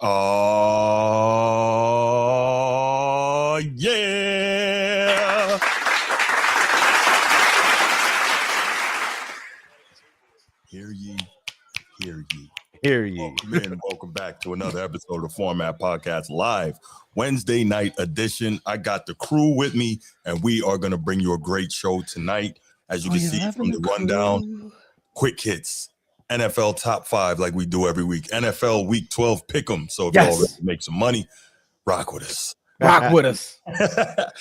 Oh, yeah. Hear ye, hear ye. Hear ye. Welcome in and welcome back to another episode of the Format Podcast Live, Wednesday night edition. I got the crew with me, and we are going to bring you a great show tonight. As you can see from the rundown, quick hits, NFL top 5 like we do every week, NFL Week 12 pick'em. So if y'all ready to make some money, rock with us. Rock with us.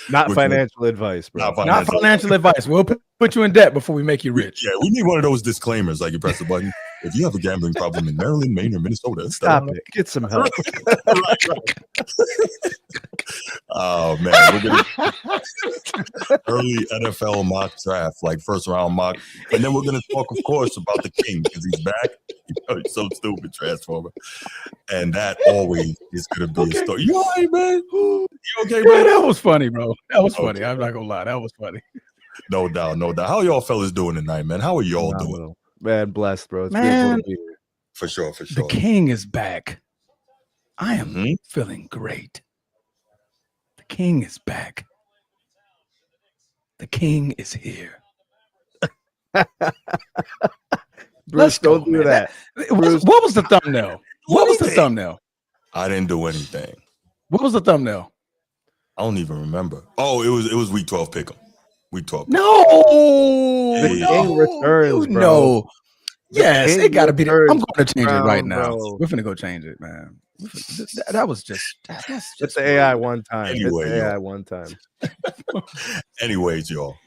Not financial advice, bro. Not financial advice. We'll put you in debt before we make you rich. Yeah, we need one of those disclaimers, like you press the button. If you have a gambling problem in Maryland, Maine, or Minnesota, stop it. Get some help. right. Oh man, we're gonna early NFL mock draft, like first round mock, and then we're gonna talk, of course, about the King because he's back. He's so stupid, Transformer, and that always is gonna be a story. You all right, man? You okay, man? That was funny, bro. That was funny. I'm not gonna lie, that was funny. No doubt, no doubt. How y'all fellas doing tonight, man? How are y'all doing? Man, blessed, bro. It's man, for sure. The King is back. I am feeling great. The King is back. The King is here. Bruce, don't do that. What was the thumbnail? What was the thumbnail? I didn't do anything. What was the thumbnail? I don't even remember. Oh, it was Week 12 pick'em. Week 12. No, the King returns, bro. No. Yes, it got to be. I'm going to change it right now. Bro. We're finna go change it, man. That was just. That's just the AI one time. Anyway, AI one time. Anyways, y'all.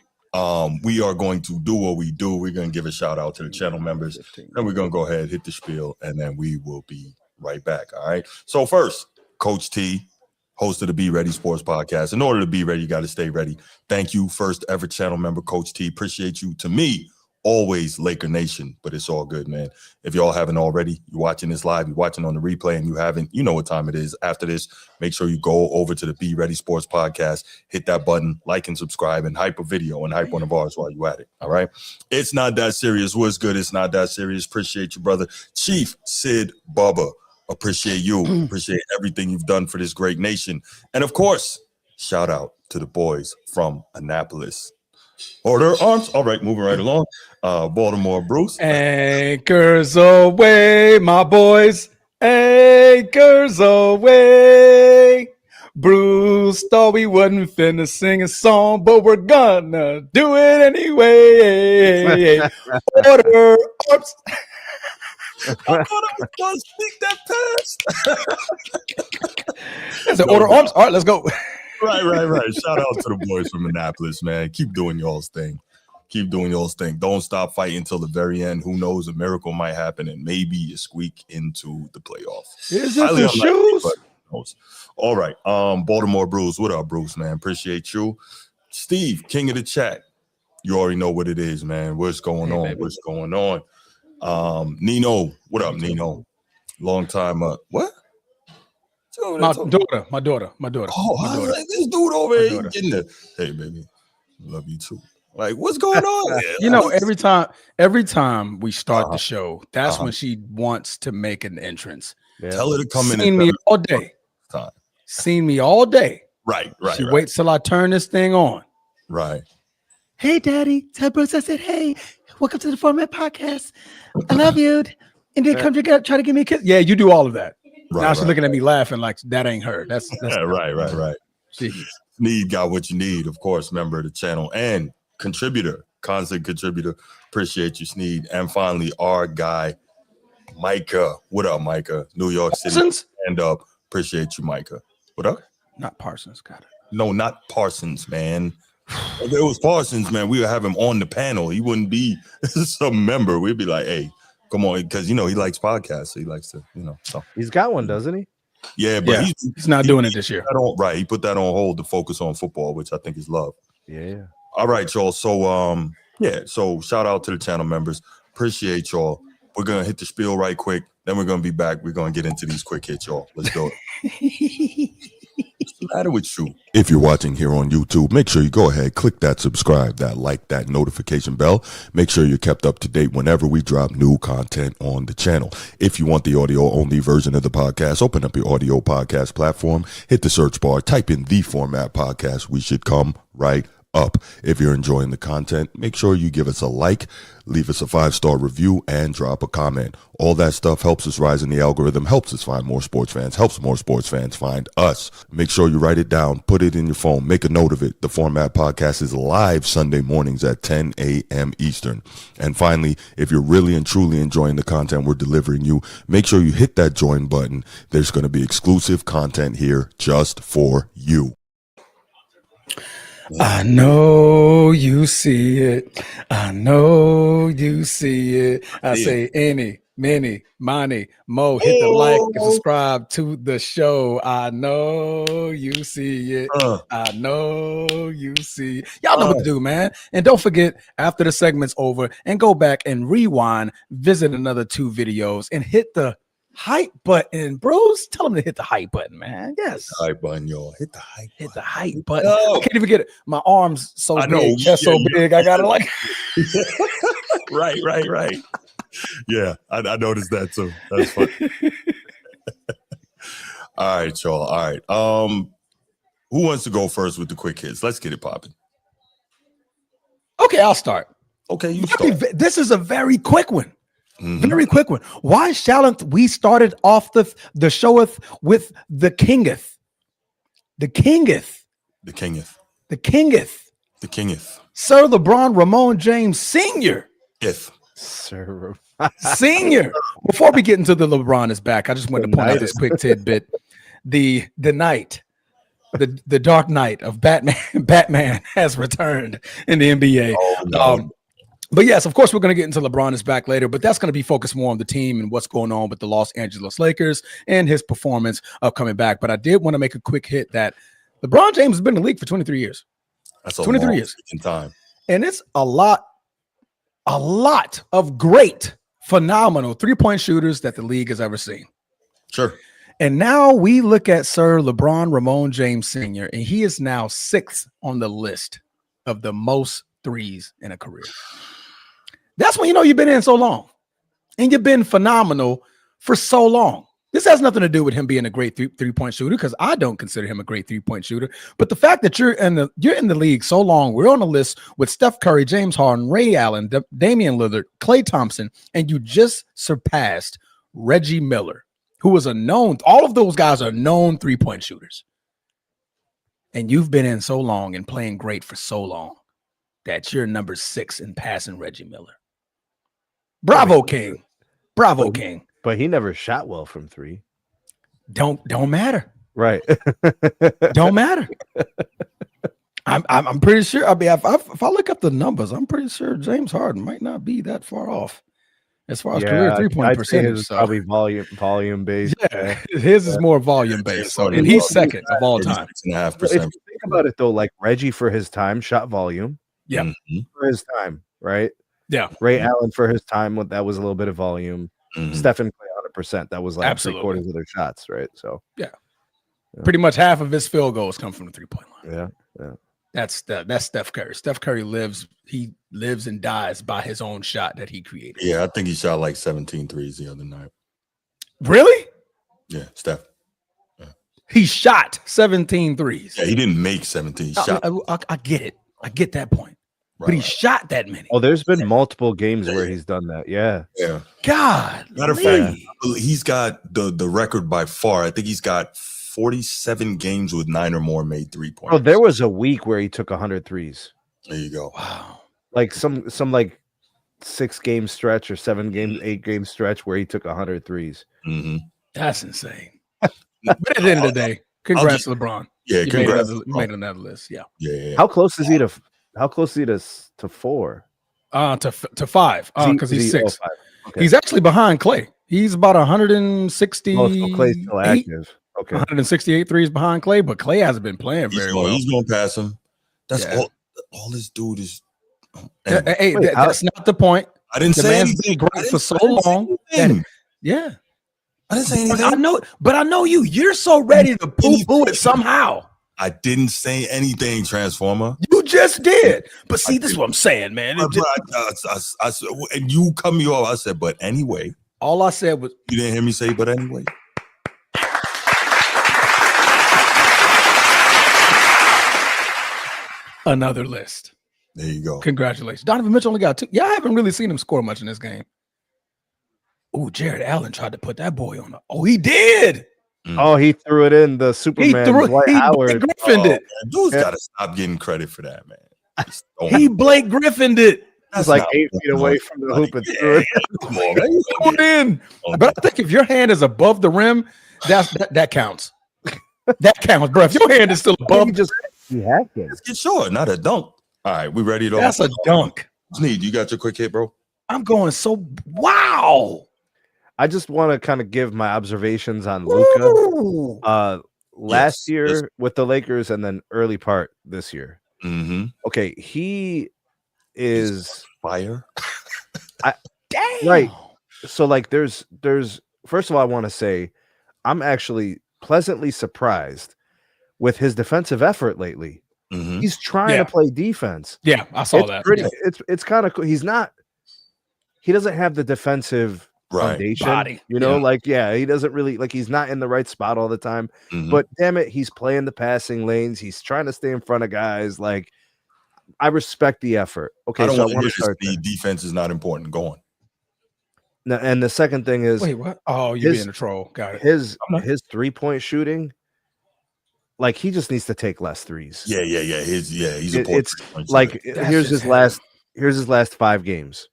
We are going to do what we do. We're going to give a shout out to the channel members. Then we're going to go ahead, hit the spiel, and then we will be right back. All right. So first, Coach T, host of the Be Ready Sports Podcast. In order to be ready, you got to stay ready. Thank you, first ever channel member, Coach T. Appreciate you. To me, always Laker Nation, but it's all good, man. If y'all haven't already, you're watching this live, you're watching on the replay, and you haven't, you know what time it is. After this, make sure you go over to the Be Ready Sports Podcast, hit that button, like and subscribe, and hype a video and hype one of ours while you at it. All right. It's not that serious. What's good? It's not that serious. Appreciate you, brother. Chief Sid Bubba. Appreciate you. Appreciate everything you've done for this great nation. And of course, shout out to the boys from Annapolis. Order arms. All right, moving right along. Baltimore, Bruce. Anchors away, my boys. Anchors away. Bruce thought we wasn't finna sing a song, but we're gonna do it anyway. Order arms. I thought I was going to speak that past. That's an order arms. All right, let's go. Right. Shout out to the boys from Annapolis, man. Keep doing y'all's thing. Don't stop fighting until the very end. Who knows? A miracle might happen, and maybe you squeak into the playoffs. Is it the shoes? All right. Baltimore Bruce. What up, Bruce, man? Appreciate you. Steve, king of the chat. You already know what it is, man. What's going on? Baby. What's going on? Nino, what up, Nino? Long time. What? My daughter. Oh, my daughter. This dude over here getting the. Hey, baby, love you too. Like, what's going on? You know, every time we start the show, that's when she wants to make an entrance. Yeah. Tell her to come in. Seen me all day. Seen me all day. Right. She waits till I turn this thing on. Right. Hey, Daddy. Tell Bruce I said, hey, welcome to the Format Podcast. I love you. And then come try to give me a kiss. Yeah, you do all of that. Right, now she's looking at me laughing like that ain't her. That's right. Jeez. Need got what you need, of course, member of the channel and contributor, constant contributor. Appreciate you, Sneed. And finally, our guy, Micah. What up, Micah? New York City. Parsons? Stand up. Appreciate you, Micah. What up? Not Parsons, got it. No, not Parsons, man. If it was Parsons, man, we would have him on the panel. He wouldn't be some member. We'd be like, hey, come on, because he likes podcasts. So he likes to, So he's got one, doesn't he? Yeah, but he's not doing it this year. Right, he put that on hold to focus on football, which I think is love. Yeah. All right, y'all. So so shout out to the channel members. Appreciate y'all. We're gonna hit the spiel right quick. Then we're gonna be back. We're gonna get into these quick hits, y'all. Let's do it. the matter with you? If you're watching here on YouTube, make sure you go ahead, click that subscribe, that like, that notification bell. Make sure you're kept up to date whenever we drop new content on the channel. If you want the audio only version of the podcast, open up your audio podcast platform, hit the search bar, type in The Format Podcast. We should come right up. If you're enjoying the content, make sure you give us a like, leave us a 5-star review, and drop a comment. All that stuff helps us rise in the algorithm, helps us find more sports fans, helps more sports fans find us. Make sure you write it down, put it in your phone, make a note of it. The Format Podcast is live Sunday mornings at 10 a.m. Eastern. And finally, if you're really and truly enjoying the content we're delivering you, make sure you hit that join button. There's going to be exclusive content here just for you. I know you see it. I know you see it. I say any, many, money, mo. Hit the like and subscribe to the show. I know you see it. I know you see it. Y'all know what to do, man. And don't forget, after the segment's over, and go back and rewind, visit another 2 videos, and hit the hype button. Bruce, tell them to hit the hype button, man. Yes, hit the hype button, y'all. Hit the hype button. Hit the hype button. I can't even get it. My arms so big, chest so big. I gotta like right. Yeah, I noticed that too. That's funny. All right, y'all. All right. Who wants to go first with the quick hits? Let's get it popping. Okay, I'll start. Okay, you start. This is a very quick one. Very quick one. Why shall't we started off the showeth with the kingeth? The kingeth. The kingeth. The kingeth. The kingeth. Sir LeBron Ramon James Sr. Yes. Sir Senior. Before we get into the LeBron is back, I just wanted to point out this quick tidbit. The night, the dark night of Batman has returned in the NBA. Oh, no. But yes, of course, we're going to get into LeBron is back later, but that's going to be focused more on the team and what's going on with the Los Angeles Lakers and his performance of coming back. But I did want to make a quick hit that LeBron James has been in the league for 23 years. That's a 23 years in time. And it's a lot of great, phenomenal 3-point shooters that the league has ever seen. Sure. And now we look at Sir LeBron Ramon James Sr., and he is now 6th on the list of the most threes in a career. That's when you know you've been in so long and you've been phenomenal for so long. This has nothing to do with him being a great three-point shooter, because I don't consider him a great three-point shooter. But the fact that you're in the league so long, we're on a list with Steph Curry, James Harden, Ray Allen, Damian Lillard, Klay Thompson, and you just surpassed Reggie Miller, who was all of those guys are known three-point shooters. And you've been in so long and playing great for so long that you're number 6 in passing Reggie Miller. Bravo, King. Bravo, King. But he never shot well from 3. Don't matter. Right. Don't matter. I'm pretty sure. I mean, if I look up the numbers, I'm pretty sure James Harden might not be that far off as far as career 3-point percentage. So. Probably volume based. Yeah, his is more volume based. So, and he's second of all time. 6.5%. If you think about it, though, like Reggie for his time shot volume. Yeah, for his time, right? Yeah. Ray Allen for his time, that was a little bit of volume. Stephen Clay 100%. That was like absolutely 3/4 of their shots, right? So yeah, pretty much half of his field goals come from the 3-point line. Yeah. That's Steph Curry. Steph Curry lives and dies by his own shot that he created. Yeah, I think he shot like 17 threes the other night. Really? Yeah, Steph. Yeah. He shot 17 threes. Yeah, he didn't make 17. He shot. I get it. I get that point. Right, but he shot that many. Oh, there's been multiple games where he's done that. Yeah. God. Matter of fact, he's got the record by far. I think he's got 47 games with 9 or more made 3-pointers. Oh, there was a week where he took 100 threes. There you go. Wow. Like some like 6-game stretch or 8-game stretch where he took 100 threes. That's insane. But at the end of the day, congrats to LeBron. Yeah, congrats. You made another list. Yeah. How close is he to 4? To 5. Because he's 6. Okay. He's actually behind Klay. He's about 160. Oh, so Clay's still active. Okay. 168 threes behind Klay, but Klay hasn't been playing very well. He's going to pass him. That's all this dude is. That's not the point. I didn't say anything. Been great for so long. I didn't say anything. I know you. You're so ready to poo-poo it somehow. I didn't say anything, Transformer. You just did. But see, this is what I'm saying, man. And you cut me off. I said, but anyway. All I said was, you didn't hear me say, but anyway. Another list. There you go. Congratulations. Donovan Mitchell only got 2. Yeah, I haven't really seen him score much in this game. Oh, Jared Allen tried to put that boy on. Oh, he did. Oh, he threw it in the Superman. He Howard. Griffined it. Dude's got to stop getting credit for that, man. He Blake Griffined it. That's like 8 feet away from the hoop and threw it. Come on, man. Threw it in. But I think if your hand is above the rim, that counts. That counts, bro. If your hand is still above, let's get short, not a dunk. All right, we ready to? That's a dunk. Sneed, you got your quick hit, bro? I'm going so wow. I just want to kind of give my observations on Luka. Last year with the Lakers and then early part this year. Mm-hmm. Okay, he is fire. Damn. Right. So like there's first of all, I want to say I'm actually pleasantly surprised with his defensive effort lately. Mm-hmm. He's trying to play defense. Yeah, I saw that. It's kind of cool. He doesn't have the defensive foundation, body. He doesn't really he's not in the right spot all the time. Mm-hmm. But damn it, he's playing the passing lanes. He's trying to stay in front of guys. Like, I respect the effort. Okay, I don't so want to start. The defense is not important. Go on. Now, and the second thing is, wait, what? Oh, you're being a troll. Got it. His 3-point shooting, like he just needs to take less threes. Yeah. He's a poor. It's like here's his last 5 games: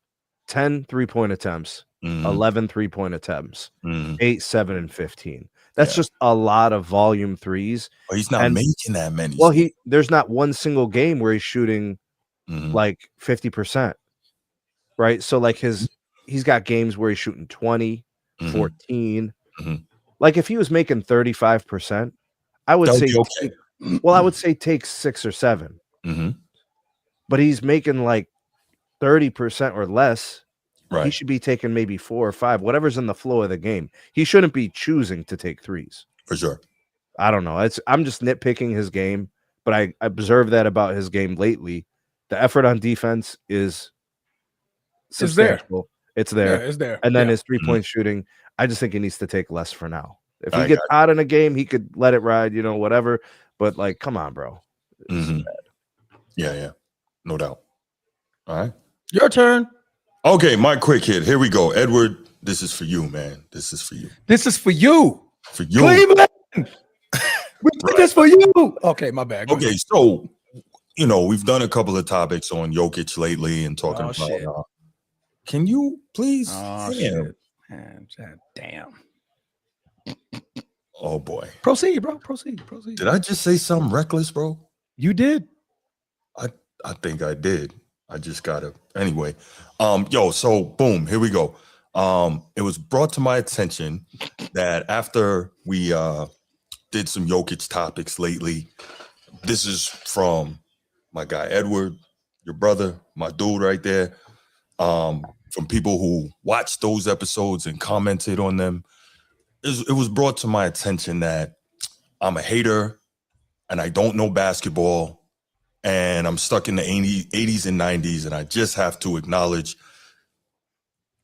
10 3-point attempts, 11 3-point attempts, 8, 7, and 15. That's just a lot of volume threes. But he's not making that many. Well, there's not one single game where he's shooting like 50%. Right. So like he's got games where he's shooting 20, 14. Like if he was making 35%, I would say okay. I would say take 6 or 7. But he's making like 30% or less. Right. He should be taking maybe 4 or 5, whatever's in the flow of the game. He shouldn't be choosing to take threes. For sure. I don't know. I'm just nitpicking his game, but I observed that about his game lately. The effort on defense is substantial. It's there. Yeah, it's there. And then his 3-point shooting, I just think he needs to take less for now. If he gets hot in a game, he could let it ride, whatever. But like, come on, bro. Yeah. No doubt. All right. Your turn. Okay, my quick hit. Here we go. Edward, this is for you, man. This is for you. This is for you. For you. Cleveland. We did this for you. Okay, my bad. Okay, so, we've done a couple of topics on Jokic lately and talking about can you please? Oh, shit. Man, damn. Oh, boy. Proceed, bro. Proceed. Did I just say something reckless, bro? You did. I think I did. I just gotta anyway. So boom, here we go. It was brought to my attention that after we did some Jokic topics lately, this is from my guy Edward, your brother, my dude right there. From people who watched those episodes and commented on them. It was brought to my attention that I'm a hater and I don't know basketball. And I'm stuck in the 80s and 90s, and I just have to acknowledge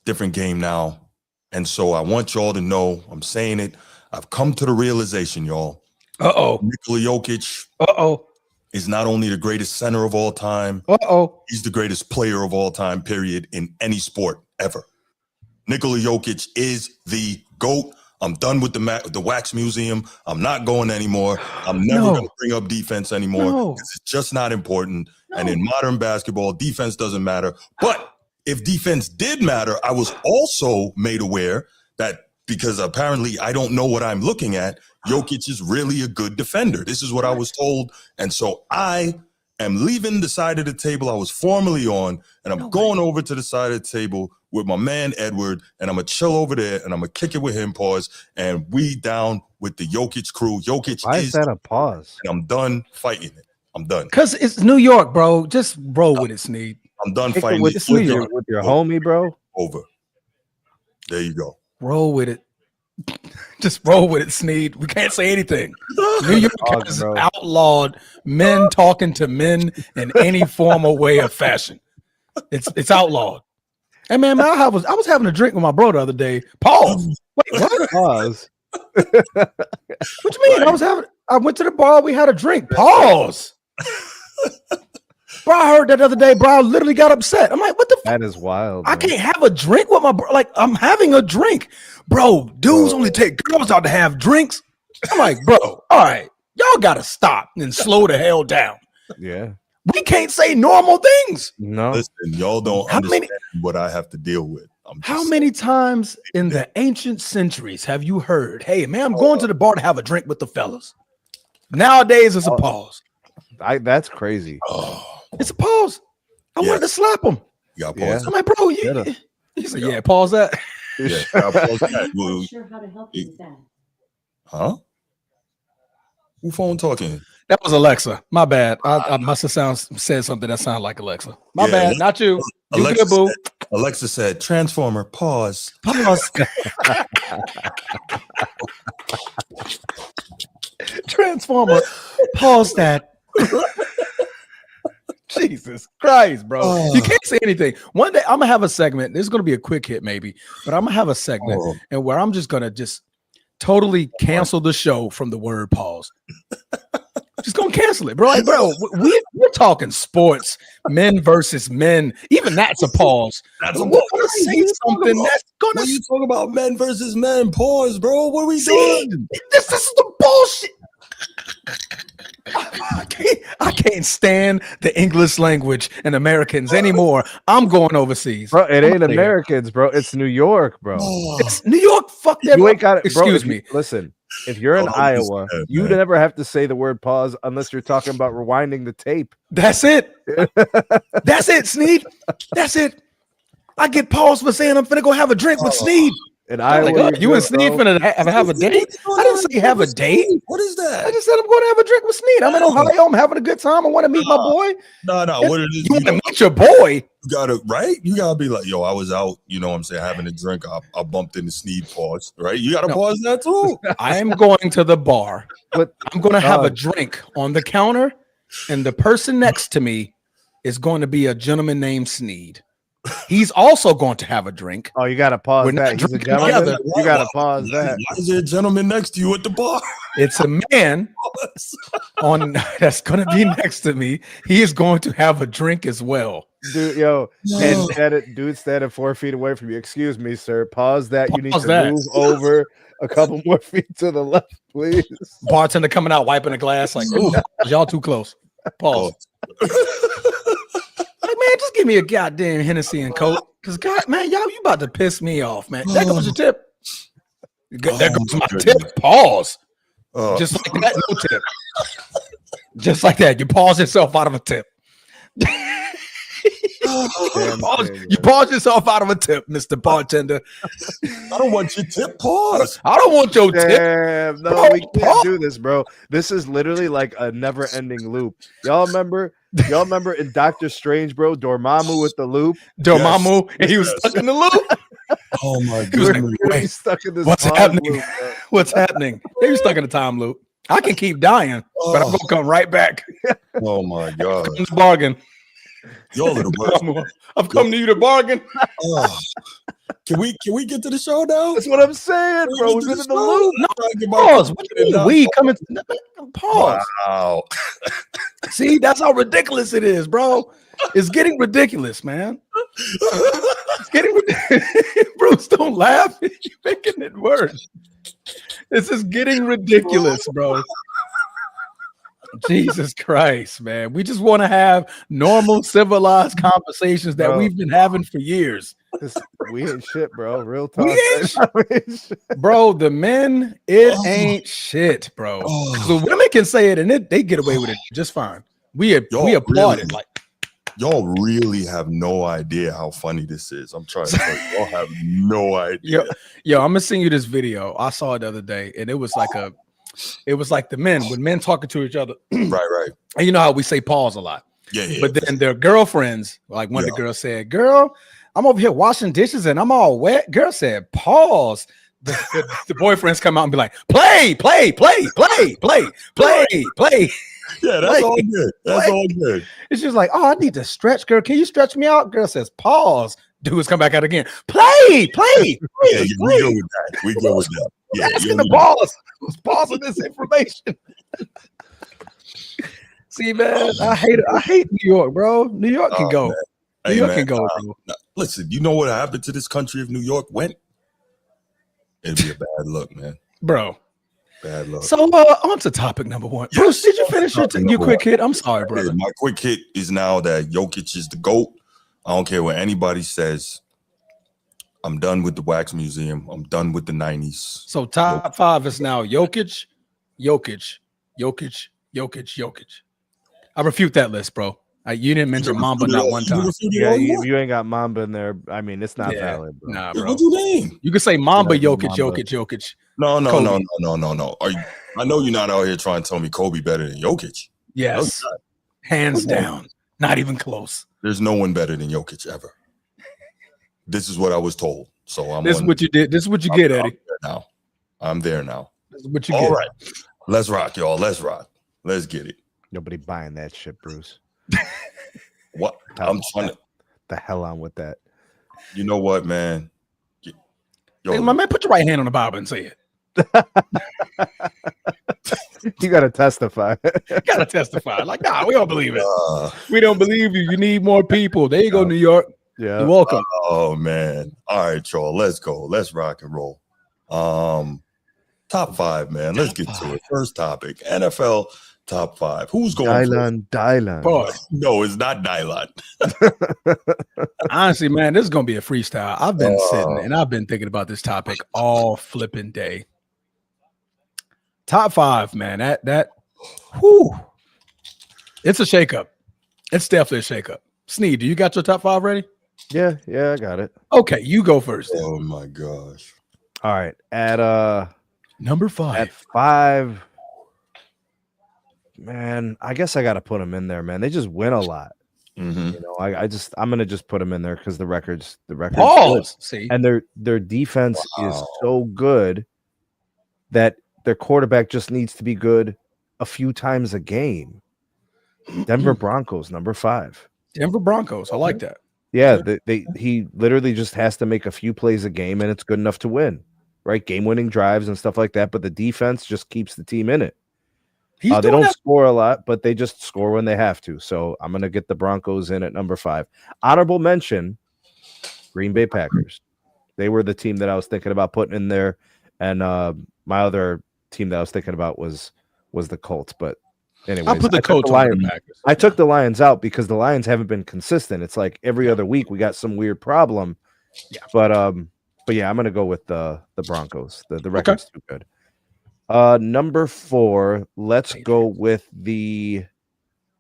different game now. And so I want y'all to know, I'm saying it, I've come to the realization, y'all. Nikola Jokic is not only the greatest center of all time, he's the greatest player of all time, period, in any sport ever. Nikola Jokic is the GOAT. I'm done with the Wax Museum. I'm not going anymore. I'm never going to bring up defense anymore. It's just not important. And in modern basketball, defense doesn't matter. But if defense did matter, I was also made aware that because apparently I don't know what I'm looking at, Jokic is really a good defender. This is what I was told. And so I am leaving the side of the table I was formerly on, and I'm going over to the side of the table with my man Edward, and I'm gonna chill over there, and I'm gonna kick it with him. Pause, and we down with the Jokic crew. Jokic Why is that a pause? And I'm done fighting it. I'm done. Cause it's New York, bro. Just roll with it, Sneed. I'm done fighting with your homie, bro. Over. There you go. Roll with it. Just roll with it, Sneed. We can't say anything. New York has bro. outlawed men talking to men in any form or way of fashion. It's outlawed. Hey man, I was having a drink with my bro the other day. Pause. Wait, what? Pause. What you mean? I went to the bar, we had a drink. Pause. Bro, I heard that the other day, bro. I literally got upset. I'm like, what the fuck? That is wild. I can't have a drink with my bro. Like, I'm having a drink. Bro, dudes only take girls out to have drinks. I'm like, bro, all right, y'all gotta stop and slow the hell down. Yeah. We can't say normal things. No. Listen, y'all don't understand what I have to deal with. How many times in the ancient centuries have you heard, hey, man, I'm going to the bar to have a drink with the fellas? Nowadays, it's a pause. That's crazy. It's a pause. I wanted to slap him. You got pause. I'm like, bro, he said, yeah, pause that. Yeah, pause that. I'm not sure how to help you with that. Huh? Who phone talking? That was Alexa. My bad. I must have said something that sounded like Alexa. My bad. Not you. You good, boo. Alexa said, Transformer, pause. Pause. Transformer, pause that. Jesus Christ, bro. You can't say anything. One day I'm gonna have a segment. This is gonna be a quick hit, maybe, but I'm gonna have a segment and where I'm just gonna totally cancel the show from the word pause. Just gonna cancel it, bro. Like, bro, we're talking sports, men versus men. Even that's a pause. That's we're gonna say something that's gonna. When you talk about men versus men, pause, bro. What are we doing? This is the bullshit. I can't stand the English language and Americans anymore. I'm going overseas, bro. It ain't Americans, bro. It's New York, bro. It's New York. Fuck that. You ain't got it. Excuse bro, me. Listen, if you're in Iowa, you never have to say the word pause unless you're talking about rewinding the tape. That's it. That's it, Sneed. That's it. I get paused for saying I'm finna go have a drink with Sneed. And Iowa, you and Sneed finna have a date? I didn't say have a date. What is that? I just said I'm going to have a drink with Sneed. I'm in Ohio. I'm having a good time. I want to meet my boy. No. What it is? You want to meet your boy? You gotta, right? You gotta be like, yo, I was out, you know what I'm saying, having a drink. I bumped into Sneed, pause, right? You gotta pause that too. I am going to the bar, but I'm going to have a drink on the counter, and the person next to me is going to be a gentleman named Sneed. He's also going to have a drink. Oh, you gotta pause that. He's a gentleman. You gotta pause that. Why is there a gentleman next to you at the bar? It's a man that's going to be next to me. He is going to have a drink as well. Dude, and dude standing 4 feet away from you. Excuse me, sir. Pause that. You need to move over a couple more feet to the left, please. Bartender coming out, wiping a glass like, ooh, y'all too close. Pause. Like, man, just give me a goddamn Hennessy and Coke. Because, God, man, y'all, you about to piss me off, man. There goes your tip. There goes my tip. Pause. Just like that, no tip. Just like that. You pause yourself out of a tip. You pause yourself out of a tip, Mr. Bartender. I don't want your tip. Pause. I don't want your tip. No, bro, we can't do this, bro. This is literally like a never-ending loop. Y'all remember in Doctor Strange, bro, Dormammu with the loop? Dormammu, and he was stuck in the loop. Oh my goodness. He's stuck in this. What's happening? Loop, What's happening? They're stuck in a time loop. I can keep dying, but I'm gonna come right back. Oh my God. Bargain. Y'all are the worst. I've come to you to bargain. Can we get to the show now? That's what I'm saying, bro. We've been in the loop. No, pause. What do you mean we coming? Pause. Wow. See, that's how ridiculous it is, bro. It's getting ridiculous, man. It's getting ridiculous. Bruce, don't laugh. You're making it worse. This is getting ridiculous, bro. Jesus Christ, man. We just want to have normal, civilized conversations that we've been having for years. We ain't shit, bro. Real talk. Bro, the men, ain't shit, bro. The women can say it and they get away with it just fine. We applaud it. Like, y'all really have no idea how funny this is. I'm trying to tell you, y'all have no idea. Yo, I'm gonna send you this video. I saw it the other day, and it was like the men, when men talking to each other. Right. And you know how we say pause a lot. Yeah. But then their girlfriends, like one of the girls said, girl, I'm over here washing dishes and I'm all wet. Girl said, pause. the boyfriends come out and be like, play. Yeah, that's all good. That's all good. It's just like, oh, I need to stretch, girl. Can you stretch me out? Girl says, pause. Dudes come back out again. Play. Yeah, we go with that. We go with that. Yeah, asking the pause. Who's pausing this information? See, man, I hate New York, bro. New York can go. Man. New York can go, bro. Listen, you know what happened to this country if New York went? It'd be a bad look, man. Bro. Bad luck. So on to topic number one. Yes, Bruce, did you finish your quick hit? I'm sorry, brother. My quick hit is now that Jokic is the GOAT. I don't care what anybody says. I'm done with the Wax Museum. I'm done with the 90s. So top 5 is now Jokic. I refute that list, bro. You didn't mention Mamba not one time. Yeah, you ain't got Mamba in there. I mean, it's not valid, bro. Nah, bro. What you mean? You can say Mamba, Jokic. No. I know you're not out here trying to tell me Kobe better than Jokic. Yes. Hands down. Not even close. There's no one better than Jokic ever. This is what I was told. So This is what you did. This is what you get, Eddie. I'm there now. This is what you get. All right. Let's rock, y'all. Let's rock. Let's get it. Nobody buying that shit, Bruce. What? I'm trying to. The hell on with that. You know what, man? Hey, my man, put your right hand on the Bible and say it. You got to testify. Gotta testify. Like, nah, we don't believe it. We don't believe you. You need more people. There you go, New York. Yeah. You're welcome. Oh, man. All right, y'all. Let's go. Let's rock and roll. Top 5, man. Let's get to it. First topic. NFL top 5. Who's going Dylan. Boy. No, it's not Dylan. Honestly, man, this is gonna be a freestyle. I've been sitting and I've been thinking about this topic all flipping day. Top 5, man. That whew. It's a shakeup. It's definitely a shakeup. Sneed, do you got your top 5 ready? Yeah, I got it. Okay, you go first. Then. Oh my gosh. All right. At number 5. At 5. Man, I guess I got to put them in there, man. They just win a lot. Mm-hmm. You know, I'm gonna just put them in there because the record's Pause. See, and their defense is so good that their quarterback just needs to be good a few times a game. Denver Broncos, number 5. Denver Broncos. I like that. Yeah, he literally just has to make a few plays a game and it's good enough to win, right? Game-winning drives and stuff like that, but the defense just keeps the team in it. They don't score a lot, but they just score when they have to. So I'm going to get the Broncos in at number 5. Honorable mention, Green Bay Packers. They were the team that I was thinking about putting in there, and my other team that I was thinking about was the Colts. But anyways, I put the Colts on the Packers. I took the Lions out because the Lions haven't been consistent. It's like every other week we got some weird problem. Yeah. But yeah, I'm going to go with the Broncos. The record's too good. Number 4, let's go with the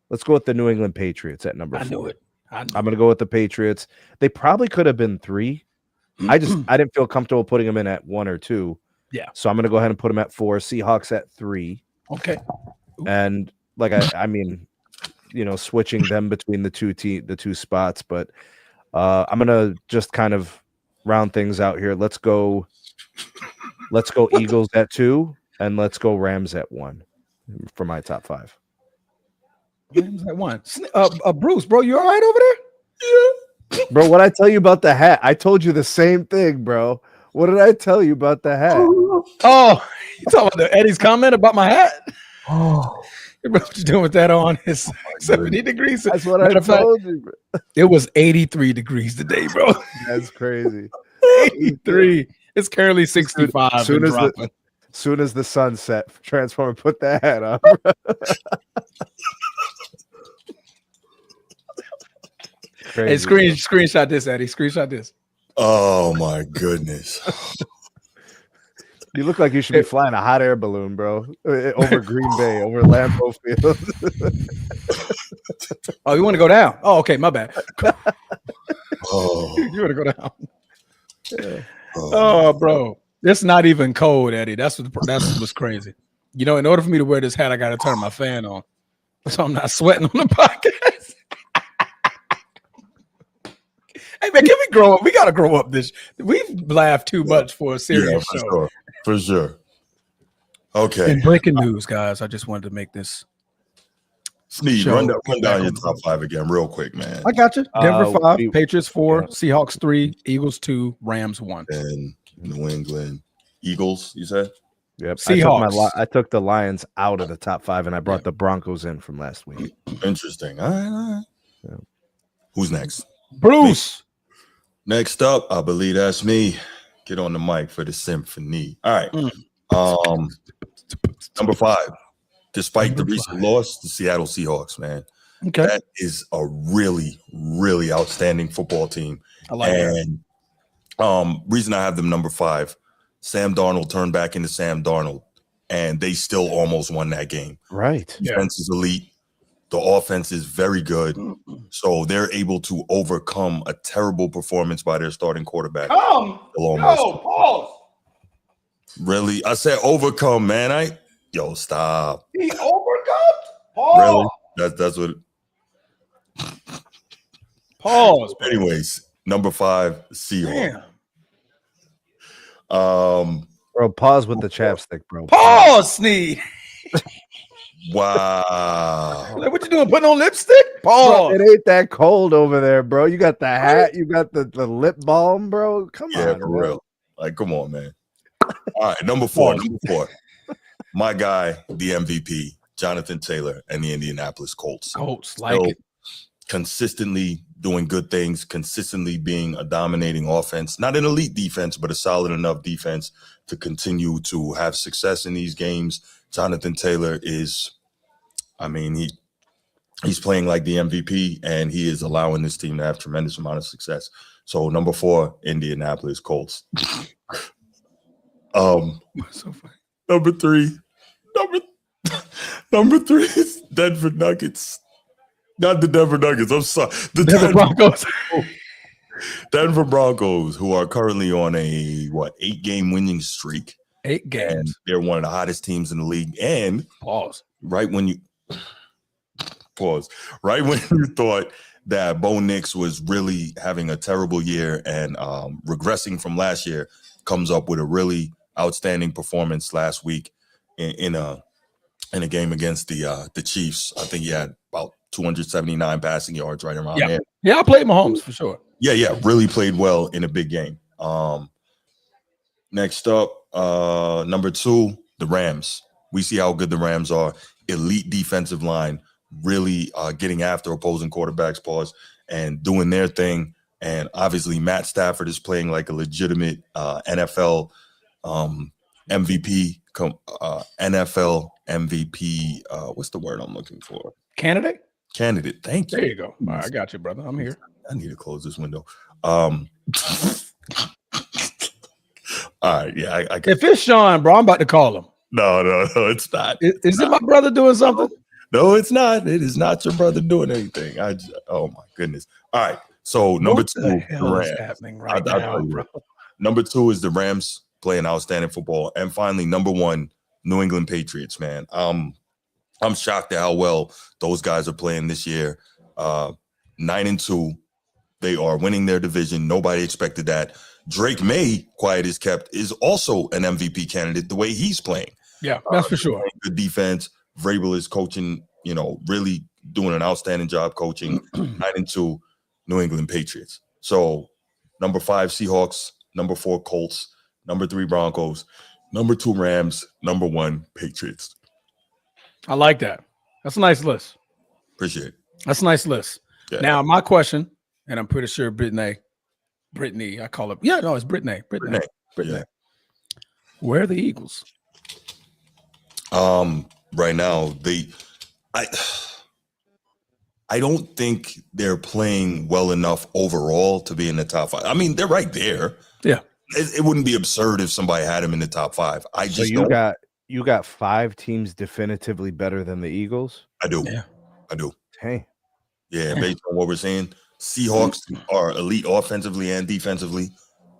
New England Patriots at number 4. I knew it. I'm gonna go with the Patriots. They probably could have been 3. I didn't feel comfortable putting them in at 1 or 2. Yeah. So I'm gonna go ahead and put them at 4. Seahawks at 3. Okay. And like I mean, you know, switching them between the two spots, but I'm gonna just kind of round things out here. Let's go Eagles at 2. And let's go Rams at 1 for my top 5. Rams at 1. Bruce, bro, you all right over there? Yeah. Bro, what I tell you about the hat? I told you the same thing, bro. What did I tell you about the hat? Oh, you talking about Eddie's comment about my hat? Oh, what you doing with that on? It's 70 degrees. That's what I told you, bro. It was 83 degrees today, bro. That's crazy. 83. It's currently 65 and dropping. Soon as the sun set, Transformer put that hat on. Hey, screenshot this, Eddie. Screenshot this. Oh my goodness. You look like you should be flying a hot air balloon, bro, over Green Bay, over Lambeau Field. Oh, you want to go down? Oh, okay, my bad. Oh, you want to go down? Yeah. Oh, bro. It's not even cold, Eddie. That's what's crazy. You know, in order for me to wear this hat, I got to turn my fan on, so I'm not sweating on the podcast. Hey man, can we grow up? We gotta grow up. We've laughed too much for a serious for show. sure. For sure. Okay. And breaking news, guys. I just wanted to make this. Sneed, run down your top 5 again, real quick, man. I got you. Denver 5, Patriots 4, yeah. Seahawks 3, Eagles 2, Rams 1. And New England Eagles, you said? Yep. Seahawks. I took the Lions out of the top 5, and I brought the Broncos in from last week. Interesting. All right. Yeah. Who's next? Bruce. Me. Next up, I believe that's me. Get on the mic for the symphony. All right. Number 5. Despite the recent loss, the Seattle Seahawks, man. Okay. That is a really, really outstanding football team. I like that. And reason I have them number 5, Sam Darnold turned back into Sam Darnold, and they still almost won that game. Right. Defense is elite. The offense is very good. So they're able to overcome a terrible performance by their starting quarterback. Pause. Really? I said overcome, man. Yo, stop. He overcome? Pause. Really? That's what. Pause. Bro. Anyways, number 5, Seahawks. Bro, pause with the chapstick, bro. Pause, Sneed. Wow. What you doing? Putting on lipstick? Pause. Bro, it ain't that cold over there, bro. You got the hat, you got the lip balm, bro. Come on, for bro. real. Like, come on, man. All right, number 4. My guy, the MVP, Jonathan Taylor, and the Indianapolis Colts. Like it. Consistently doing good things, consistently being a dominating offense, not an elite defense, but a solid enough defense to continue to have success in these games. Jonathan Taylor is, he's playing like the MVP, and he is allowing this team to have tremendous amount of success. So number 4, Indianapolis Colts. So funny. Number 3 is Denver Nuggets. Not the Denver Nuggets. I'm sorry. The Denver Broncos. Denver Broncos, who are currently on a 8-game winning streak. 8 games. And they're one of the hottest teams in the league. And right when you thought that Bo Nix was really having a terrible year and regressing from last year, comes up with a really outstanding performance last week in a game against the Chiefs. I think he had about 279 passing yards, right around there. Yeah, I played Mahomes for sure. Yeah, really played well in a big game. Next up, number 2, the Rams. We see how good the Rams are. Elite defensive line, really getting after opposing quarterbacks, and doing their thing. And obviously, Matt Stafford is playing like a legitimate NFL MVP. NFL MVP. What's the word I'm looking for? Candidate. Thank you. There you go. All right, I got you, brother. I'm here. I need to close this window. All right, yeah. If it's Sean, bro, I'm about to call him. No, it's not. Is it my brother doing something? No, it's not. It is not your brother doing anything. Oh my goodness. All right. So number 2, the hell is Rams. happening right now, bro? Number 2 is the Rams playing outstanding football, and finally, number 1, New England Patriots. Man, I'm shocked at how well those guys are playing this year. 9-2. They are winning their division. Nobody expected that. Drake May, quiet as kept, is also an MVP candidate the way he's playing. Yeah, that's for sure. Good defense. Vrabel is coaching, really doing an outstanding job coaching. 9-2, New England Patriots. So number 5, Seahawks. Number 4, Colts. Number 3, Broncos. Number 2, Rams. Number 1, Patriots. I like that. That's a nice list. Appreciate it. That's a nice list. Yeah. Now, my question, and I'm pretty sure Brittany, I call it. Yeah, no, it's Brittany. Yeah. Where are the Eagles? Right now, I don't think they're playing well enough overall to be in the top 5. I mean, they're right there. Yeah. It wouldn't be absurd if somebody had them in the top 5. You got 5 teams definitively better than the Eagles? I do. Yeah. I do. Hey. Yeah, based on what we're saying. Seahawks are elite offensively and defensively.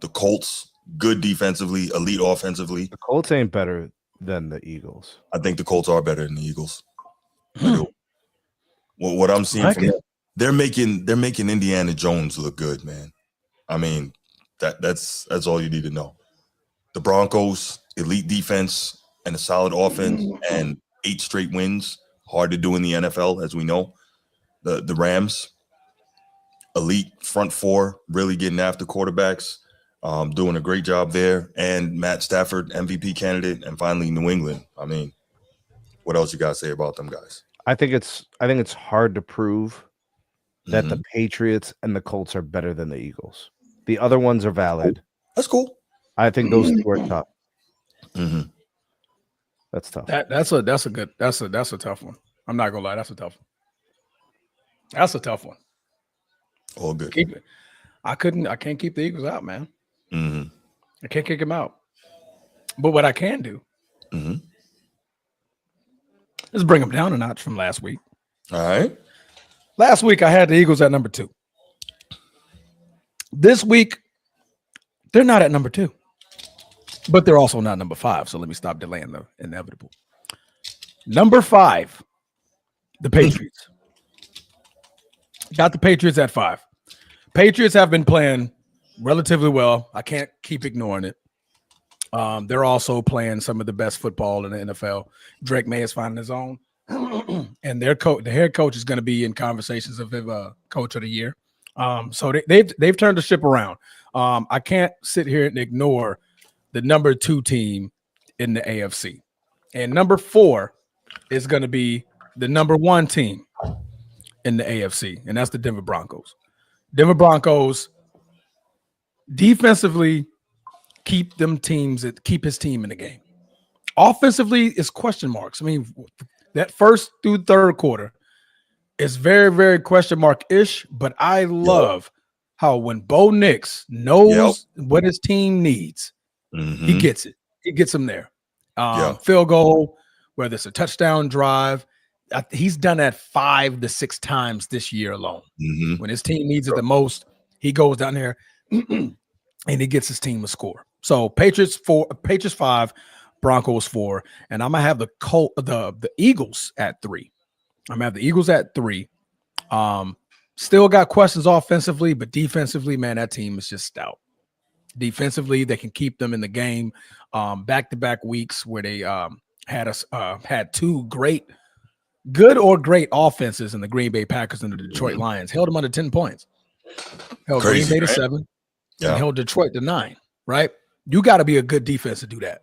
The Colts, good defensively, elite offensively. The Colts ain't better than the Eagles. I think the Colts are better than the Eagles. I do. What I'm seeing from them, they're making Indiana Jones look good, man. I mean, that's all you need to know. The Broncos, elite defense and a solid offense and 8 straight wins. Hard to do in the NFL, as we know. The Rams, elite front four, really getting after quarterbacks, doing a great job there. And Matt Stafford, MVP candidate, and finally New England. I mean, what else you guys say about them guys? I think it's hard to prove that the Patriots and the Colts are better than the Eagles. The other ones are valid. That's cool. I think those two are tough. That's tough. That's a tough one. I'm not gonna lie, that's a tough one. That's a tough one. All good. Keep it. I can't keep the Eagles out, man. I can't kick them out. But what I can do is bring them down a notch from last week. All right. Last week I had the Eagles at number 2. This week they're not at number 2, but they're also not number 5. So let me stop delaying the inevitable. Number 5, the Patriots. Got the Patriots at 5. Patriots have been playing relatively well. I can't keep ignoring it. They're also playing some of the best football in the NFL. Drake May is finding his own, and the head coach is going to be in conversations of coach of the year. So they've turned the ship around. I can't sit here and ignore the number 2 team in the AFC, and number 4 is going to be the number 1 team in the AFC, and that's the Denver Broncos. Denver Broncos defensively keep his team in the game. Offensively is question marks. I mean, that first through third quarter is very, very question mark-ish, but I love how when Bo Nix knows what his team needs, he gets it. He gets them there. Field goal, whether it's a touchdown drive, he's done that 5 to 6 times this year alone. When his team needs it the most, he goes down there and he gets his team a score. So Patriots 5, Broncos 4, and I'm gonna have the Eagles at 3. I'm gonna have the Eagles at 3. Still got questions offensively, but defensively, man, that team is just stout. Defensively, they can keep them in the game. Back-to-back weeks where they had 2 good or great offenses in the Green Bay Packers and the Detroit Lions. Held them under 10 points. Held Green Bay to 7 and held Detroit to 9, right? You got to be a good defense to do that.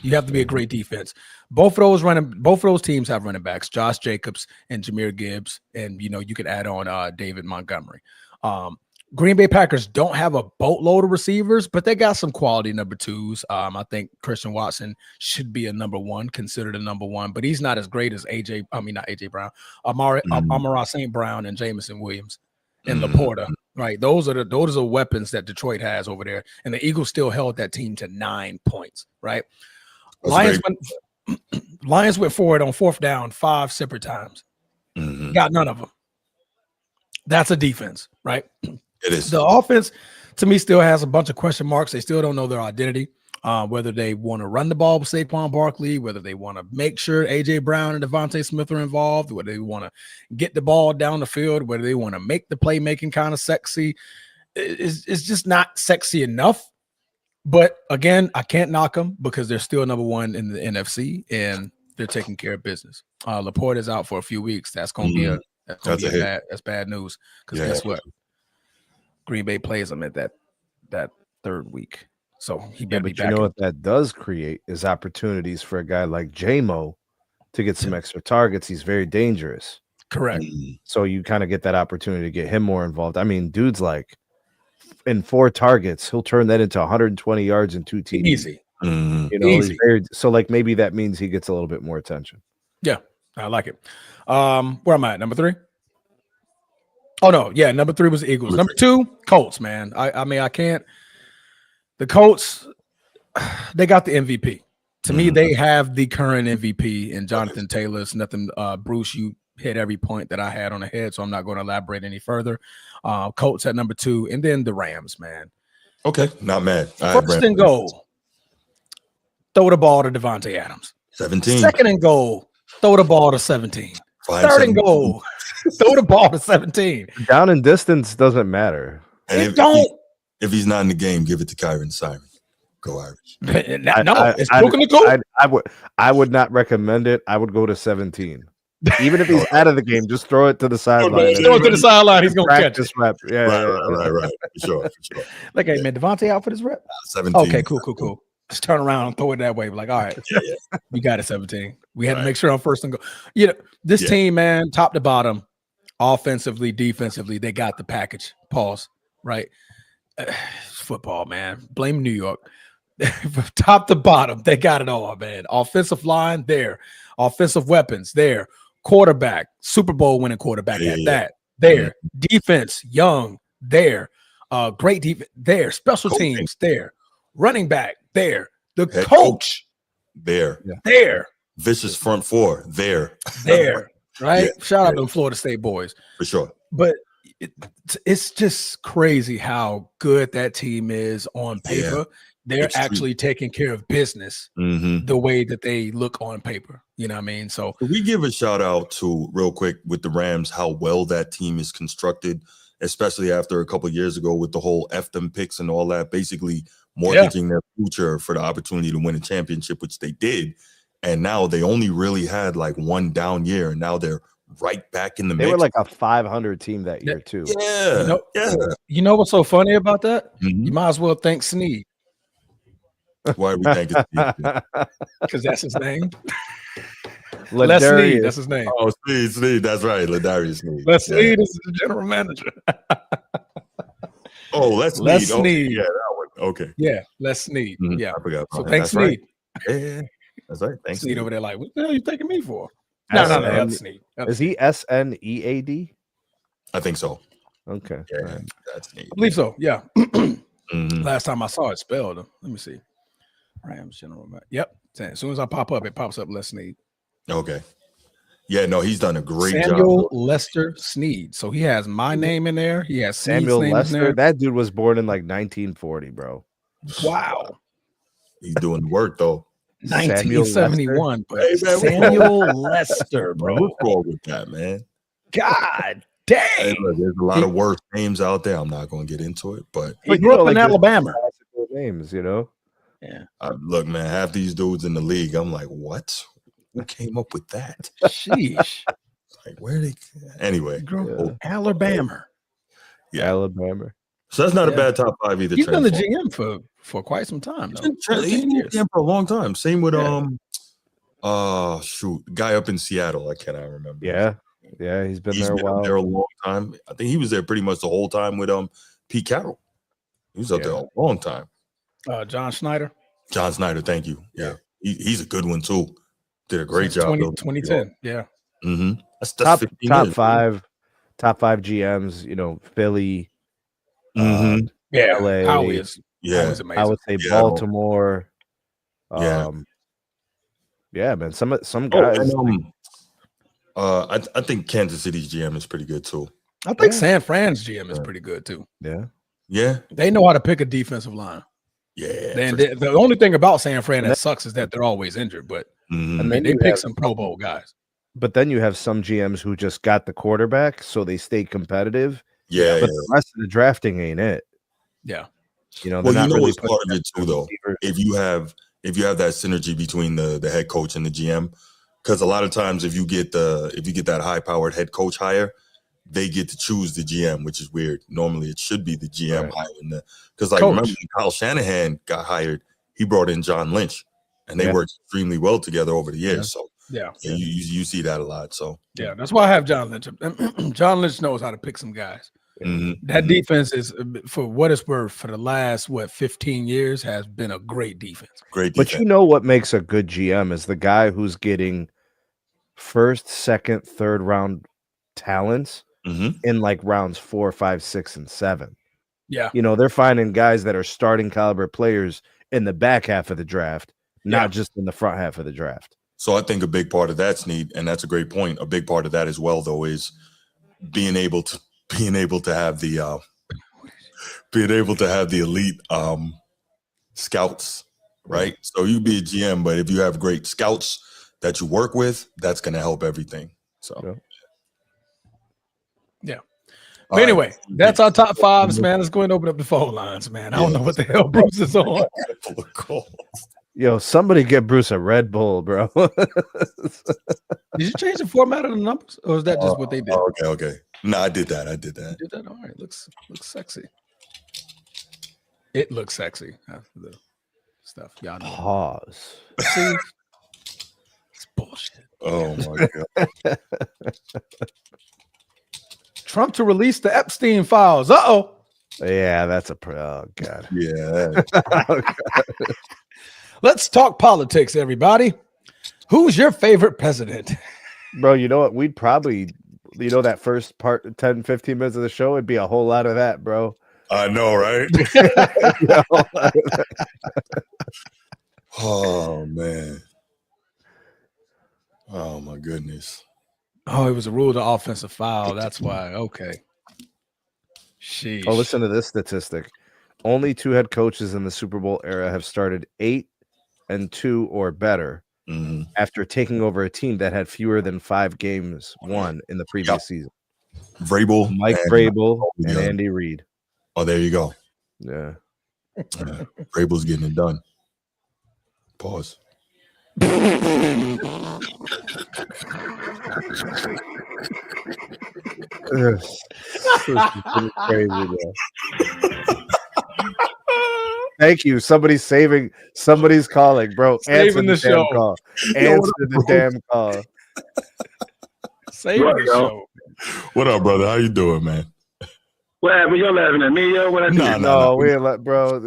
You have to be a great defense. Both of those teams have running backs, Josh Jacobs and Jahmyr Gibbs, and you could add on David Montgomery. Green Bay Packers don't have a boatload of receivers, but they got some quality number 2s. I think Christian Watson should be considered a number 1, but he's not as great as Amon-Ra St. Brown and Jameson Williams and Laporta. Right, those are weapons that Detroit has over there, and the Eagles still held that team to 9 points. Right, Lions went forward on 4th down 5 separate times. Got none of them. That's a defense, right? It is. The offense, to me, still has a bunch of question marks. They still don't know their identity, whether they want to run the ball with Saquon Barkley, whether they want to make sure A.J. Brown and Devontae Smith are involved, whether they want to get the ball down the field, whether they want to make the playmaking kind of sexy. It's just not sexy enough. But, again, I can't knock them because they're still number 1 in the NFC, and they're taking care of business. Laporte is out for a few weeks. That's going to be that's bad news because guess what? Green Bay plays them at that 3rd week. So he better be back. You know what that does create is opportunities for a guy like J-Mo to get some extra targets. He's very dangerous. Correct. So you kind of get that opportunity to get him more involved. I mean, dude's like in 4 targets, he'll turn that into 120 yards and 2 TDs. Easy. Easy. So like maybe that means he gets a little bit more attention. Yeah, I like it. Where am I at? Number 3? Oh no, yeah, number 3 was the Eagles. Number 2, Colts, man. I mean, I can't. The Colts, they got the MVP. To me, they have the current MVP in Jonathan Taylor. It's nothing. Bruce, you hit every point that I had on the head, so I'm not going to elaborate any further. Colts at number 2, and then the Rams, man. Okay, not mad. First and goal, throw the ball to Devontae Adams. 17. Second and goal, throw the ball to 17. Third and goal, throw the ball to 17. Down and distance doesn't matter. It don't. if he's not in the game, give it to Kyron Simon. Go Irish. It's broken the code. I would not recommend it. I would go to 17. Even if he's out of the game, just throw it to the sideline. Throw it to the sideline. He's gonna catch it. Rep. Yeah, right. For sure. Like, hey man, Devontae out for this rep. 17. Okay, cool. Just turn around and throw it that way. Like, all right, you got it. 17. We had to make sure I'm first and go. You know, this team, man, top to bottom, offensively, defensively, they got the package. Pause. Right. Football, man. Blame New York. From top to bottom, they got it all, man. Offensive line there, offensive weapons there, quarterback, Super Bowl winning quarterback that there, defense, young there, great defense there, special teams there, running back there, the Head coach there, vicious front four there, right? Shout out to the Florida State boys for sure. But it's just crazy how good that team is on paper. Yeah. They're actually taking care of business the way that they look on paper. You know what I mean? So we give a shout out to real quick with the Rams, how well that team is constructed, especially after a couple of years ago with the whole F them picks and all that, basically mortgaging their future for the opportunity to win a championship, which they did. And now they only really had like one down year, and now they're right back in the mix. They were like a 500 team that year too. You know what's so funny about that? You might as well thank Snead. Why are we thanking Snead? Because that's his name. Les Snead, that's his name. Oh, Snead, that's right. Ladarius Snead. Les Snead is the general manager. Les Snead. Okay, yeah, that one. Okay. Yeah, Les Snead. Yeah. I forgot. So thanks, Snead. Right. Yeah, that's right. Thanks, Snead over there like, what the hell are you thanking me for? No, that's Snead. Is he SNEAD? I think so. Okay. Yeah, right. that's Snead. I believe so, yeah. Last time I saw it spelled. Let me see. Rams general. Yep. As soon as I pop up, it pops up Les Snead. Okay. Yeah, no, he's done a great job. Samuel Lester Snead. So he has my name in there. He has Samuel Lester. That dude was born in like 1940, bro. Wow. He's doing work though. 1971, but Samuel Lester, bro. What's wrong with that, man? God dang. Hey, look, there's a lot of worse names out there. I'm not going to get into it, but he grew up in Alabama. Names, you know. Yeah. Look, man, half these dudes in the league, I'm like, what? Who came up with that? Sheesh. Like, where they? Anyway, Alabama. Yeah, Alabama. So that's not a bad top five either. He's been the GM for quite some time. He's been GM for a long time. Same with guy up in Seattle. I cannot remember. Yeah, he's been there a while. There a long time. I think he was there pretty much the whole time with Pete Carroll. He was out there a long time. John Schneider. John Schneider, thank you. Yeah, he's a good one too. Did a great job. 2010. Yeah. Mm-hmm. That's top five GMs. You know, Philly. Yeah, LA. Howie is amazing. I would say Baltimore. Yeah, man. Some guys. I think Kansas City's GM is pretty good too. I think San Fran's GM is pretty good too. Yeah. They know how to pick a defensive line. Yeah. The only thing about San Fran that sucks is that they're always injured, but I mean, they pick some Pro Bowl guys. But then you have some GMs who just got the quarterback, so they stay competitive. Yeah. But the rest of the drafting ain't it. Yeah. You know, well, it's part of it too, though. If you have that synergy between the head coach and the GM, because a lot of times if you get that high-powered head coach hire, they get to choose the GM, which is weird. Normally, it should be the GM hiring because remember when Kyle Shanahan got hired, he brought in John Lynch, and they worked extremely well together over the years. So you see that a lot. So that's why I have John Lynch. John Lynch knows how to pick some guys. That defense is, for what it's worth, for the last 15 years has been a great defense. But you know what makes a good GM is the guy who's getting first, second, third round talents in like rounds 4, 5, 6, and 7. Yeah, you know, they're finding guys that are starting caliber players in the back half of the draft, not just in the front half of the draft. So I think a big part of that's neat, and that's a great point. A big part of that as well, though, is being able to have the elite scouts, right? So you be a GM, but if you have great scouts that you work with, that's going to help everything. So, But anyway, that's our top fives, man. Let's go ahead and open up the phone lines, man. I don't know what the hell Bruce is on. Yo, somebody get Bruce a Red Bull, bro. Did you change the format of the numbers, or is that just what they did? Okay. No, I did that. You did that? All right. Looks sexy. It looks sexy after the stuff. Y'all know. Pause. See? It's bullshit. Oh my god. Trump to release the Epstein files. Uh-oh. Yeah, that's a oh god. Yeah. Oh, God. Let's talk politics, everybody. Who's your favorite president? Bro, you know what? We'd probably, that first part, 10, 15 minutes of the show, it'd be a whole lot of that, bro. I know, right? Oh man. Oh my goodness. Oh, it was a rule to offensive foul. That's why. Okay. Sheesh. Oh, listen to this statistic. Only 2 head coaches in the Super Bowl era have started 8-2 or better after taking over a team that had fewer than 5 games won in the previous season. Mike Vrabel and Andy Reid. Oh, there you go. Yeah. Vrabel's getting it done. Pause. Crazy, bro. Thank you. Somebody's calling, bro. Saving the show. Call. Answer the damn call. Saving the show. What up, brother? How you doing, man? What happened? You're laughing at me, yo? What I do? No, we ain't bro.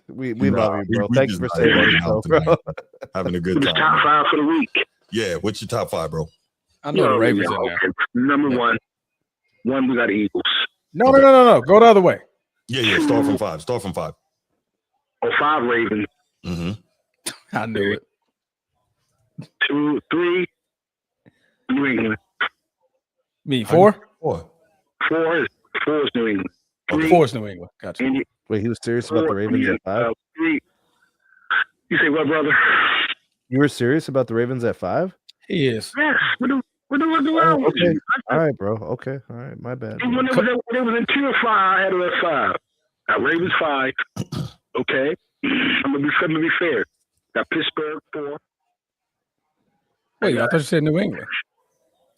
We love you, bro. Thank you for saving the show, bro. Having a good What's time. top 5 for the week? Yeah, what's your top 5, bro? I know the Ravens in there. Number one, we got the Eagles. No. Go the other way. Yeah. Start from 5. Oh, 5 Ravens. I knew it. 2, 3 New England. Me, 4? 4 is New England. 4 is New England. Gotcha. Wait, he was serious about the Ravens at 5? 3. You say what, brother? You were serious about the Ravens at 5? He is. Yes. What do I want? Okay. All right, bro. Okay. All right. My bad. When it was in 2 or 5, I had it at 5. Got Ravens 5. Okay. I'm gonna be fair. Got Pittsburgh 4. Wait, I thought you said New England.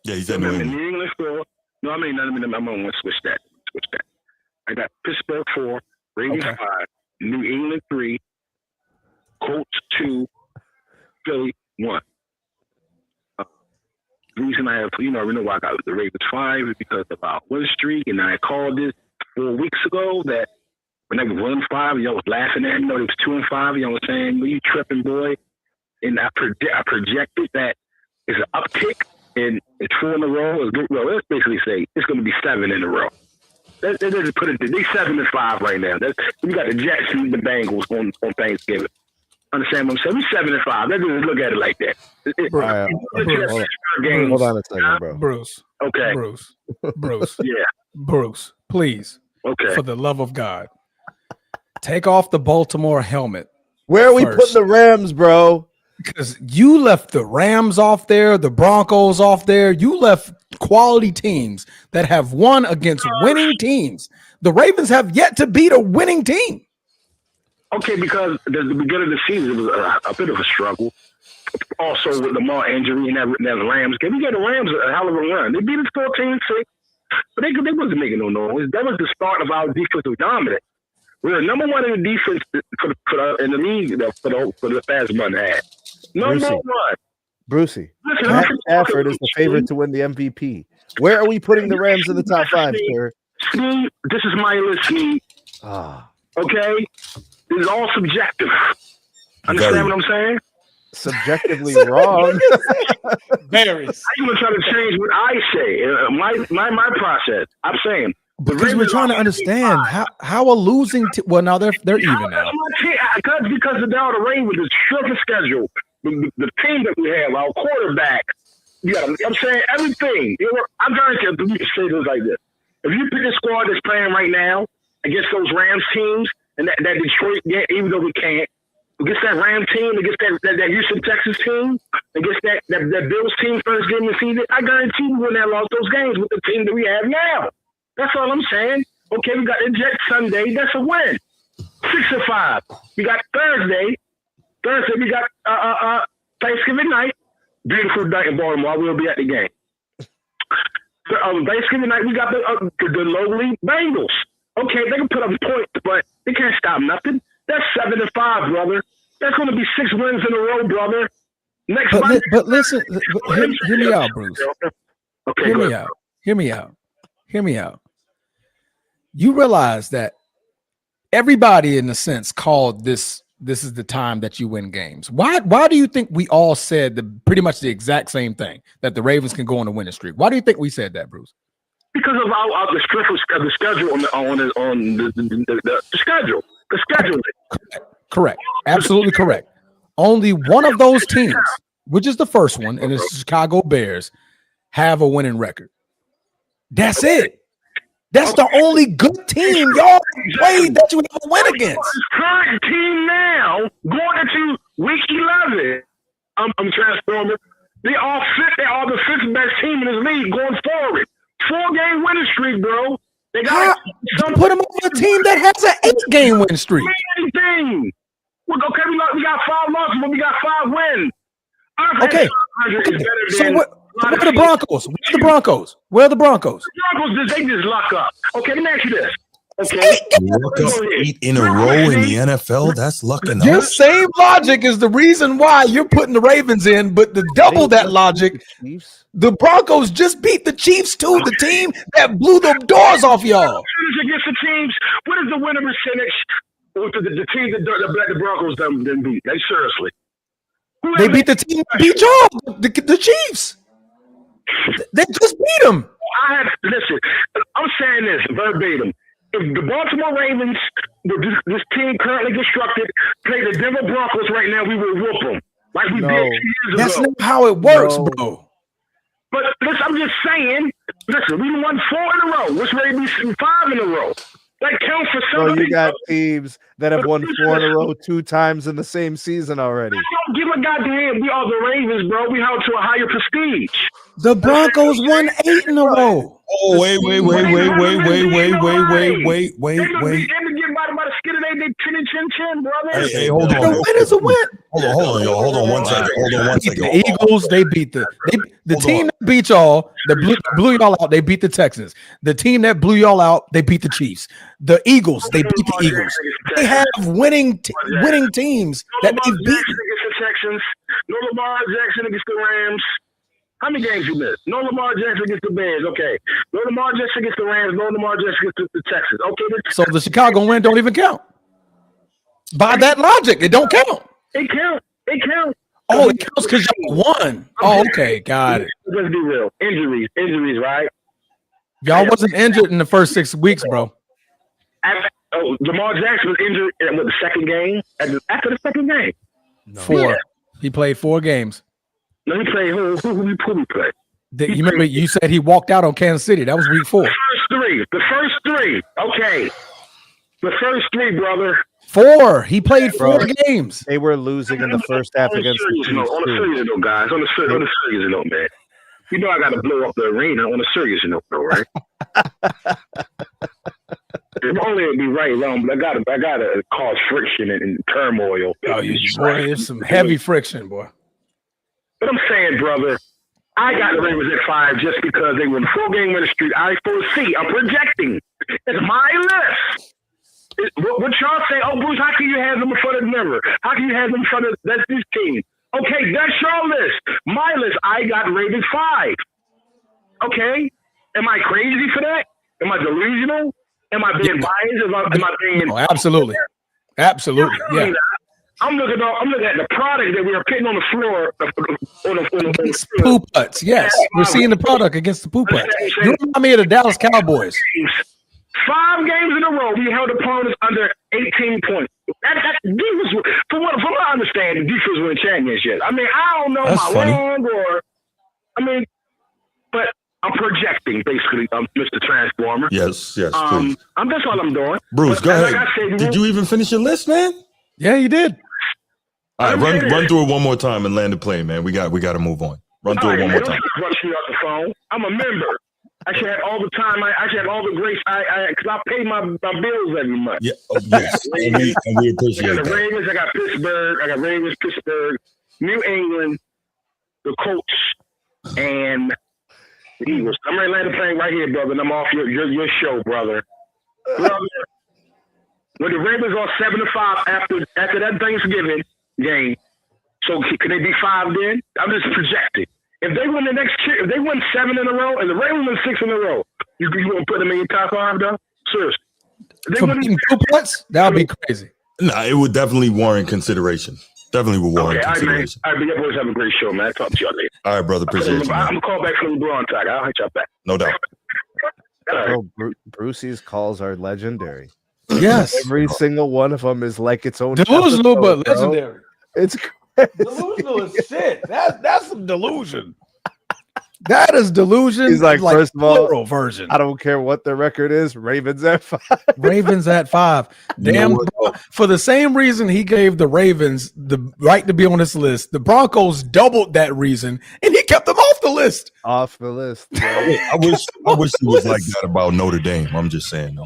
Yeah, he said New England. New England 4. No, I'm gonna switch that. I got Pittsburgh 4, Ravens 5, New England 3, Colts 2, Philly 1. The reason I have, we know why I got the Ravens 5 is because of our win streak, and I called this 4 weeks ago that when they were 1-5, y'all was laughing at me. It was 2-5. Y'all was saying, "Well, you tripping, boy?" And I projected that it's an uptick, and it's 4 in a row. Let's basically say it's going to be 7 in a row. They just put it. They 7-5 right now. We got the Jets and the Bengals on Thanksgiving. Understand what I'm saying? We 7-5. Let's just look at it like that. Hold on a second, bro. Bruce. Okay. Bruce. Yeah. Bruce, please. Okay. For the love of God, take off the Baltimore helmet. Where are we putting the Rams, bro? Because you left the Rams off there, the Broncos off there. You left quality teams that have won against winning teams. The Ravens have yet to beat a winning team. Okay, because the beginning of the season was a bit of a struggle. Also with the Lamar injury and that Rams game. We got the Rams a hell of a run. They beat us 14-6, but they wasn't making no noise. That was the start of our defensive dominance. We're number 1 in the defense in the league for the past month and a half. Number 1. Brucey. Matt Stafford is the favorite to win the MVP. Where are we putting the Rams in the top 5, sir? Steve, this is my list, Steve. Okay? This is all subjective. Understand what I'm saying? Subjectively wrong. Very. I'm going to try to change what I say. My process. I'm saying. Because we're trying to understand how a losing well, now they're even now. Because of the Ravens, the shorter schedule, the team that we have, our quarterback, I'm saying everything. I'm going to say this like this. If you pick a squad that's playing right now against those Rams teams and that Detroit, even though we can't, against that Rams team, against that Houston, Texas team, against that Bills team first game of the season, I guarantee we wouldn't have lost those games with the team that we have now. That's all I'm saying. Okay, we got the Jets Sunday. That's a win. 6-5. We got Thursday. We got Thanksgiving night. Beautiful night in Baltimore. I will be at the game. Thanksgiving night, we got the lowly Bengals. Okay, they can put up points, but they can't stop nothing. That's 7-5, brother. That's going to be 6 wins in a row, brother. But listen, hear me out, Bruce. Okay, Hear me out. You realize that everybody, in a sense, called this is the time that you win games. Why do you think we all said pretty much the exact same thing, that the Ravens can go on a winning streak? Why do you think we said that, Bruce? Because of the strength of the schedule on the schedule. The schedule. Correct. Absolutely correct. Only one of those teams, which is the first one, and it's the Chicago Bears, have a winning record. That's it. That's the only good team y'all played that you have a win against. This current team now, going into week 11, I'm Transformer. They all fit. They are the 5th best team in this league going forward. 4-game winning streak, bro. They got put them on a team that has an 8-game win streak. Anything. Okay, we got 5 losses, but we got 5 wins. Okay. So where are the Broncos? Where are the Broncos? The Broncos, they just luck up. Okay, let me ask you this. Okay. Luck up 8 in a row in the NFL. That's lucking Your up. same logic is the reason why you're putting the Ravens in, but to double that logic, the Broncos just beat the Chiefs too, the team that blew the doors off y'all. Against the teams, what is the winning percentage with the team that the Broncos didn't beat? Like, seriously. They beat the team that beat y'all, the Chiefs. They just beat them. Listen, I'm saying this verbatim. If the Baltimore Ravens, this team currently constructed, play the Denver Broncos right now, we will whoop them like we did 2 years ago. That's not how it works, bro. But listen, I'm just saying, listen, we won 4 in a row. What's ready to be 5 in a row? That counts for something. So you got teams that have won 4 in a row 2 times in the same season already. Don't give a goddamn. We are the Ravens, bro. We held to a higher prestige. The Broncos won 8 in a row. Oh, wait. They get by the skin of their chin, brother. Hey, hold on. The win is a win. Hold on, y'all. Hold on one second. The Eagles, they beat the team that beat y'all, that blew y'all out, they beat the Texans. The team that blew y'all out, they beat the Chiefs. The Eagles, they beat the Eagles. They have winning teams that they've beaten. Against the Texans. No Lamar Jackson against the Rams. How many games you missed? No Lamar Jackson against the Bears. Okay. No Lamar Jackson against the Rams. No Lamar Jackson against the Texans. Okay. So the Chicago win don't even count. By that logic, it don't count. It counts. Oh, it counts because y'all won. Oh, okay. Got it. Let's be real. Injuries, right? Y'all wasn't injured in the first 6 weeks, bro. Lamar Jackson was injured in the second game. After the second game. No. 4. Yeah. He played 4 games. Let me play. Who we play? You remember you said he walked out on Kansas City. That was week 4. The first three. Okay. The first 3, brother. 4. He played 4 games. They were losing in the first half against the Chiefs. On a serious note, guys. On a serious note, man. You know I got to blow up the arena on a serious note, though, right? If only it'd be right, wrong, but I gotta cause friction and turmoil. Oh, boy, there's some heavy friction, boy. But I'm saying, brother, I got the Ravens at 5 just because they won 4-game winning streak. I foresee. I'm projecting. It's my list. What y'all say? Oh, Bruce, how can you have them in front of Denver? How can you have them in front of this team? Okay, that's your list. My list. I got Ravens 5. Okay, am I crazy for that? Am I delusional? Am I being biased? Am I being? Oh, absolutely. Yeah. I'm looking at the product that we are putting on the floor. Against poo putts, yes. We're seeing the product against the poo putts. You remind me of the Dallas Cowboys. 5 games in a row, we held opponents under 18 points. That defense, from what I understand, the defense win championships. I mean, I don't know but I'm projecting, basically, Mr. Transformer. Yes, please. That's all I'm doing. Bruce, go ahead. Did you even finish your list, man? Yeah, you did. All right, run through it one more time and land the plane, man. We got to move on. Run through it one more time. Rush me off the phone. I'm a member. I should have all the time. I should have all the grace. Because I pay my bills every month. Yeah, yes, and we I appreciate got the that. Ravens. I got Pittsburgh. I got Ravens, Pittsburgh, New England, the Colts, and the Eagles. I'm ready to land the plane right here, brother. And I'm off your show, brother. When the Ravens are 7-5 after that Thanksgiving game, so can they be 5 then? I'm just projecting. If they win if they win 7 in a row, and the Ravens win 6 in a row, you gonna put them in your top 5, though? Seriously. If they win 2 points? That would be crazy. Nah, it would definitely warrant consideration. Definitely would warrant consideration. All right, but you boys have a great show, man. I'll talk to y'all later. All right, brother. Appreciate you, man. I'm gonna call back from LeBron talk. I'll hit y'all back. No doubt. Oh, Brucey's calls are legendary. Yes. Every single one of them is like its own Delusional, episode, but bro. legendary. It's crazy. Delusional is shit. That's some delusion. That is delusion. He's like, first of all, plural version. I don't care what the record is. Ravens at 5. Ravens at 5. Damn. For the same reason he gave the Ravens the right to be on this list, the Broncos doubled that reason, and he kept them off the list. Off the list. I wish he was like that about Notre Dame. I'm just saying, though.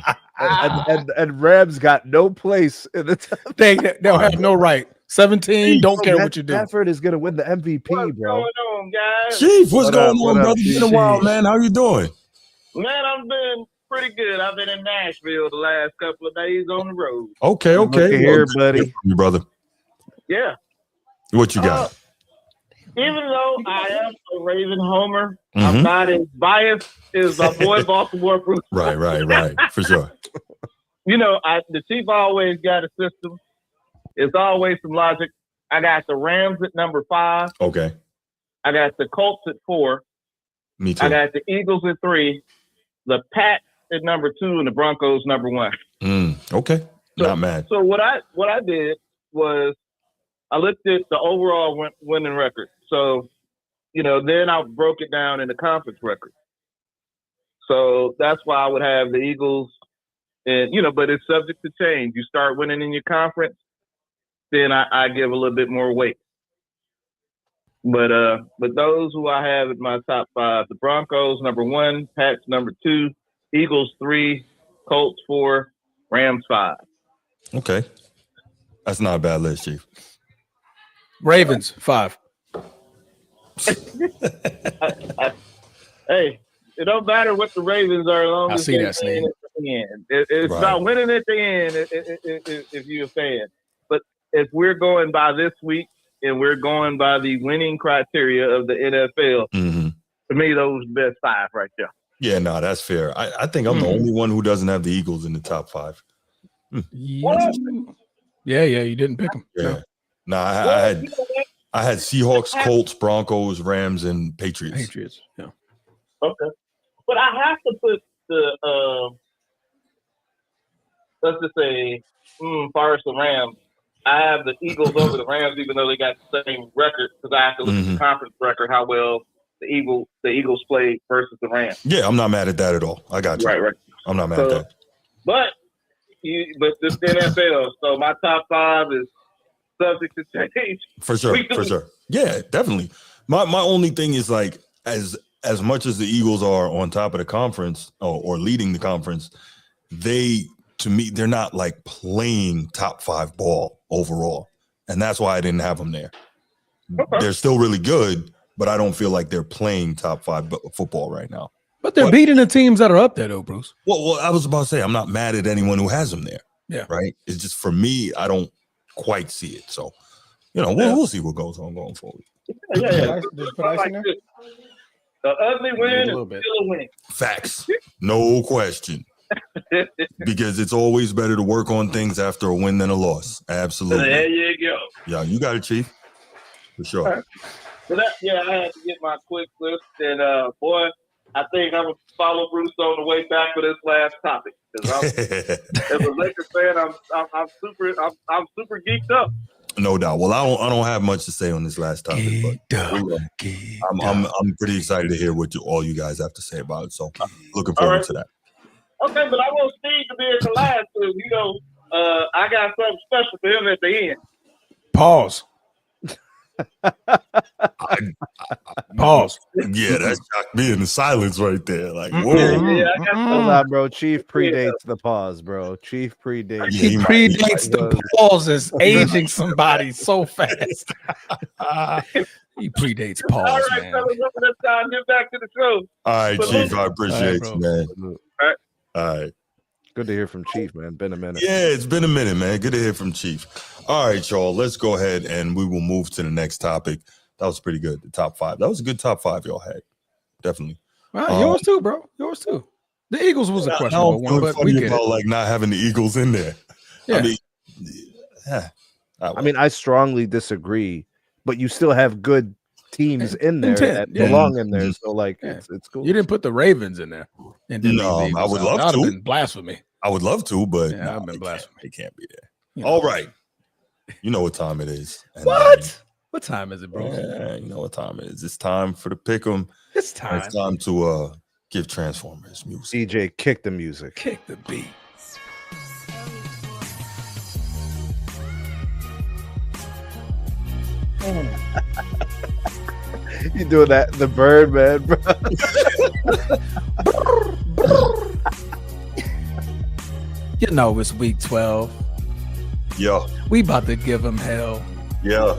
And Rams got no place in the top. They'll have no right. 17, don't care what you do. Stafford is going to win the MVP, What's bro. going on, guys? Chief, what's What going up, on, what up, brother? It's been a Chief? while, man. How you doing? Man, I'm doing pretty good. I've been in Nashville the last couple of days on the road. Okay. Look at here, buddy. You, brother. Yeah. What you got? Even though I am a Raven homer, Mhm. I'm not as biased as my boy Baltimore Bruce. Right. For sure. You know, the Chief always got a system. It's always some logic. I got the Rams at number 5. Okay. I got the Colts at 4. Me too. I got the Eagles at 3. The Pats at number 2, and the Broncos number 1. Okay. Not mad. So what I did was I looked at the overall winning record. So, you know, then I broke it down into conference records. So that's why I would have the Eagles, and you know, but it's subject to change. You start winning in your conference, then I give a little bit more weight. But those who I have at my top 5, the Broncos number 1, Pats number 2, Eagles 3, Colts 4, Rams 5. Okay. That's not a bad list, Chief. Ravens 5. Hey, it don't matter what the Ravens are, as long I as see they that, Sneed. win at the end. It's Right. about winning at the end if you're a fan. But if we're going by this week and we're going by the winning criteria of the NFL, to me, those are the best 5 right there. Yeah, no, that's fair. I think I'm the only one who doesn't have the Eagles in the top 5. Yeah, you didn't pick them. Yeah. No. I had Seahawks, Colts, Broncos, Rams, and Patriots. Yeah. Okay. But I have to put the, let's just say, Forest and Rams. I have the Eagles over the Rams, even though they got the same record, because I have to look at the conference record, how well the Eagles played versus the Rams. Yeah, I'm not mad at that at all. I got you. Right. I'm not mad at that. But this NFL, so my top 5 is subject to change. For sure. Yeah, definitely. My only thing is like as much as the Eagles are on top of the conference or leading the conference, to me they're not like playing top 5 ball overall, and that's why I didn't have them there. Okay. They're still really good, but I don't feel like they're playing top 5 football right now. But they're beating the teams that are up there, though, Bruce. Well, I was about to say I'm not mad at anyone who has them there. Yeah, right. It's just for me, I don't quite see it. So, you know, we'll see what goes on going forward. Yeah. The ugly win is still a win. Facts, no question. Because it's always better to work on things after a win than a loss. Absolutely. There you go. Yeah, you got it, Chief. For sure. Right. So I had to get my quick list, and boy, I think I'm gonna follow Bruce on the way back for this last topic. Because as a Lakers fan, I'm super geeked up. No doubt. Well, I don't have much to say on this last topic, but I'm pretty excited to hear what all you guys have to say about it. So looking forward to that. Okay, but I want Steve to be at the last because you know I got something special for him at the end. Pause. Pause. Yeah, that shocked me in the silence right there. Like, whoa. Hold on, bro. Chief predates the pause, bro. Chief predates. He predates the pauses, aging somebody so fast. He predates pause, All right, man. fellas, let's get back to the show. All right, Chief, I appreciate All you, man. right. All right. Good to hear from Chief, man. Been a minute. Yeah, it's been a minute, man. Good to hear from Chief. All right, y'all. Let's go ahead and we will move to the next topic. That was pretty good. The top 5. That was a good top 5 y'all had. Definitely. Right, yours too, bro. Yours too. The Eagles was a questionable one, but we get about it. like not having the Eagles in there. Yeah. I mean, I strongly disagree, but you still have good teams in there that belong in there. So, like, it's cool. You didn't put the Ravens in there. And No, I would love that would to. have been blasphemy. I would love to, but Yeah, I've been blasphemy. It can't be there. You know. All right. You know what time it is. And What? What time is it, bro? Yeah, you know what time it is. It's time for the pick 'em. It's time. It's time to give Transformers music. CJ, kick the music. Kick the beat. You doing that? The bird, man, bro. You know it's week 12. Yeah. We about to give them hell. Yeah.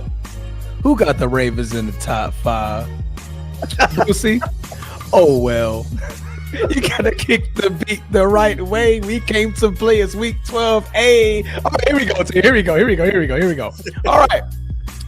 Who got the Ravens in the top 5? Brucey? Oh, well. You gotta kick the beat the right way. We came to play. It's week 12. Hey. Oh, here we go. Here we go. All right.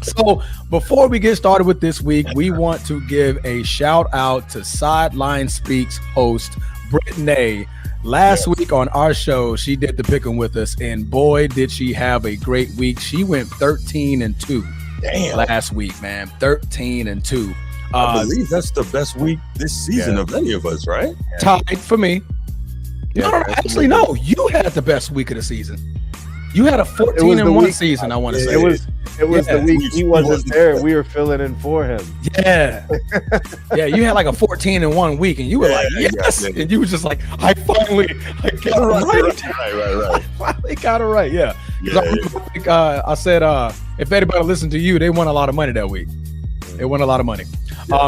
So before we get started with this week, we want to give a shout out to Sideline Speaks host Brittany. Last week on our show, she did the pick'em with us, and boy, did she have a great week. She went 13-2. Damn. Last week, man. 13-2. I believe that's the best week this season of any of us, right? Tied for me. Yeah, no, actually, no. You had the best week of the season. You had a 14-1 season, I want to say. It was the week he wasn't there. We were filling in for him. Yeah. Yeah, you had like a 14-1 week, and you were like, yes. And you were just like, I got it right. Right. I finally got it right. Yeah. I said, if anybody listened to you, they won a lot of money that week. They won a lot of money.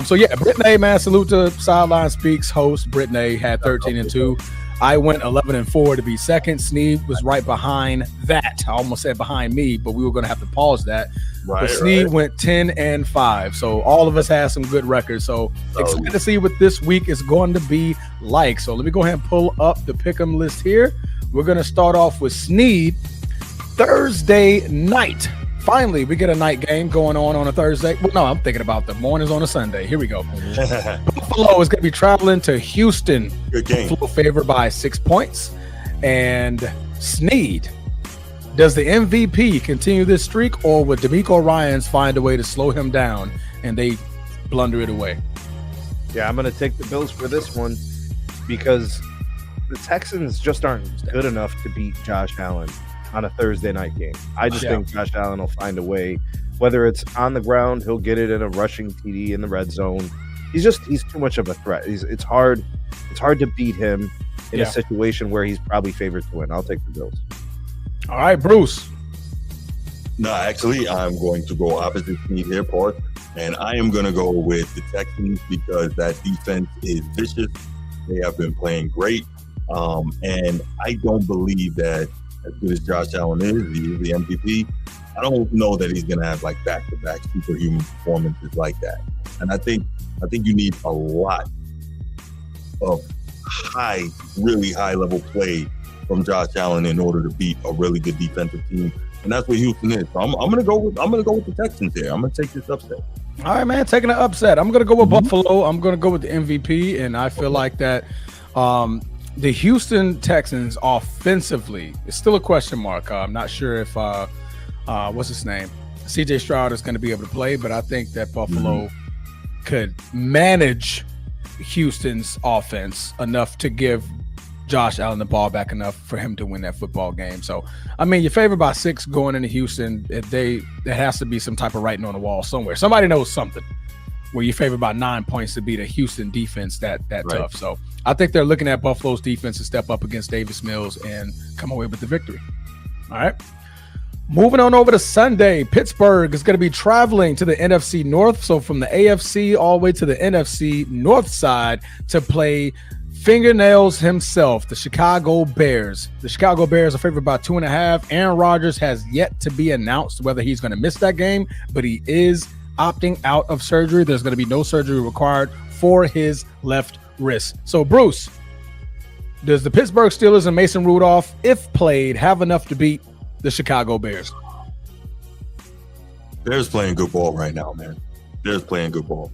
So yeah, Brittany, man, salute to Sideline Speaks host. Brittany had 13-2. I went 11-4 to be second. Sneed was right behind that. I almost said behind me, but we were going to have to pause that. But Sneed went 10-5. So all of us had some good records. So excited to see what this week is going to be like. So let me go ahead and pull up the pick'em list here. We're going to start off with Sneed Thursday night. Finally, we get a night game going on a Thursday. Well, no, I'm thinking about the mornings on a Sunday. Here we go. Buffalo is going to be traveling to Houston. Good game. Buffalo favored by 6 points. And Sneed, does the MVP continue this streak, or would DeMeco Ryans find a way to slow him down and they blunder it away? Yeah, I'm going to take the Bills for this one because the Texans just aren't good enough to beat Josh Allen on a Thursday night game. I just think Josh Allen will find a way, whether it's on the ground, he'll get it in a rushing TD in the red zone. He's too much of a threat. It's hard to beat him in a situation where he's probably favored to win. I'll take the Bills. All right, Bruce. No, actually, I'm going to go opposite Sneed here, Park, and I am going to go with the Texans because that defense is vicious. They have been playing great, and I don't believe that as good as Josh Allen is, the MVP, I don't know that he's going to have like back-to-back superhuman performances like that. And I think you need a lot of really high-level play from Josh Allen in order to beat a really good defensive team, and that's what Houston is. So I'm going to go with the Texans here. I'm going to take this upset. All right, man, taking an upset. I'm going to go with Buffalo. I'm going to go with the MVP, and I feel like that. The Houston Texans offensively is still a question mark. I'm not sure if what's his name, CJ Stroud is going to be able to play, but I think that Buffalo could manage Houston's offense enough to give Josh Allen the ball back enough for him to win that football game. So, I mean, you're favored by 6 going into Houston. There has to be some type of writing on the wall somewhere. Somebody knows something where you're favored by 9 points to beat a Houston defense that tough. So I think they're looking at Buffalo's defense to step up against Davis Mills and come away with the victory. All right. Moving on over to Sunday, Pittsburgh is going to be traveling to the NFC North. So from the AFC all the way to the NFC North side to play fingernails himself, the Chicago Bears. The Chicago Bears are favored by 2.5. Aaron Rodgers has yet to be announced whether he's going to miss that game, but he is opting out of surgery. There's going to be no surgery required for his left wrist. So Bruce, does the Pittsburgh Steelers and Mason Rudolph, if played, have enough to beat the Chicago Bears? Bears playing good ball right now, man. Bears playing good ball.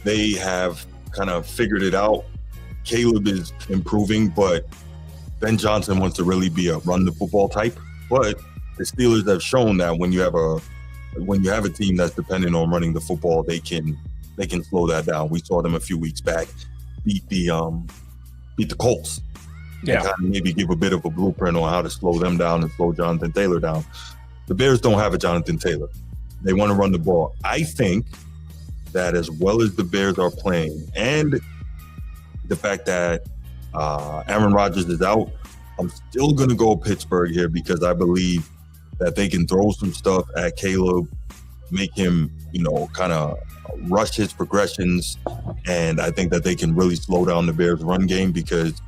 They have kind of figured it out. Caleb is improving, but Ben Johnson wants to really be a run the football type. But the Steelers have shown that when you have a team that's dependent on running the football, they can slow that down. We saw them a few weeks back beat the Colts. Yeah, kind of maybe give a bit of a blueprint on how to slow them down and slow Jonathan Taylor down. The Bears don't have a Jonathan Taylor. They want to run the ball. I think that as well as the Bears are playing, and the fact that Aaron Rodgers is out, I'm still going to go Pittsburgh here because I believe that they can throw some stuff at Caleb, make him, kind of rush his progressions, and I think that they can really slow down the Bears' run game because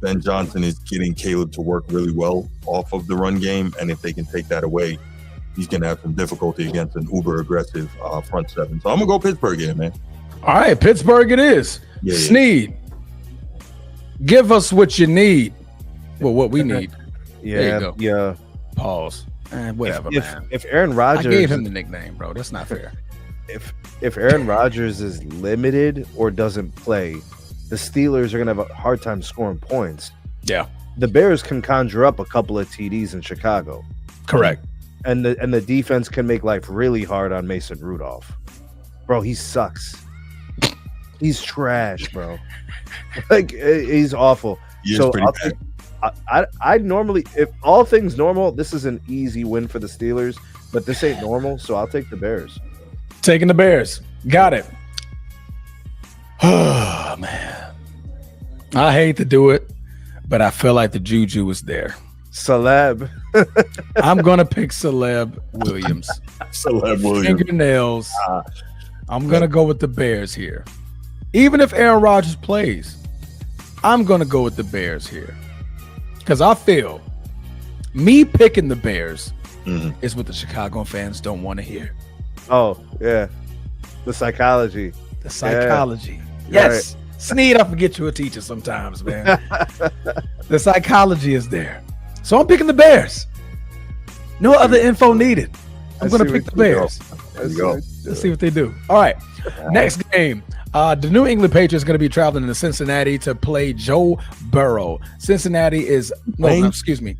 Ben Johnson is getting Caleb to work really well off of the run game, and if they can take that away, he's going to have some difficulty against an uber-aggressive front seven. So I'm going to go Pittsburgh here, man. All right, Pittsburgh it is. Yeah. Sneed, give us what you need. Well, what we need. Yeah. Pause. Whatever, man. If Aaron Rodgers... I gave him the nickname, bro. That's not fair. If Aaron Rodgers is limited or doesn't play, the Steelers are going to have a hard time scoring points. Yeah. The Bears can conjure up a couple of TDs in Chicago. Correct. And the defense can make life really hard on Mason Rudolph. Bro, he sucks. He's trash, bro. He's awful. He is pretty bad. I normally, if all things normal, this is an easy win for the Steelers, but this ain't normal, so I'll take the Bears. Taking the Bears. Got it. Oh, man. I hate to do it, but I feel like the juju is there. Celeb. I'm going to pick Celeb Williams. Celeb Williams. Fingernails. I'm going to go with the Bears here. Even if Aaron Rodgers plays, I'm going to go with the Bears here. Because I feel me picking the Bears is what the Chicago fans don't want to hear. Oh, yeah. The psychology. The psychology. Yeah. Yes. Right. Sneed, I forget you're a teacher sometimes, man. The psychology is there. So I'm picking the Bears. No other info needed. I'm going to pick the Bears. Let's see what they do. All right. Next game. The New England Patriots are going to be traveling to Cincinnati to play Joe Burrow. Cincinnati is playing? Excuse me.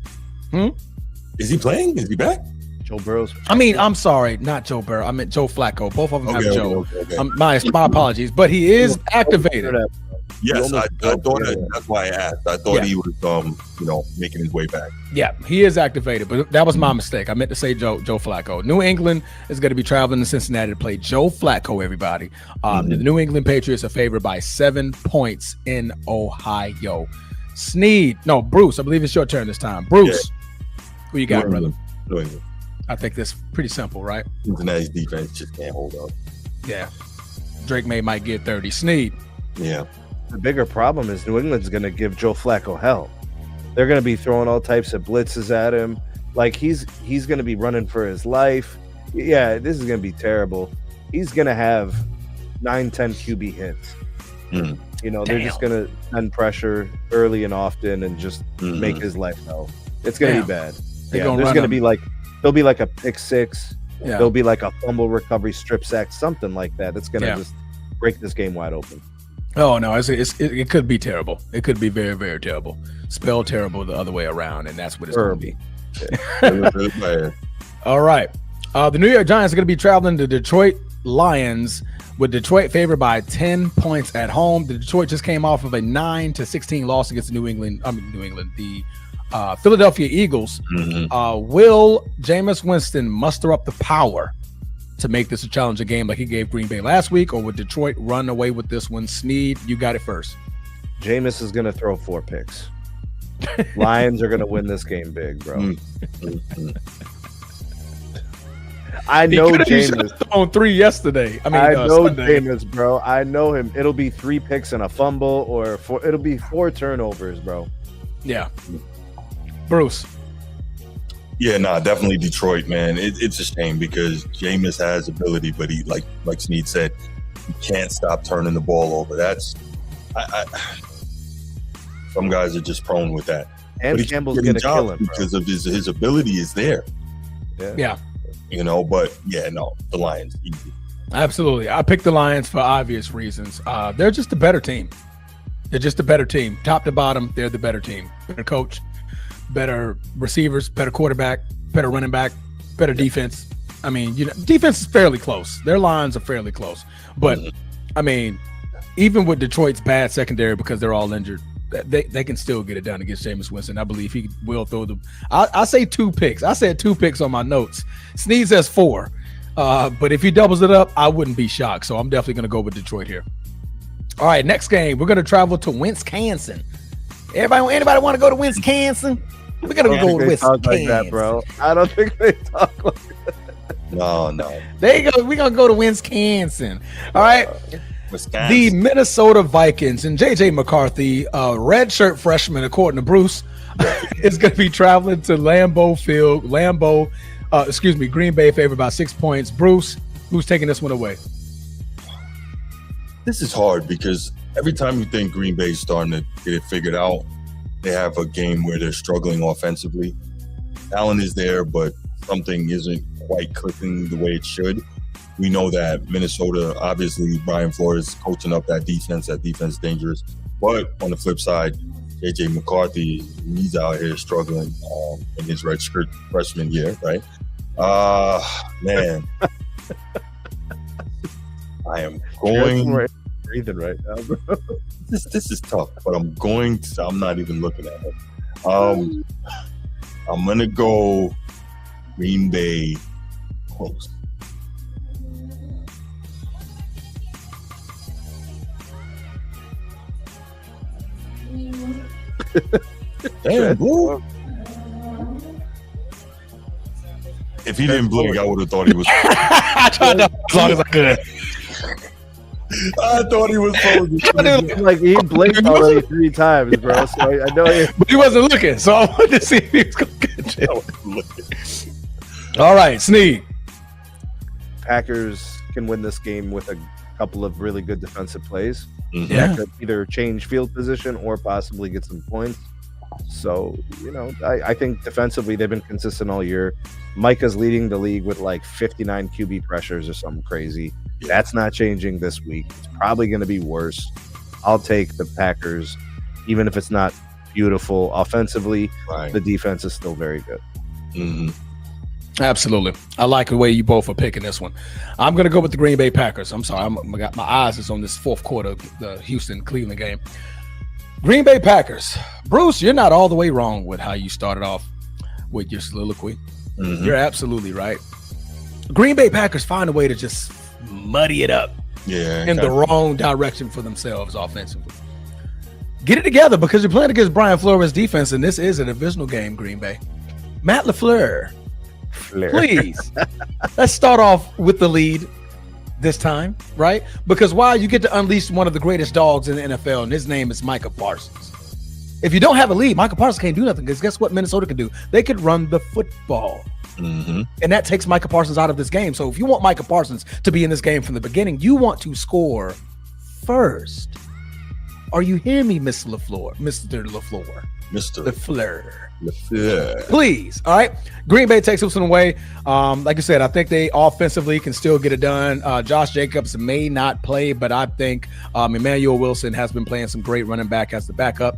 Is he playing? Is he back? Joe Burrow's. I'm sorry, not Joe Burrow. I meant Joe Flacco. Both of them have Joe. Okay. My apologies, but he is activated. Yes, I thought that's why I asked. I thought he was, making his way back. Yeah, he is activated, but that was my mistake. I meant to say Joe Flacco. New England is going to be traveling to Cincinnati to play Joe Flacco, everybody. The New England Patriots are favored by 7 points in Ohio. Bruce, I believe it's your turn this time. Bruce, who you got, brother? New England. I think that's pretty simple, right? Cincinnati's defense just can't hold up. Yeah. Drake might get 30. Sneed. Yeah. The bigger problem is New England's going to give Joe Flacco hell. They're going to be throwing all types of blitzes at him. Like he's going to be running for his life. Yeah, this is going to be terrible. He's going to have 9-10 QB hits. They're just going to send pressure early and often and just make his life hell. It's going to be bad. There's going to be there'll be like a pick six. Yeah. There'll be like a fumble recovery, strip sack, something like that. It's going to just break this game wide open. Oh, no, it could be terrible. It could be very, very terrible. Spell terrible the other way around, and that's what it's going to be. All right. The New York Giants are going to be traveling to Detroit Lions, with Detroit favored by 10 points at home. The Detroit just came off of a 9-16 loss against the Philadelphia Eagles. Will Jameis Winston muster up the power to make this a challenging game like he gave Green Bay last week, or would Detroit run away with this one? Sneed, you got it first. Jameis is going to throw 4 picks. Lions are going to win this game big, bro. I know Jameis thrown 3 yesterday. I know Sunday. Jameis, bro. I know him. It'll be 3 picks and a fumble, or it'll be 4 turnovers, bro. Yeah. Bruce. Yeah, definitely Detroit, man. It's a shame because Jameis has ability, but he, like Snead said, he can't stop turning the ball over. That's some guys are just prone with that. And but Campbell's gonna kill him because of his ability is there. Yeah. But the Lions easy. Absolutely. I picked the Lions for obvious reasons. They're just a better team. They're just a better team. Top to bottom, they're the better team. Better coach, better receivers, better quarterback, better running back, better defense. I mean, defense is fairly close. Their lines are fairly close. But, I mean, even with Detroit's bad secondary because they're all injured, they can still get it done against Jameis Winston. I believe he will throw them. I say 2 picks. I said 2 picks on my notes. Snead says 4. But if he doubles it up, I wouldn't be shocked. So I'm definitely going to go with Detroit here. All right, next game. We're going to travel to Wisconsin. Anybody want to go to Wisconsin? We're going to go to Wisconsin. Like that, bro. I don't think they talk like that. No. There you go. We're going to go to Wisconsin. All right. Wisconsin. The Minnesota Vikings and J.J. McCarthy, redshirt freshman, according to Bruce, is going to be traveling to Green Bay favored by 6 points. Bruce, who's taking this one away? This is hard because every time you think Green Bay's starting to get it figured out, they have a game where they're struggling offensively. Talent is there, but something isn't quite clicking the way it should. We know that Minnesota, obviously, Brian Flores coaching up that defense. That defense is dangerous. But on the flip side, J.J. McCarthy, he's out here struggling in his redshirt freshman year, right? Man. I am going... Breathing right now, bro. This is tough, but I'm not even looking at it. I'm going to go Green Bay close. Damn, bro. If he didn't blink, I would have thought he was. I tried to as long as I could. I thought he was frozen. Like he blinked already 3 times, bro. So I know but he wasn't looking, so I wanted to see if he was going to catch it. All right, Snead. Packers can win this game with a couple of really good defensive plays. Mm-hmm. That could either change field position or possibly get some points. So, I think defensively they've been consistent all year. Micah's leading the league with like 59 QB pressures or something crazy. That's not changing this week. It's probably going to be worse. I'll take the Packers, even if it's not beautiful offensively. Right. The defense is still very good. Mm-hmm. Absolutely. I like the way you both are picking this one. I'm going to go with the Green Bay Packers. I'm sorry. I got my eyes is on this 4th quarter, the Houston-Cleveland game. Green Bay Packers. Bruce, you're not all the way wrong with how you started off with your soliloquy. Mm-hmm. You're absolutely right. Green Bay Packers find a way to just muddy it up in the wrong direction for themselves offensively. Get it together because you're playing against Brian Flores' defense, and this is a divisional game, Green Bay. Matt LaFleur, please, let's start off with the lead this time, right? Because you get to unleash one of the greatest dogs in the NFL, and his name is Micah Parsons. If you don't have a lead, Micah Parsons can't do nothing because guess what Minnesota can do? They could run the football. Mm-hmm. And that takes Micah Parsons out of this game. So if you want Micah Parsons to be in this game from the beginning, you want to score first. Are you hearing me, Mr. LaFleur? Mr. LaFleur. Mr. LaFleur. LaFleur. Please. All right. Green Bay takes this one away. Like I said, I think they offensively can still get it done. Josh Jacobs may not play, but I think Emmanuel Wilson has been playing some great running back as the backup.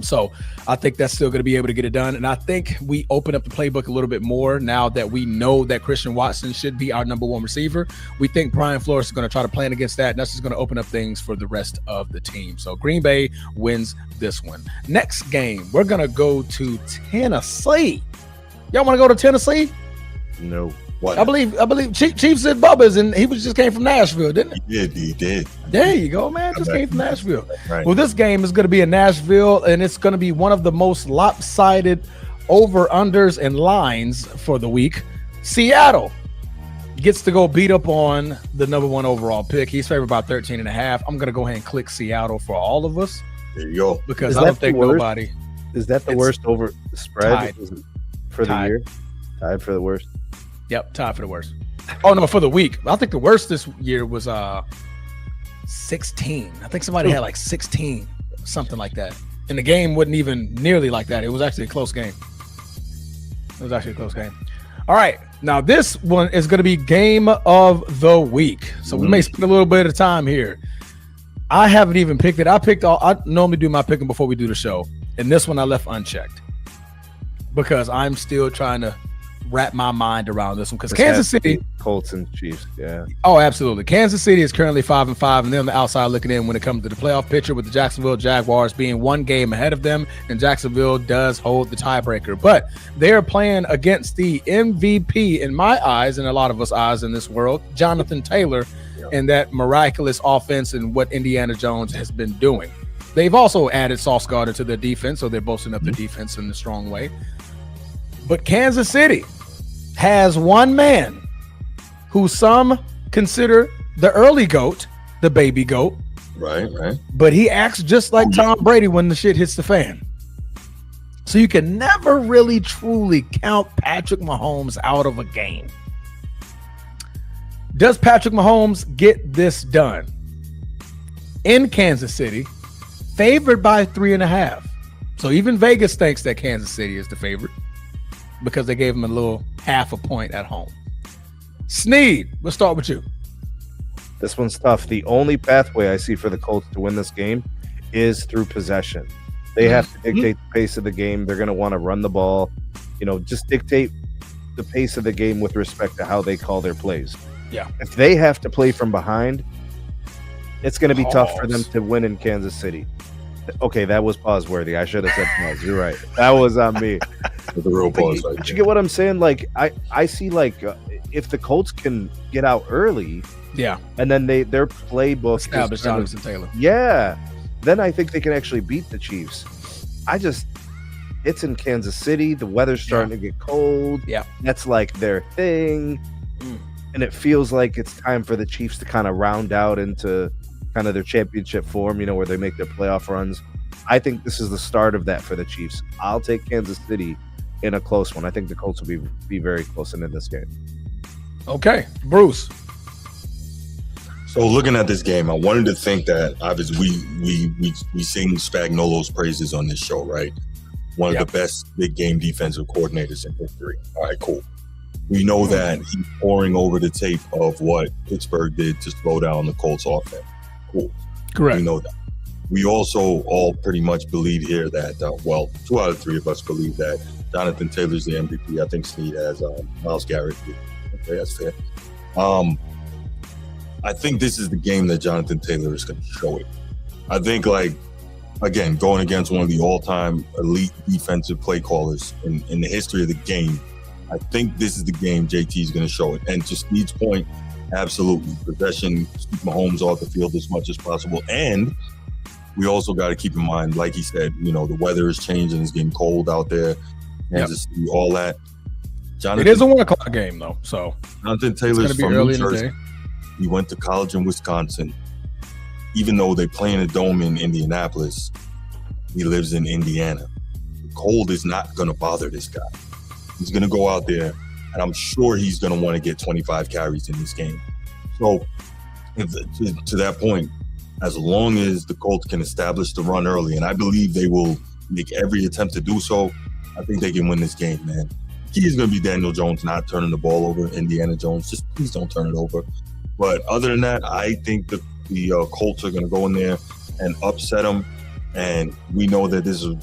So I think that's still going to be able to get it done. And I think we open up the playbook a little bit more now that we know that Christian Watson should be our number 1 receiver. We think Brian Flores is going to try to plan against that. And that's just going to open up things for the rest of the team. So Green Bay wins this one. Next game, we're going to go to Tennessee. Y'all want to go to Tennessee? No. What? I believe Chief said Bubba's, and he just came from Nashville, didn't he? He did. There you go, man. Just came from Nashville. Right. Well, this game is going to be in Nashville, and it's going to be one of the most lopsided over-unders and lines for the week. Seattle gets to go beat up on the number 1 overall pick. He's favored by 13.5. I'm going to go ahead and click Seattle for all of us. There you go. Because I don't think nobody. Is that the worst over spread for the year? Tied for the worst. Yep, tied for the worst. Oh no, for the week. I think the worst this year was 16. I think somebody had like 16, something like that. And the game wasn't even nearly like that. It was actually a close game. All right. Now this one is going to be game of the week. So we may spend a little bit of time here. I haven't even picked it. I normally do my picking before we do the show. And this one I left unchecked because I'm still trying to wrap my mind around this one because Kansas City, Colts and Chiefs, yeah. Oh, absolutely. Kansas City is currently 5-5, and they're on the outside looking in when it comes to the playoff picture, with the Jacksonville Jaguars being 1 game ahead of them, and Jacksonville does hold the tiebreaker. But they are playing against the MVP, in my eyes, and a lot of us eyes in this world, Jonathan Taylor, and that miraculous offense and what Indiana Jones has been doing. They've also added Sauce Gardner to their defense, so they're boasting up the defense in a strong way. But Kansas City has one man who some consider the early GOAT, the baby GOAT. Right. But he acts just like Tom Brady when the shit hits the fan. So you can never really truly count Patrick Mahomes out of a game. Does Patrick Mahomes get this done? In Kansas City, favored by 3.5. So even Vegas thinks that Kansas City is the favorite because they gave him a little half a point at home. Sneed, let's start with you. This one's tough. The only pathway I see for the Colts to win this game is through possession. They have to dictate the pace of the game. They're going to want to run the ball, just dictate the pace of the game with respect to how they call their plays. Yeah. If they have to play from behind, it's going to be tough for them to win in Kansas City. Okay, that was pause-worthy. I should have said pause. You're right. That was on me. The real pause. But you get what I'm saying? Like, I see, like, if the Colts can get out early, and then their playbook establish Jonathan Taylor. Yeah, then I think they can actually beat the Chiefs. It's in Kansas City. The weather's starting to get cold. Yeah, that's like their thing, and it feels like it's time for the Chiefs to kind of round out into kind of their championship form, where they make their playoff runs. I think this is the start of that for the Chiefs. I'll take Kansas City in a close one. I think the Colts will be very close in this game. Okay, Bruce. So looking at this game, I wanted to think that obviously we sing Spagnuolo's praises on this show, right? One of the best big game defensive coordinators in history. All right, cool. We know that he's pouring over the tape of what Pittsburgh did to slow down the Colts offense. Cool. Correct. We know that. We also all pretty much believe here that, 2 out of 3 of us believe that Jonathan Taylor's the MVP. I think Snead has Myles Garrett. Okay, that's fair. I think this is the game that Jonathan Taylor is going to show it. I think, again, going against one of the all-time elite defensive play callers in the history of the game, I think this is the game JT is going to show it. And to Snead's point, absolutely. Possession, keep Mahomes off the field as much as possible. And we also got to keep in mind, like he said, the weather is changing. It's getting cold out there. Kansas City, all that. It is a 1 o'clock game, though. So Jonathan Taylor's from New Jersey. He went to college in Wisconsin. Even though they play in a dome in Indianapolis, he lives in Indiana. The cold is not going to bother this guy. He's going to go out there, and I'm sure he's going to want to get 25 carries in this game. So, to that point, as long as the Colts can establish the run early, and I believe they will make every attempt to do so, I think they can win this game, man. The key is going to be Daniel Jones not turning the ball over. Indiana Jones, just please don't turn it over. But other than that, I think the Colts are going to go in there and upset them. And we know that this is,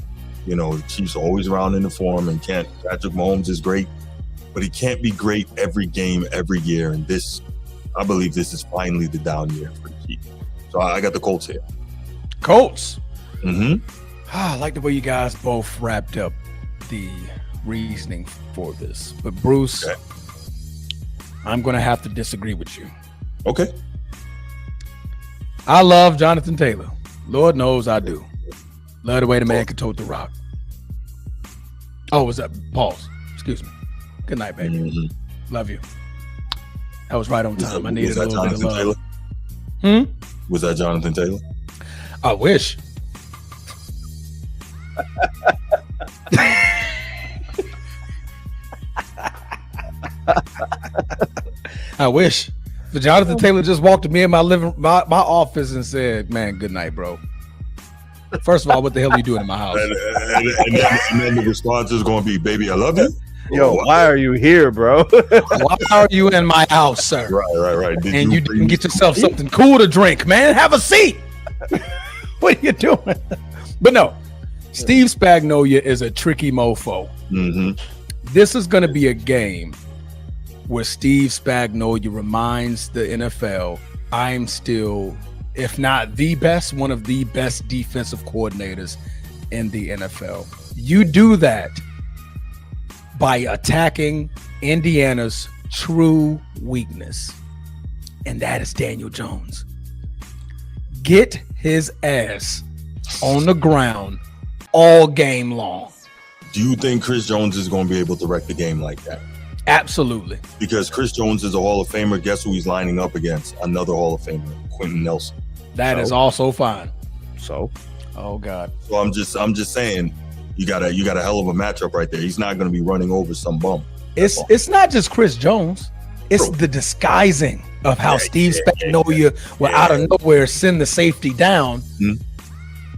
the Chiefs are always around in the form, and Patrick Mahomes is great, but he can't be great every game, every year. And I believe this is finally the down year for the Chiefs. So I got the Colts here. Colts. Mm-hmm. I like the way you guys both wrapped up the reasoning for this. But Bruce, I'm going to have to disagree with you. Okay. I love Jonathan Taylor. Lord knows I do. Love the way the man can tote the rock. Oh, what's up? Pause. Excuse me. Good night, baby. Mm-hmm. Love you. That was right on time. I needed was a that little bit of Jonathan love. Taylor? Was that Jonathan Taylor? I wish. I wish. But Jonathan Taylor just walked to me in my office and said, "Man, good night, bro." First of all, what the hell are you doing in my house? And then the response is going to be, "Baby, I love you." Yo, why are you here, bro? Why are you in my house, sir? Right. And you didn't get yourself something cool to drink, man. Have a seat. What are you doing? But no, Steve Spagnuolo is a tricky mofo. Mm-hmm. This is going to be a game where Steve Spagnuolo reminds the NFL, I'm still, if not the best, one of the best defensive coordinators in the NFL. You do that by attacking Indiana's true weakness, and that is Daniel Jones. Get his ass on the ground all game long. Do you think Chris Jones is going to be able to wreck the game like that? Absolutely. Because Chris Jones is a Hall of Famer. Guess who he's lining up against? Another Hall of Famer, Quentin Nelson. That is also fine. So, oh God. So I'm just saying, you got a hell of a matchup right there. He's not going to be running over some bum. It's not just Chris Jones. It's the disguising of how Steve Spagnuolo will out of nowhere send the safety down,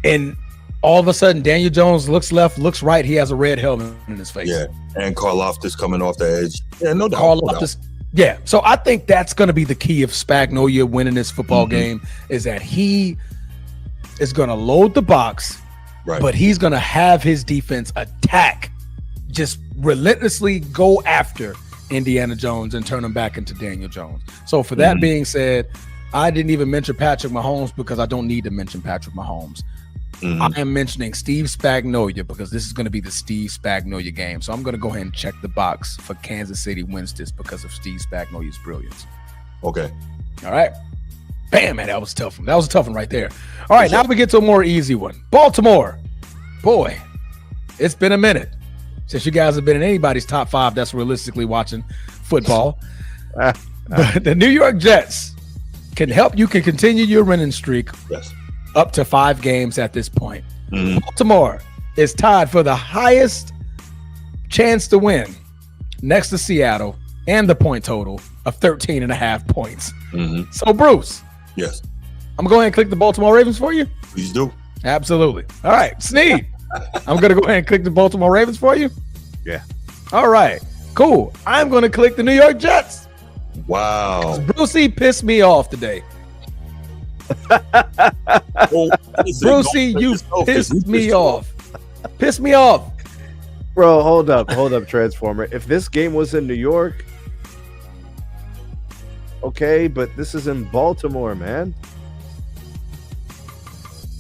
and all of a sudden Daniel Jones looks left, looks right. He has a red helmet in his face. Yeah, and Karlaftis coming off the edge. Yeah, no doubt. Karlaftis. Yeah, so I think that's going to be the key of Spagnuolo winning this football game, is that he is going to load the box, but he's going to have his defense attack, just relentlessly go after Indiana Jones and turn him back into Daniel Jones. So for that being said, I didn't even mention Patrick Mahomes because I don't need to mention Patrick Mahomes. I am mentioning Steve Spagnuolo because this is going to be the Steve Spagnuolo game. So I'm going to go ahead and check the box for Kansas City wins this because of Steve Spagnuolo's brilliance. Okay. All right. Bam, man, that was tough. That was a tough one right there. All right, now we get to a more easy one. Baltimore. Boy, it's been a minute since you guys have been in anybody's top 5 that's realistically watching football. But the New York Jets can help you can continue your winning streak. Yes. Up to 5 games at this point. Baltimore is tied for the highest chance to win next to Seattle and the point total of 13.5 points. So, Bruce. Yes. I'm going to go ahead and click the Baltimore Ravens for you. Please do. Absolutely. All right. Sneed. I'm going to go ahead and click the Baltimore Ravens for you. Yeah. All right. Cool. I'm going to click the New York Jets. Wow. Brucey pissed me off today. Brucey, you pissed me off. Pissed me off. Bro, hold up, Transformer. If this game was in New York, okay, but this is in Baltimore, man.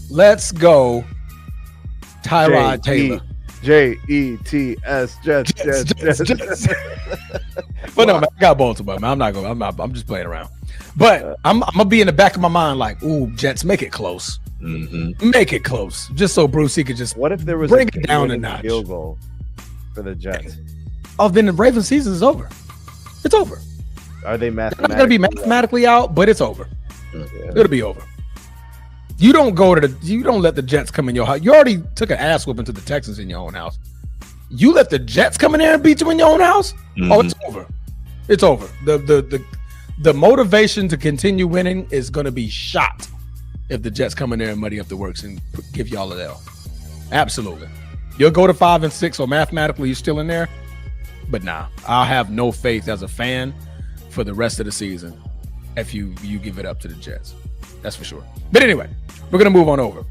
Let's go, Tyrod Taylor. Jets. But no, man, I got Baltimore, man. I'm just playing around. But I'm gonna be in the back of my mind like, ooh, Jets, make it close. Make it close. Just so Brucey could just what if there was bring it down a notch. Field goal for the Jets? Oh, then the Ravens season is over. It's over. Are they mathematically? Not gonna be mathematically out, but it's over. Yeah. It'll be over. You don't let the Jets come in your house. You already took an ass whooping to the Texans in your own house. You let the Jets come in there and beat you in your own house? Oh, it's over. It's over. The motivation to continue winning is going to be shot if the Jets come in there and muddy up the works and give y'all an L. Absolutely. You'll go to 5-6, so mathematically you're still in there. But nah, I'll have no faith as a fan for the rest of the season if you give it up to the Jets. That's for sure. But anyway, we're going to move on over.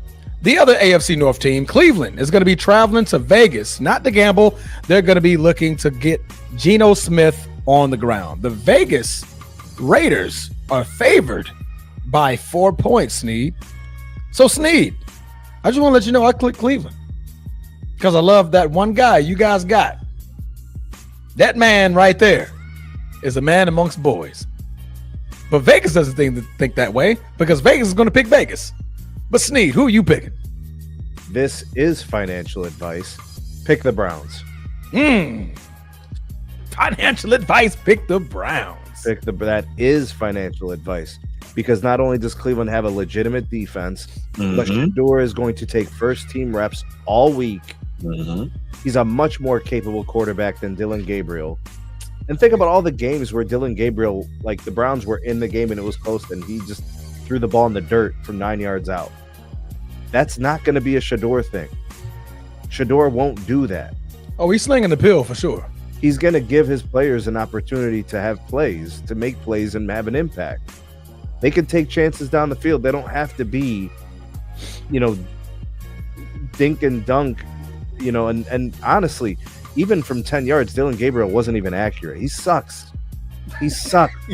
The other AFC North team, Cleveland, is going to be traveling to Vegas, not to gamble. They're going to be looking to get Geno Smith on the ground. The Vegas Raiders are favored by 4 points, Sneed. So, Sneed, I just want to let you know I clicked Cleveland because I love that one guy you guys got. That man right there is a man amongst boys. But Vegas doesn't think that way because Vegas is going to pick Vegas. But Sneed, who are you picking? This is financial advice. Pick the Browns. Financial advice, pick the Browns. That is financial advice. Because not only does Cleveland have a legitimate defense, but Shador is going to take first team reps all week. He's a much more capable quarterback than Dylan Gabriel. And think about all the games where Dylan Gabriel, like the Browns were in the game and it was close and he just threw the ball in the dirt from 9 yards out. That's not going to be a Shador thing. Shador won't do that. Oh, he's slinging the pill for sure. He's going to give his players an opportunity to have plays, to make plays and have an impact. They can take chances down the field. They don't have to be, dink and dunk, and honestly, even from 10 yards, Dylan Gabriel wasn't even accurate. He sucks.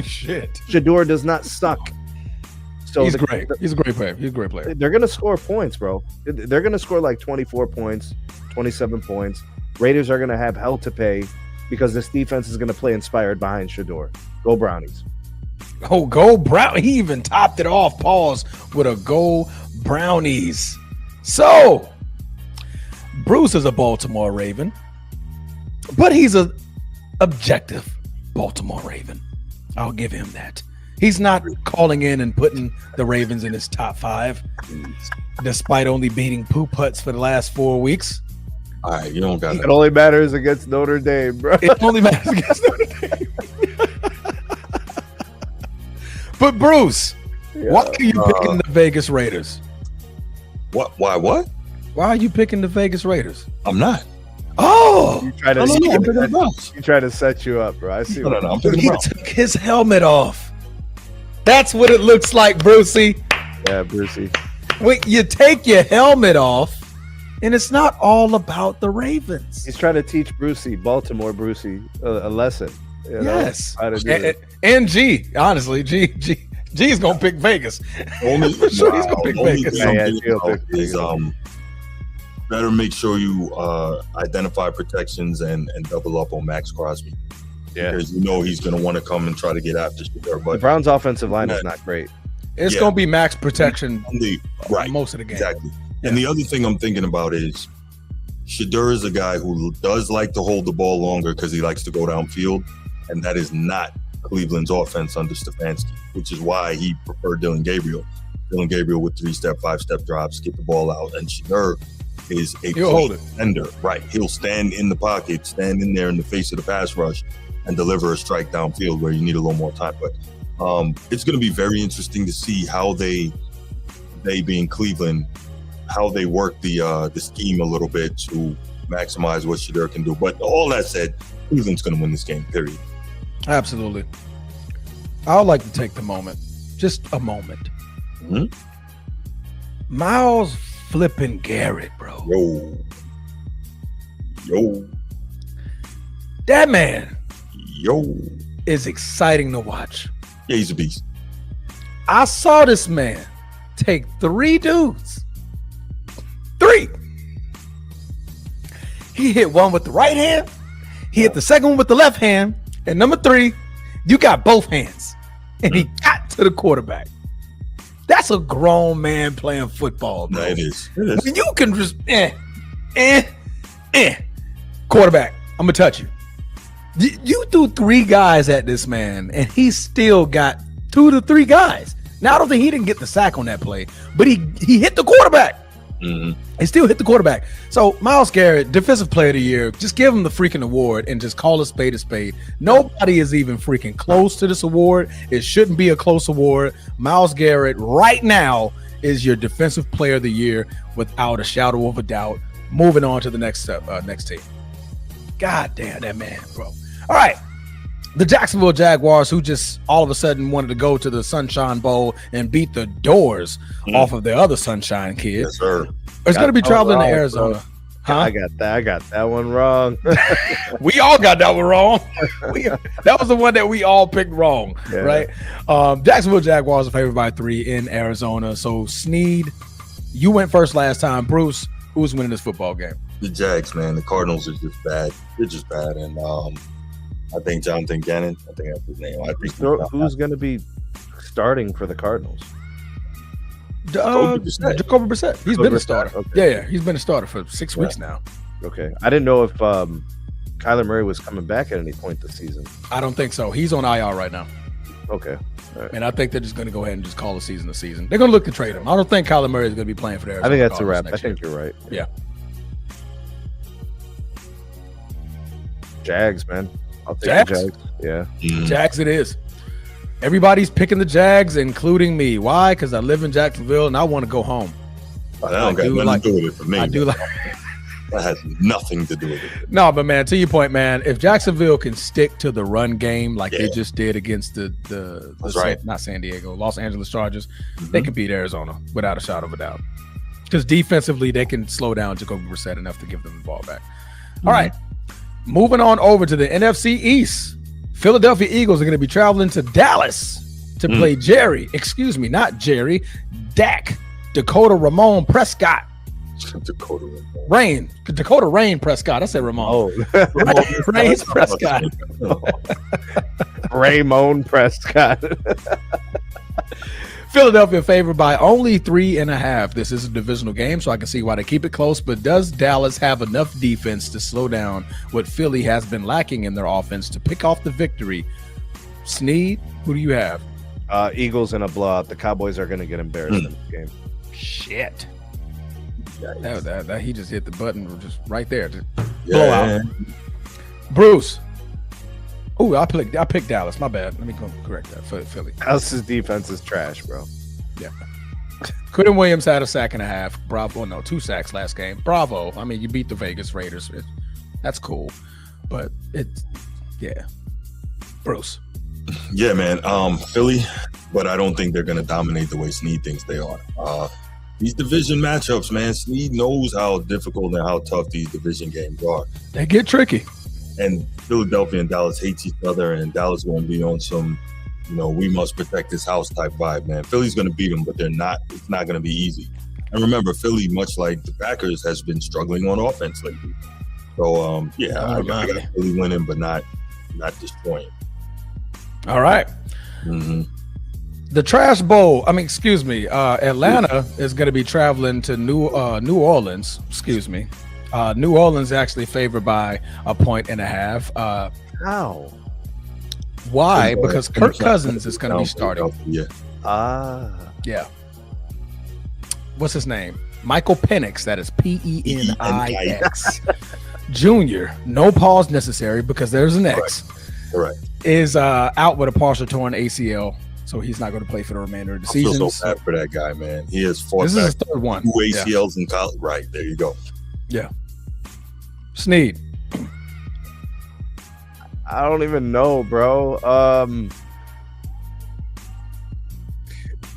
Shit. Shador does not suck. So he's great. He's a great player. He's a great player. They're going to score points, bro. They're going to score like 24 points, 27 points. Raiders are going to have hell to pay because this defense is going to play inspired behind Shador. Go Brownies. Oh, go Brown. He even topped it off, pause, with a go Brownies. So, Bruce is a Baltimore Raven, but he's a objective Baltimore Raven. I'll give him that. He's not calling in and putting the Ravens in his top 5, despite only beating poop putts for the last 4 weeks. All right, you don't got it. It only matters against Notre Dame, bro. It only matters against Notre Dame. But Bruce, why are you picking the Vegas Raiders? What? Why? What? Why are you picking the Vegas Raiders? I'm not. Oh, you try to set you up, bro. I see. I'm he took his helmet off. That's what it looks like, Brucey. Yeah, Brucey. Wait, you take your helmet off, and it's not all about the Ravens. He's trying to teach Brucey, Baltimore Brucey, a lesson. Yes, and G. Honestly, G's gonna pick Vegas. For sure, he's gonna pick Vegas. Better make sure you identify protections and double up on Max Crosby. Yeah, because he's going to want to come and try to get after Shador. But the Browns' offensive line is not great. It's going to be max protection most of the game. Exactly. Yeah. And the other thing I'm thinking about is Shador is a guy who does like to hold the ball longer because he likes to go downfield, and that is not Cleveland's offense under Stefanski, which is why he preferred Dylan Gabriel. Dylan Gabriel with 3-step, 5-step drops, get the ball out, and Shador is a defender. Right. He'll stand in the pocket, stand in there in the face of the pass rush, and deliver a strike downfield where you need a little more time. But it's going to be very interesting to see how they being Cleveland, how they work the scheme a little bit to maximize what Shador can do. But all that said, Cleveland's going to win this game, period. Absolutely. I would like to take the moment, just a moment. Mm-hmm. Myles flipping Garrett, bro. Yo. That man is exciting to watch. Yeah, he's a beast. I saw this man take 3 dudes. 3. He hit one with the right hand. He hit the second one with the left hand. And number 3, you got both hands. And he got to the quarterback. That's a grown man playing football, bro. No, it is. When you can just quarterback, I'm gonna touch you. You threw 3 guys at this man, and he still got 2 to 3 guys. Now I don't think he didn't get the sack on that play, but he hit the quarterback. Mm-hmm. He still hit the quarterback. So Myles Garrett, Defensive Player of the Year, just give him the freaking award and just call a spade a spade. Nobody is even freaking close to this award. It shouldn't be a close award. Myles Garrett right now is your Defensive Player of the Year without a shadow of a doubt. Moving on to the next team. God damn that man, bro. All right. The Jacksonville Jaguars, who just all of a sudden wanted to go to the Sunshine Bowl and beat the doors off of their other Sunshine kids. Yes, sir. It's going to be traveling to Arizona. Huh? I got that one wrong. We all got that one wrong. That was the one that we all picked wrong, right? Jacksonville Jaguars are favored by 3 in Arizona. So, Sneed, you went first last time. Bruce, who's winning this football game? The Jags, man. The Cardinals are just bad. They're just bad. And I think Jonathan Gannon. I think that's his name. I think Who's going to be starting for the Cardinals? Jacoby Brissett. He's been a starter. Okay. Yeah, he's been a starter for 6 weeks now. Okay, I didn't know if Kyler Murray was coming back at any point this season. I don't think so. He's on IR right now. Okay. Right. And I think they're just going to go ahead and just call the season a season. They're going to look to trade him. I don't think Kyler Murray is going to be playing for the Arizona I think that's a Cardinals wrap. I think you're right. Yeah. Jags, man. I'll take the Jags. Yeah. Jags it is. Everybody's picking the Jags, including me. Why? Because I live in Jacksonville and I want to go home. That don't got nothing to do with it for me. I do like. That has nothing to do with it. No, but man, to your point, man, if Jacksonville can stick to the run game like they just did against the not San Diego, Los Angeles Chargers, they can beat Arizona without a shadow of a doubt. Because defensively, they can slow down Jacoby Brissett enough to give them the ball back. All right, moving on over to the NFC East. Philadelphia Eagles are going to be traveling to Dallas to play Dakota Ramon Prescott. Dakota Rain Prescott. I said Ramon. Oh, Rain Prescott. Ramon Prescott. Philadelphia favored by only 3.5. This is a divisional game, so I can see why they keep it close. But does Dallas have enough defense to slow down what Philly has been lacking in their offense to pick off the victory? Sneed, who do you have? Eagles in a blowout. The Cowboys are going to get embarrassed in this game. Shit. That he just hit the button just right there. Blowout. Bruce. Oh, I picked Dallas. My bad. Let me go correct that for Philly. Dallas's defense is trash, bro. Yeah. Quentin Williams had a sack and a half. Bravo. No, 2 sacks last game. Bravo. I mean, you beat the Vegas Raiders. That's cool. But Bruce. Yeah, man. Philly, but I don't think they're going to dominate the way Snead thinks they are. These division matchups, man, Snead knows how difficult and how tough these division games are. They get tricky. And Philadelphia and Dallas hates each other, and Dallas going to be on some, we must protect this house type vibe, man. Philly's going to beat them, but it's not going to be easy. And remember, Philly, much like the Packers, has been struggling on offense lately. So, I got Philly winning, but not destroying. All right. The Trash Bowl. Atlanta is going to be traveling to New Orleans. New Orleans actually favored by 1.5. How? Why? Because Kirk Cousins is going to be starting. Yeah. What's his name? Michael Penix. That is Penix. Junior. No pause necessary because there's an X. Correct. Is out with a partial torn ACL. So he's not going to play for the remainder of the season. I feel so bad for that guy, man. He has fought back. This is his third one. 2 ACLs in college. Right, there you go. Yeah. Snead. I don't even know, bro.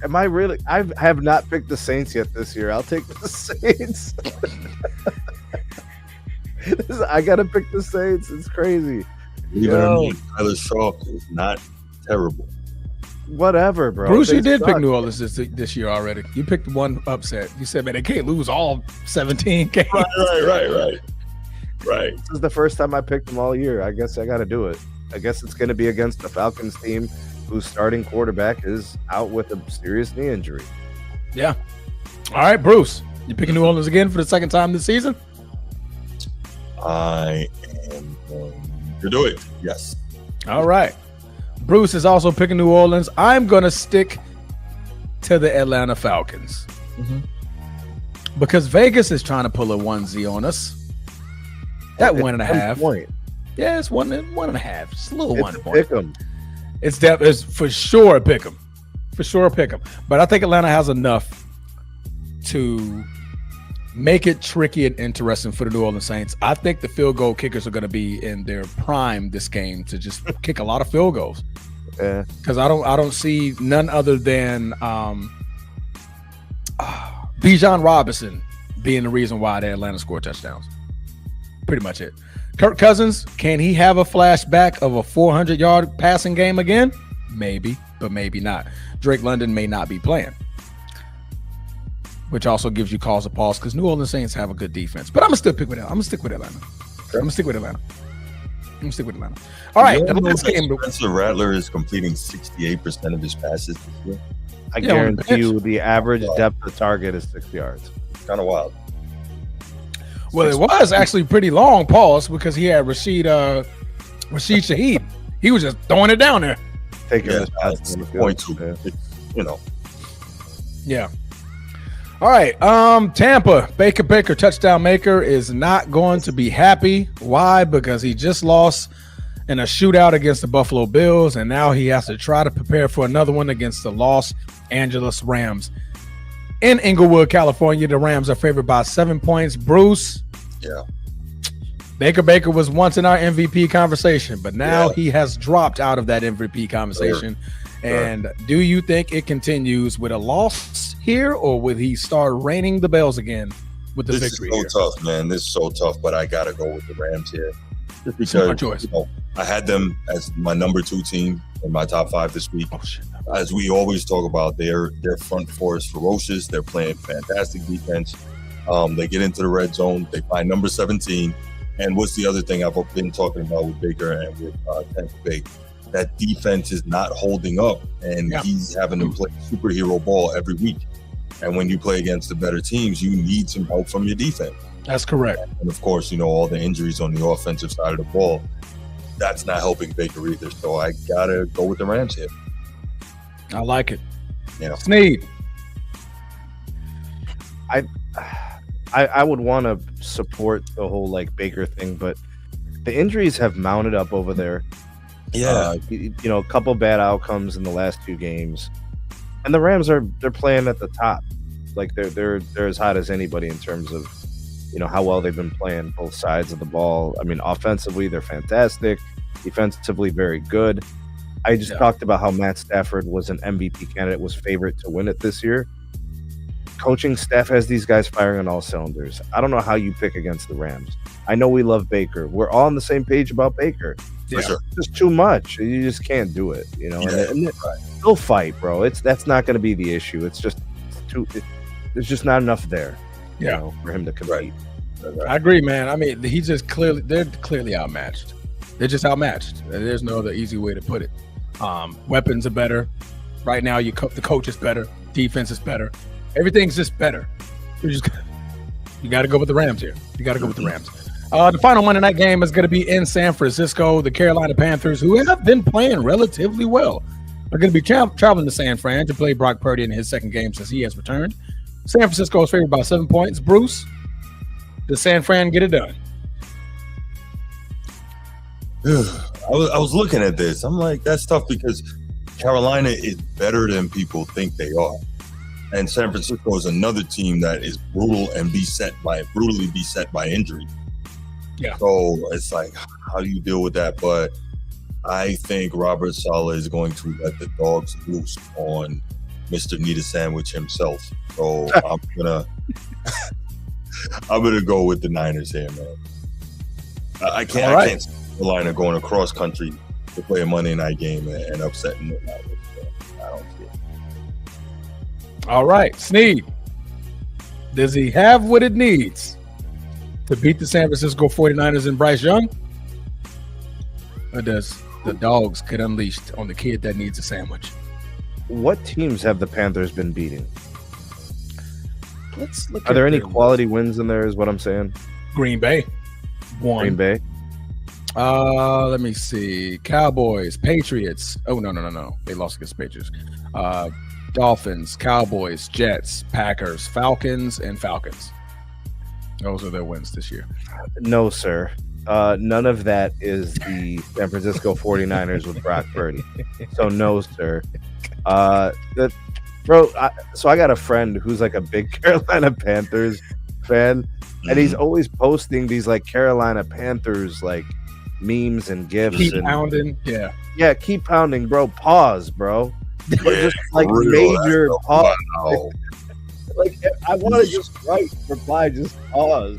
Am I really? I have not picked the Saints yet this year. I'll take the Saints. I got to pick the Saints. It's crazy. Even Tyler Shaw is not terrible. Whatever, bro. Bruce, you did pick New Orleans this year already. You picked one upset. You said, man, they can't lose all 17 games. Right. This is the first time I picked them all year. I guess I got to do it. I guess it's going to be against the Falcons team whose starting quarterback is out with a serious knee injury. Yeah. All right, Bruce. You picking New Orleans again for the second time this season? I am going to do it. Yes. All right. Bruce is also picking New Orleans. I'm going to stick to the Atlanta Falcons because Vegas is trying to pull a 1Z on us. That 1.5 point. Yeah, it's 1.5. It's a little 1 point. Pick 'em. It's for sure a pick 'em. For sure a pick 'em. But I think Atlanta has enough to make it tricky and interesting for the New Orleans Saints. I think the field goal kickers are going to be in their prime this game to just kick a lot of field goals. Yeah. Because I don't see none other than Bijan Robinson being the reason why the Atlanta scored touchdowns. Pretty much it. Kirk Cousins, can he have a flashback of a 400-yard passing game again? Maybe, but maybe not. Drake London may not be playing, which also gives you cause to pause because New Orleans Saints have a good defense. But I'm going to still pick with Atlanta. I'm going to stick with Atlanta. Let me stick with Atlanta. All right, the know last that game. Spencer Rattler is completing 68% of his passes this year. I Yeah, on the guarantee bench. you the average depth of target is 6 yards. Kind of wild. Well, it was actually pretty long pause because he had Rashid Shaheed. He was just throwing it down there. Taking Yeah, his that's passes on the the field. point too. Yeah. It's, you know, Yeah. All right. Tampa, Baker touchdown maker is not going to be happy. Why? Because he just lost in a shootout against the Buffalo Bills, and now he has to try to prepare for another one against the Los Angeles Rams. In Inglewood, California, the Rams are favored by 7 points. Bruce. yeah. Baker was once in our MVP conversation, but now Yeah. he has dropped out of that MVP conversation. Sure. And do you think it continues with a loss here, or will he start raining the bells again with the This victory? is so here? tough, man. This is so tough, but I gotta go with the Rams here. Just Smart because choice. you know, I had them as my number 2 team in my top 5 this week. Oh shit! As we always talk about, their front four is ferocious. They're playing fantastic defense. They get into the red zone. They find number 17. And what's the other thing I've been talking about with Baker and with Tampa Bay? That defense is not holding up, and Yeah. he's having to play superhero ball every week. And when you play against the better teams, you need some help from your defense. That's correct. And of course, you know, all the injuries on the offensive side of the ball, that's not helping Baker either. So I gotta go with the Rams here. I like it. Yeah. Sneed. I would want to support the whole like Baker thing, but the injuries have mounted up over there. You know, a couple bad outcomes in the last 2 games, and the Rams they're playing at the top. Like they're as hot as anybody in terms of, you know, how well they've been playing both sides of the ball. I mean, offensively they're fantastic, defensively very good. I just talked about how Matt Stafford was an MVP candidate, was favorite to win it this year. Coaching staff has these guys firing on all cylinders. I don't know how you pick against the Rams. I know we love Baker. We're all on the same page about Baker. For sure. It's just too much. You just can't do it, you know. Yeah. And they'll fight, bro. That's not going to be the issue. It's just there's just not enough there, you know, for him to compete. I agree, man. I mean, they're clearly outmatched. They're just outmatched. There's no other easy way to put it. Weapons are better. Right now, the coach is better. Defense is better. Everything's just better. You got to go with the Rams here. You got to go with the Rams. The final Monday night game is going to be in San Francisco. The Carolina Panthers, who have been playing relatively well, are going to be traveling to San Fran to play Brock Purdy in his second game since he has returned. San Francisco is favored by 7 points. Bruce, does San Fran get it done? I was looking at this. I'm like, that's tough because Carolina is better than people think they are. And San Francisco is another team that is brutally beset by injury. Yeah. So it's like, how do you deal with that? But I think Robert Saleh is going to let the dogs loose on Mr. Need a Sandwich himself. So I'm gonna go with the Niners here, man. I can't see Carolina going across country to play a Monday night game and upsetting the Niners. I don't see it. All right, Sneed. Does he have what it needs to beat the San Francisco 49ers and Bryce Young? Or does the dogs get unleashed on the kid that needs a sandwich? What teams have the Panthers been beating? Let's look. Are there any quality wins in there is what I'm saying? Green Bay. One. Green Bay? Let me see. Cowboys, Patriots. Oh, no. They lost against the Patriots. Dolphins, Cowboys, Jets, Packers, Falcons, and Falcons. Those are their wins this year. No, sir. None of that is the San Francisco 49ers with Brock Purdy. So no, sir. So I got a friend who's like a big Carolina Panthers fan, and he's always posting these like Carolina Panthers like memes and gifs. Keep pounding. Yeah, keep pounding, bro. Pause, bro. Yeah, just like major pause. Wow. Like I want to just reply, just pause.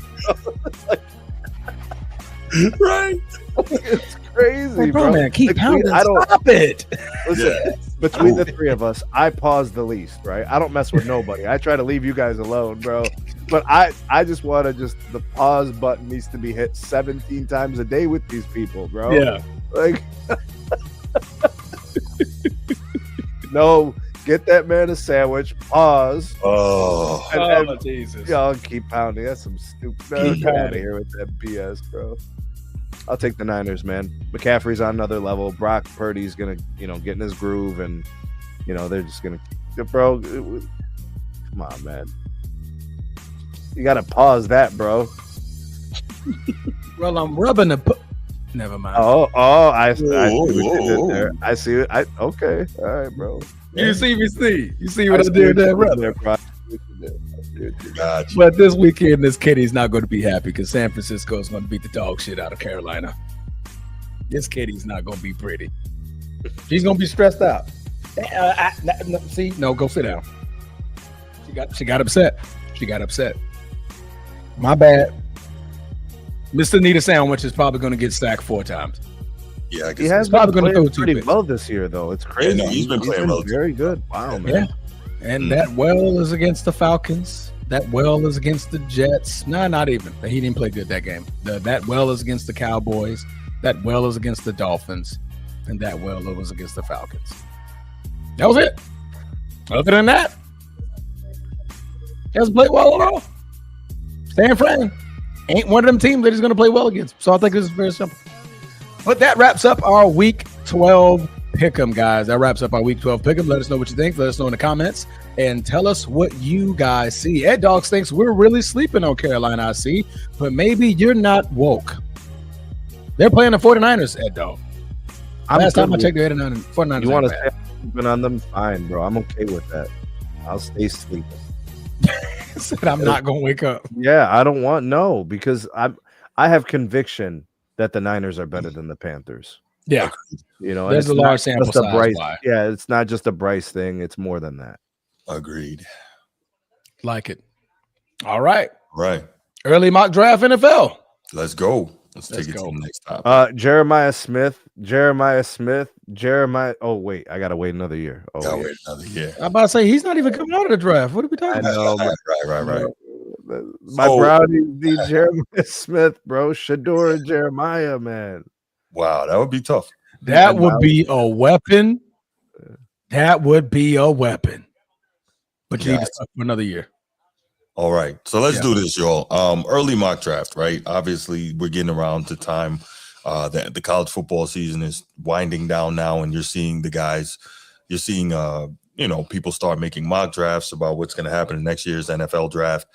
Right? It's crazy, bro. Man, keep pounding. Stop it. Listen, between the three of us, I pause the least, right? I don't mess with nobody. I try to leave you guys alone, bro. But I just want to the pause button needs to be hit 17 times a day with these people, bro. Yeah. Like, no, get that man a sandwich. Pause. Oh, And Jesus. y'all keep pounding. That's some stupid. Get out of here with that BS, bro. I'll take the Niners, man. McCaffrey's on another level. Brock Purdy's gonna, get in his groove, and they're just gonna, bro. Come on, man. You gotta pause that, bro. Well, I'm rubbing the. Never mind. I see what you did there. I see it. Okay, all right, bro. You see what I did there, brother. gotcha. But this weekend, this Kitty's not going to be happy because San Francisco is going to beat the dog shit out of Carolina. This Kitty's not going to be pretty. She's going to be stressed out. No, go sit down. She got upset. She got upset. My bad. Mr. Need a Sandwich is probably going to get sacked 4 times. Yeah, I guess He has probably been gonna playing throw pretty 2 picks. well this year, though. It's crazy. Yeah, no, he's been playing relatively very good. Wow, man. Yeah. And that well is against the Falcons. That well is against the Jets. No, not even. He didn't play good that game. That well is against the Cowboys. That well is against the Dolphins. And that well was against the Falcons. That was it. Other than that, he hasn't played well at all. San Fran ain't one of them teams that he's going to play well against. So I think this is very simple. But that wraps up our Week 12 Pick'em, guys. That wraps up our Week 12 Pick'em. Let us know what you think. Let us know in the comments. And tell us what you guys see. Ed Dogs thinks we're really sleeping on Carolina, I see. But maybe you're not woke. They're playing the 49ers, Ed Dog. Last time I checked, the 49ers. You want to stay sleeping on them? Fine, bro. I'm okay with that. I'll stay sleeping. Said I'm not going to wake up. Yeah, I don't want because I have conviction that the Niners are better than the Panthers. Yeah. There's a large sample size. Bryce, yeah, it's not just a Bryce thing. It's more than that. Agreed. Like it. All right. Right. Early mock draft NFL. Let's go. Let's take it to the next topic. Jeremiah Smith. Oh, wait. I got to wait another year. Wait another year. I'm about to say, he's not even coming out of the draft. What are we talking about? I know. Right. My brownies need Jeremiah Smith, bro. Shador and Jeremiah, man. Wow, that would be tough. That would be a weapon. That would be a weapon. But you need to stuck for another year. All right. So let's do this, y'all. Early mock draft, right? Obviously, we're getting around to time that the college football season is winding down now, and you're seeing the guys, people start making mock drafts about what's going to happen in next year's NFL draft.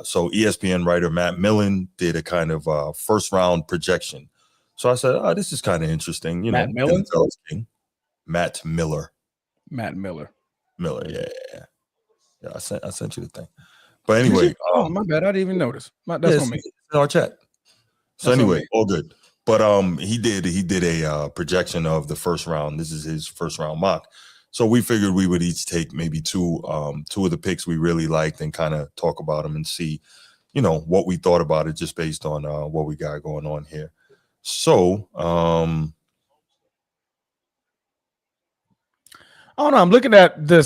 So ESPN writer Matt Millen did a kind of first round projection. So I said, this is kind of interesting. Matt Millen? Matt Miller. Matt Miller. Yeah. I sent you the thing. But anyway. Oh, my bad. I didn't even notice. That's on me. In our chat. So That's anyway, all good. But he did a projection of the first round. This is his first round mock. So we figured we would each take maybe two of the picks we really liked and kind of talk about them and see, what we thought about it just based on what we got going on here. So, oh no, I'm looking at the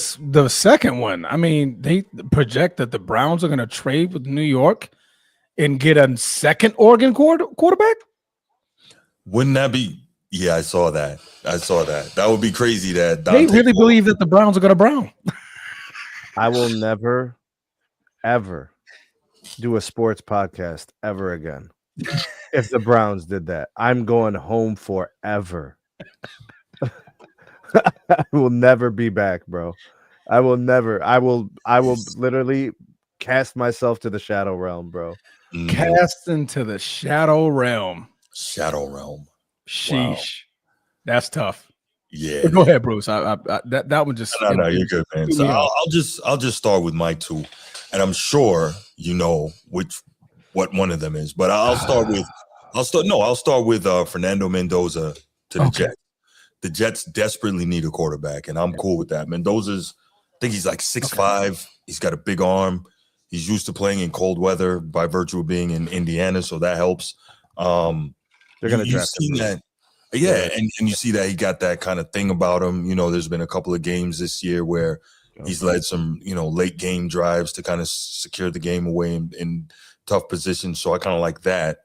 second one. I mean, they project that the Browns are going to trade with New York and get a second Oregon quarterback. Wouldn't that be? Yeah, I saw that. That would be crazy. That they really believe that the Browns are going to brown. I will never, ever do a sports podcast ever again. If the Browns did that, I'm going home forever. I will never be back, bro. I will literally cast myself to the shadow realm, bro. Cast into the shadow realm. Sheesh. Wow. That's tough. Yeah. But go ahead, Bruce. That one just no, you're good, man. So I'll just start with my two, and I'm sure you know what one of them is. But I'll start with Fernando Mendoza to the Jets. The Jets desperately need a quarterback, and I'm cool with that. Mendoza's, I think he's like 6'5". He's got a big arm. He's used to playing in cold weather by virtue of being in Indiana, so that helps. They're going to draft him. That, and you see that he got that kind of thing about him. There's been a couple of games this year where He's led some, late game drives to kind of secure the game away in tough positions. So I kind of like that.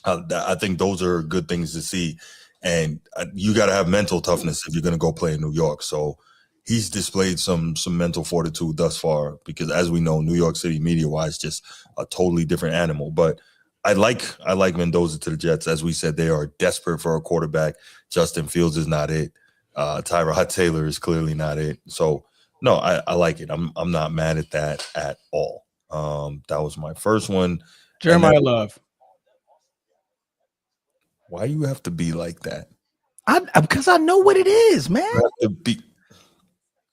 I think those are good things to see. And you got to have mental toughness if you're going to go play in New York. So he's displayed some mental fortitude thus far, because as we know, New York City media-wise, just a totally different animal. But I like Mendoza to the Jets. As we said, they are desperate for a quarterback. Justin Fields is not it. Tyrod Taylor is clearly not it. So no, I like it. I'm not mad at that at all. That was my first one. Jeremiah Love. Why you have to be like that? Because I know what it is, man. You have to be.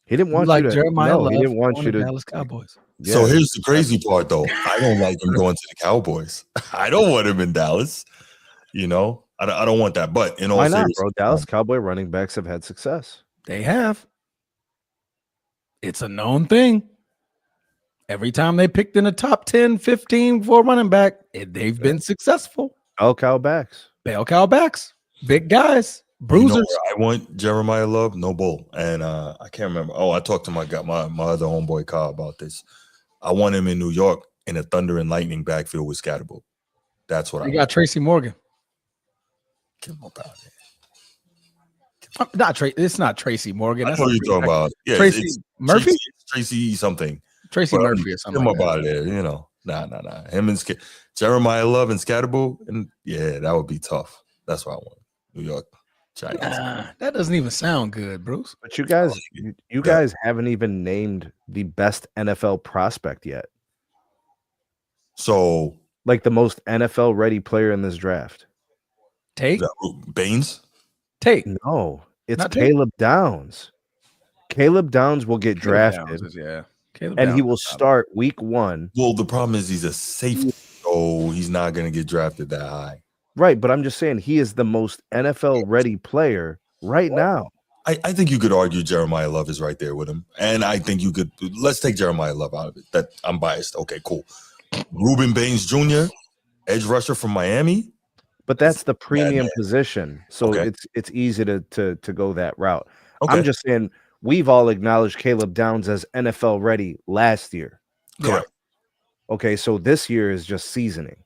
He didn't want like you to. Jeremiah Love. He didn't want you to. Dallas Cowboys. Yeah. So here's the crazy part, though. I don't like him going to the Cowboys. I don't want him in Dallas. I don't want that. But in all Why not, seriousness, bro? Dallas Cowboy running backs have had success. They have. It's a known thing. Every time they picked in the top 10, 15 for running back, they've been successful. Bell cow backs. Bell cow backs. Big guys. Bruisers. I want Jeremiah Love, no bull. And I can't remember. Oh, I talked to my other homeboy Kyle about this. I want him in New York in a Thunder and Lightning backfield with Scatterbo. That's what I got. Tracy Morgan. Get him up out there. It's not Tracy Morgan. That's what you're talking about. Yeah, Tracy Murphy? Tracy something. Tracy Murphy or something. Get him up out of there, Nah. Him and Jeremiah Love and Scatterbo, and yeah, that would be tough. That's what I want. New York Giants. That doesn't even sound good, Bruce. But you guys, guys haven't even named the best NFL prospect yet. So, like the most NFL ready player in this draft. Tate Baines. Tate. No, it's Not Caleb Downs. Caleb Downs will get drafted. And he will start week 1. Well, the problem is he's a safety, so he's not going to get drafted that high. Right, but I'm just saying he is the most NFL ready player right now. I think you could argue Jeremiah Love is right there with him. And I think you could, let's take Jeremiah Love out of it. That I'm biased. Okay, cool. Ruben Baines Jr., edge rusher from Miami. But that's the premium position. So it's easy to go that route. Okay. I'm just saying we've all acknowledged Caleb Downs as NFL ready last year. Correct. Okay, so this year is just seasoning.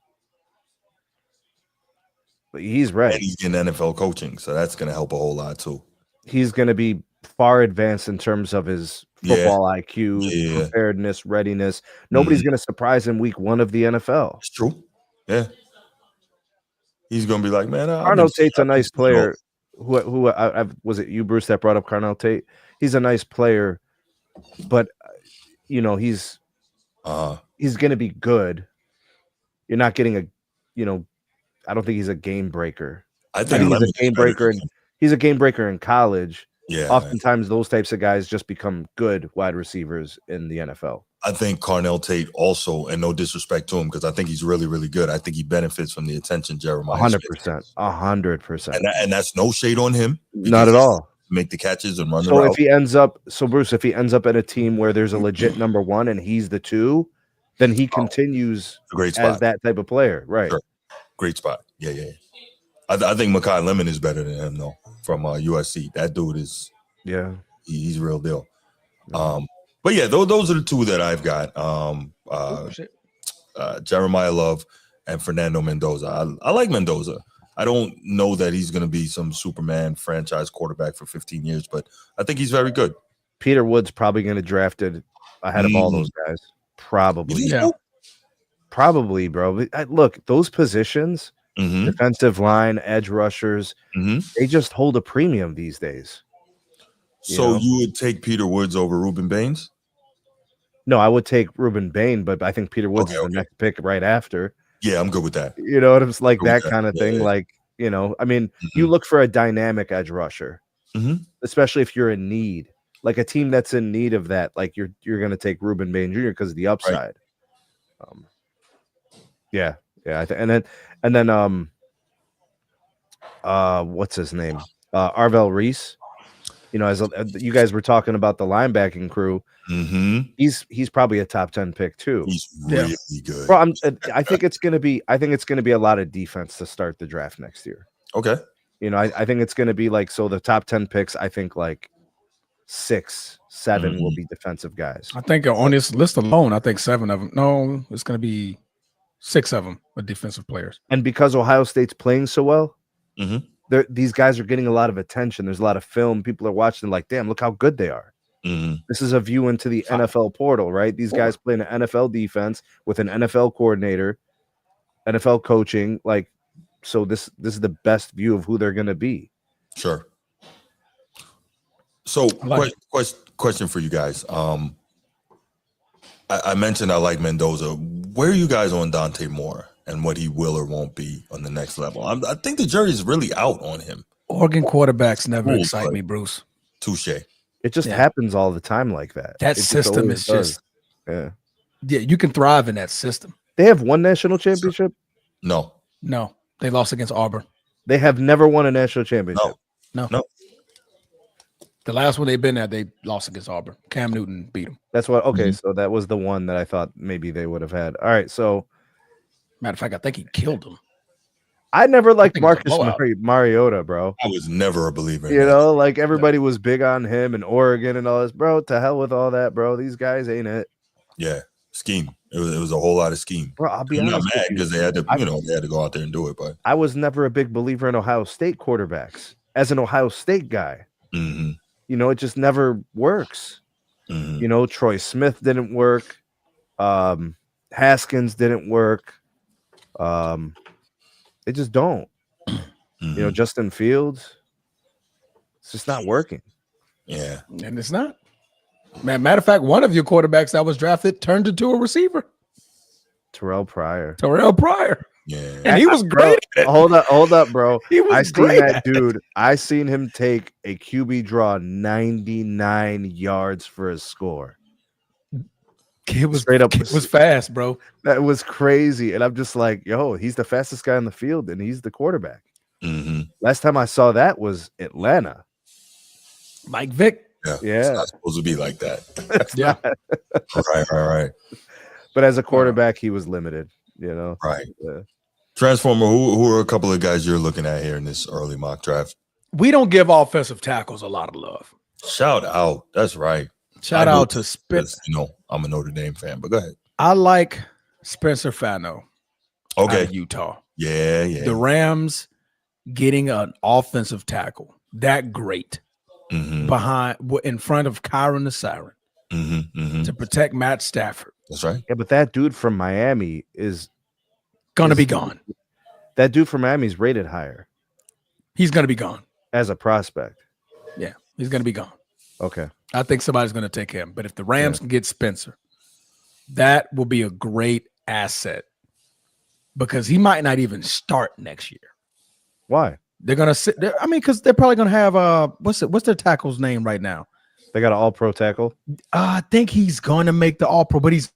But he's ready. And he's getting NFL coaching, so that's going to help a whole lot too. He's going to be far advanced in terms of his football IQ, preparedness, readiness. Nobody's going to surprise him week 1 of the NFL. It's true. Yeah. He's going to be like, man, Carnell Tate's a nice player. Who was it you, Bruce, that brought up Carnell Tate? He's a nice player, but he's going to be good. You're not getting I don't think he's a game breaker. I think he's a game breaker. He's a game breaker in college. Yeah. Oftentimes those types of guys just become good wide receivers in the NFL. I think Carnell Tate also, and no disrespect to him, because I think he's really, really good. I think he benefits from the attention Jeremiah. 100%. 100%. And that's no shade on him. Not at all. Make the catches and run the route. So Bruce, if he ends up at a team where there's a legit number 1 and he's the 2, then he continues as that type of player. Right. Sure. Great spot. Yeah. I think Mekhi Lemon is better than him, though, from USC. That dude is, he's real deal. But yeah, those are the 2 that I've got. Jeremiah Love and Fernando Mendoza. I like Mendoza. I don't know that he's going to be some Superman franchise quarterback for 15 years, but I think he's very good. Peter Wood's probably going to drafted ahead of all those guys. Probably. Yeah. Probably, bro. Look, those positions, defensive line, edge rushers, they just hold a premium these days. So you would take Peter Woods over Ruben Baines? No, I would take Ruben Bain, but I think Peter Woods is the next pick right after. Yeah, I'm good with that. You know what I'm like, that kind of thing. Yeah. Like, I mean, you look for a dynamic edge rusher, especially if you're in need. Like a team that's in need of that, like you're going to take Ruben Bain Jr. because of the upside. Right. Yeah. And then what's his name? Arvell Reese. As you guys were talking about the linebacking crew, he's probably a top 10 pick too. He's really good. Bro, I think it's gonna be a lot of defense to start the draft next year. Okay. I think it's gonna be like, so the top 10 picks, I think like 6, 7 will be defensive guys. I think on this list alone, I think 7 of them. No, it's going to be 6 of them are defensive players. And because Ohio State's playing so well, Mhm. these guys are getting a lot of attention. There's a lot of film. People are watching like, damn, look how good they are. Mhm. This is a view into the NFL portal, right? These guys play an NFL defense with an NFL coordinator, NFL coaching. Like, so this is the best view of who they're going to be. Sure. So, question for you guys. I mentioned I like Mendoza. Where are you guys on Dante Moore and what he will or won't be on the next level? I think the jury's really out on him. Oregon quarterbacks never excite me, Bruce. Touche. It just happens all the time like that. That it system is just, yeah. You can thrive in that system. They have one national championship? No. They lost against Auburn. They have never won a national championship. No. The last one they've been at, they lost against Auburn. Cam Newton beat them. That's what. Okay, so that was the one that I thought maybe they would have had. All right, so matter of fact, I think he killed them. I never liked Marcus Mariota, bro. I was never a believer. You know, like everybody was big on him and Oregon and all this, bro. To hell with all that, bro. These guys ain't it. Yeah, scheme. It was a whole lot of scheme. Bro, I'll be honest. I'm not mad because they had to, they had to go out there and do it. But I was never a big believer in Ohio State quarterbacks. As an Ohio State guy, mm-hmm. you know, it just never works. Mm-hmm. You know, Troy Smith didn't work. Haskins didn't work. They just don't. Mm-hmm. You know, Justin Fields, it's just not working. Yeah. And it's not. Matter of fact, one of your quarterbacks that was drafted turned into a receiver. Terrell Pryor. Yeah. And he was great. Hold up, bro. He was great. That dude. I seen him take a QB draw 99 yards for a score. It was straight up. It was fast, bro. That was crazy. And I'm just like, yo, he's the fastest guy on the field, and he's the quarterback. Mm-hmm. Last time I saw that was Atlanta. Mike Vick. Yeah. It's not supposed to be like that. Yeah. All right. But as a quarterback, he was limited, you know. Right. Yeah. Transformer, who are a couple of guys you're looking at here in this early mock draft? We don't give offensive tackles a lot of love. Shout out. That's right. Shout out to Spencer. You know, I'm a Notre Dame fan, but go ahead. I like Spencer Fano. Okay. Out of Utah. Yeah. The Rams getting an offensive tackle that great in front of Kyron the Siren to protect Matt Stafford. That's right. Yeah, but that dude from Miami is gonna be gone. That dude from Miami is rated higher. He's gonna be gone as a prospect. Yeah, he's gonna be gone. Okay. I think somebody's gonna take him. But if the Rams can get Spencer, that will be a great asset because he might not even start next year. Why? They're gonna sit there. I mean, because they're probably gonna have what's their tackle's name right now? They got an all-pro tackle. I think he's going to make the all-pro, but he's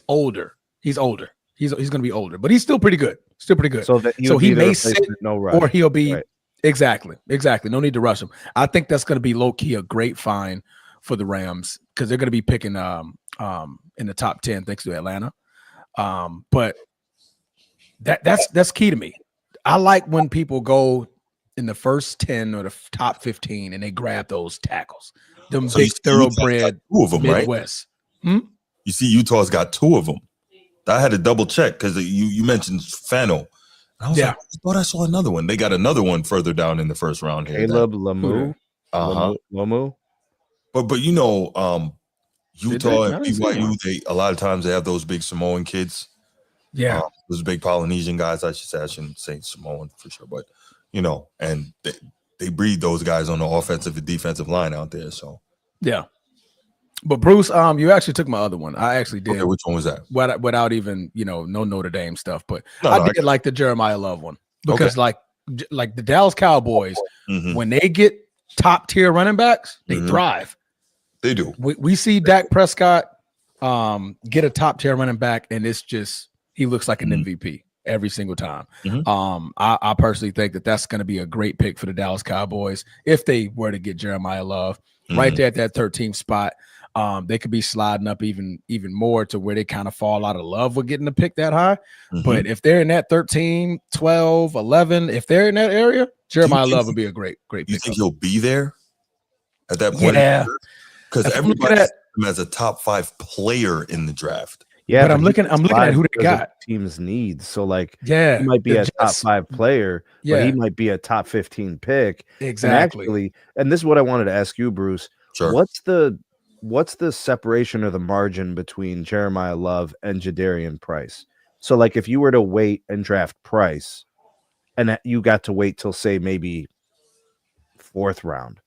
older. He's older. He's going to be older, but he's still pretty good. So he may sit, no rush. or he'll be exactly. No need to rush him. I think that's going to be low key a great find for the Rams because they're going to be picking in the top 10 thanks to Atlanta. But that's key to me. I like when people go in the first 10 or the top 15 and they grab those tackles. Them big thoroughbred two of them, Midwest. Right? You see, Utah's got 2 of them. I had to double check because you mentioned Fano. I was like, I thought I saw another one. They got another one further down in the first round here. Caleb Lamu. Lamu. But you know, Utah and BYU, a lot of times they have those big Samoan kids. Yeah. Those big Polynesian guys, I should say. I shouldn't say Samoan for sure, but you know, and they breed those guys on the offensive and defensive line out there. So yeah. But Bruce, you actually took my other one. I actually did. Okay, which one was that? Without even, no Notre Dame stuff, but I did like the Jeremiah Love one because like the Dallas Cowboys, when they get top tier running backs, they thrive. They do. We see Dak Prescott get a top tier running back, and it's just he looks like an MVP every single time. I personally think that's going to be a great pick for the Dallas Cowboys if they were to get Jeremiah Love right there at that 13th spot. They could be sliding up even more to where they kind of fall out of love with getting the pick that high. But if they're in that 13, 12, 11, if they're in that area, Jeremiah Love would be a great pick. You think he'll be there? at that point. Yeah, because if I'm looking everybody at- sees him as a top 5 player in the draft. Yeah, but I'm looking at who they because of got. team's needs. So like, Yeah, he might be the a top Jets. 5 player, Yeah, but he might be a top 15 pick. exactly. And actually, and this is what I wanted to ask you, Bruce. Sure. What's the separation or the margin between Jeremiah Love and Jadarian Price? So like, if you were to wait and draft Price, and that you got to wait till say maybe 4th round,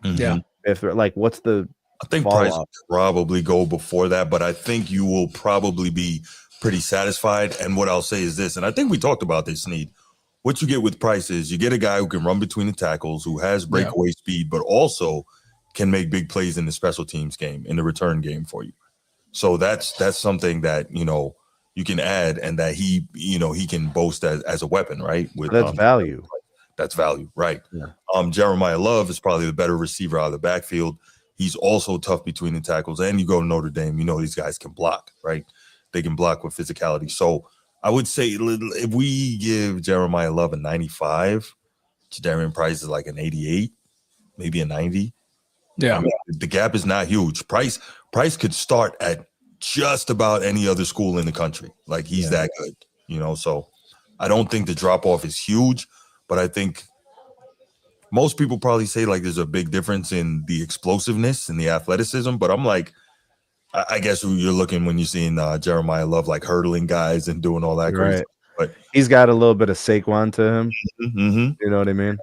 Yeah. if like, what's the I think fall Price off? will probably go before that, but I think you will probably be pretty satisfied. And what I'll say is this, and I think we talked about this, Snead. What you get with Price is you get a guy who can run between the tackles, who has breakaway speed, but also can make big plays in the special teams game, in the return game for you. So that's something that, you can add, and that he can boast as a weapon, right? With That's value. That's value, right? Yeah. Jeremiah Love is probably the better receiver out of the backfield. He's also tough between the tackles, and you go to Notre Dame, these guys can block, right? They can block with physicality. So I would say if we give Jeremiah Love a 95, Jadarian Price is like an 88, maybe a 90. Yeah. I mean, the gap is not huge. Price could start at just about any other school in the country. Like, he's that good, so I don't think the drop off is huge, but I think most people probably say like there's a big difference in the explosiveness and the athleticism, but I'm like, I guess you're looking when you're seeing Jeremiah Love like hurdling guys and doing all that crazy. But he's got a little bit of Saquon to him. Mm-hmm. You know what I mean?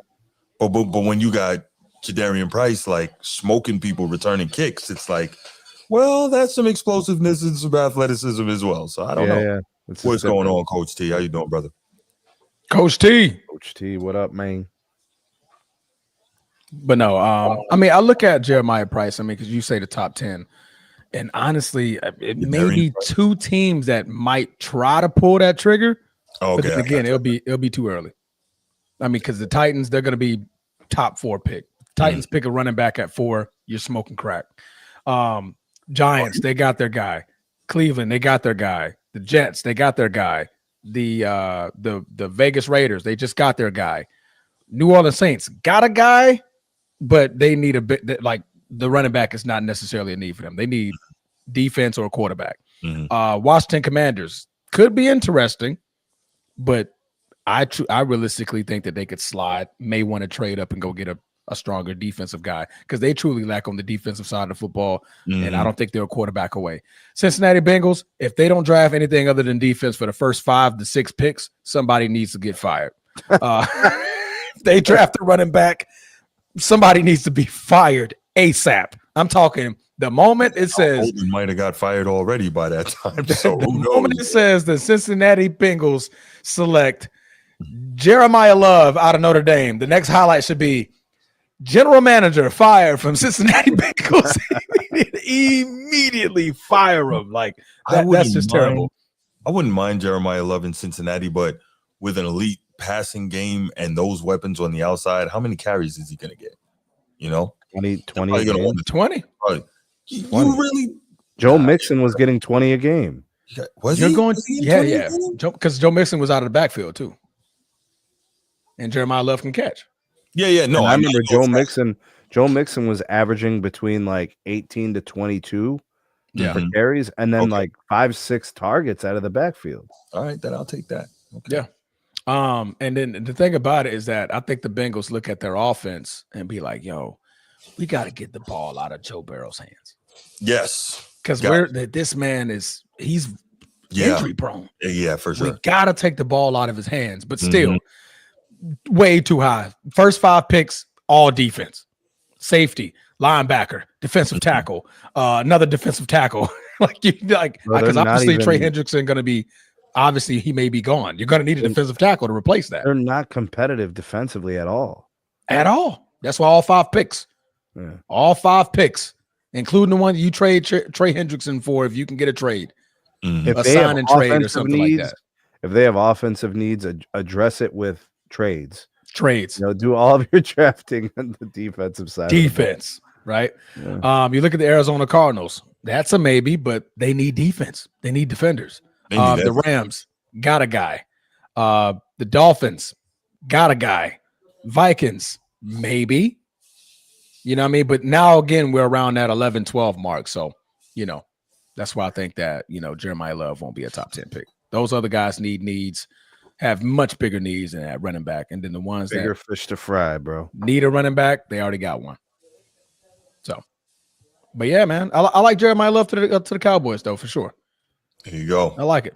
But when you got Jadarian Price like smoking people, returning kicks, it's like, well, that's some explosiveness and some athleticism as well. So I don't know. Yeah. What's going on, Coach T? How you doing, brother? Coach T. Coach T, what up, man? But no, I mean, I look at Jeremiah Price. I mean, because you say the top 10, and honestly, it may be 2 teams that might try to pull that trigger. Okay. But then again, it'll be too early. I mean, because the Titans, they're going to be top 4 pick. Titans pick a running back at 4. You're smoking crack. Giants, they got their guy. Cleveland, they got their guy. The Jets, they got their guy. The Vegas Raiders, they just got their guy. New Orleans Saints got a guy, but they need a bit, like, the running back is not necessarily a need for them. They need defense or a quarterback. Washington Commanders could be interesting, but I realistically think that they could slide, may want to trade up and go get a stronger defensive guy, because they truly lack on the defensive side of the football, and I don't think they're a quarterback away. Cincinnati Bengals, if they don't draft anything other than defense for the first 5 to 6 picks, somebody needs to get fired. If they draft a running back, somebody needs to be fired ASAP. I'm talking the moment it says Holden might have got fired already by that time. So the who moment knows? it says the Cincinnati Bengals select Jeremiah Love out of Notre Dame, the next highlight should be general manager fired from Cincinnati Bengals. Immediately fire him. Like, that's just terrible. I wouldn't mind Jeremiah Love in Cincinnati, but with an elite passing game and those weapons on the outside, how many carries is he going to get? 20 20. You really? Joe Mixon was getting 20 a game. Was You're he? going, Was he in yeah, 20 yeah. Because Joe Mixon was out of the backfield too, and Jeremiah Love can catch. Yeah. No, And I remember Joe Mixon. Joe Mixon was averaging between like 18 to 22 for carries, and then like 5-6 targets out of the backfield. All right, then I'll take that. Okay. Yeah. And then the thing about it is that I think the Bengals look at their offense and be like, yo, we got to get the ball out of Joe Burrow's hands. Yes. Because this man he's injury prone. Yeah, for sure. We got to take the ball out of his hands, but still way too high. First 5 picks, all defense, safety, linebacker, defensive tackle, another defensive tackle. Because obviously Trey Hendrickson going to be, obviously he may be gone. You're going to need a defensive tackle to replace that. They're not competitive defensively at all. At all. That's why all 5 picks. Yeah. All 5 picks, including the one you trade Trey Hendrickson for, if you can get a trade. If A they sign have and trade or offensive something needs, like that. if they have offensive needs, address it with trades. Trades. Do all of your drafting on the defensive side. Defense, right? Yeah. You look at the Arizona Cardinals. That's a maybe, but they need defense. They need defenders. The Rams got a guy. The Dolphins got a guy. Vikings, maybe. You know what I mean? But now again, we're around that 11, 12 mark. So, that's why I think that, Jeremiah Love won't be a top 10 pick. Those other guys have much bigger needs than that running back. And then the ones bigger fish to fry, bro. Need a running back, they already got one. So, but yeah, man, I like Jeremiah Love to the Cowboys though, for sure. There you go. I like it.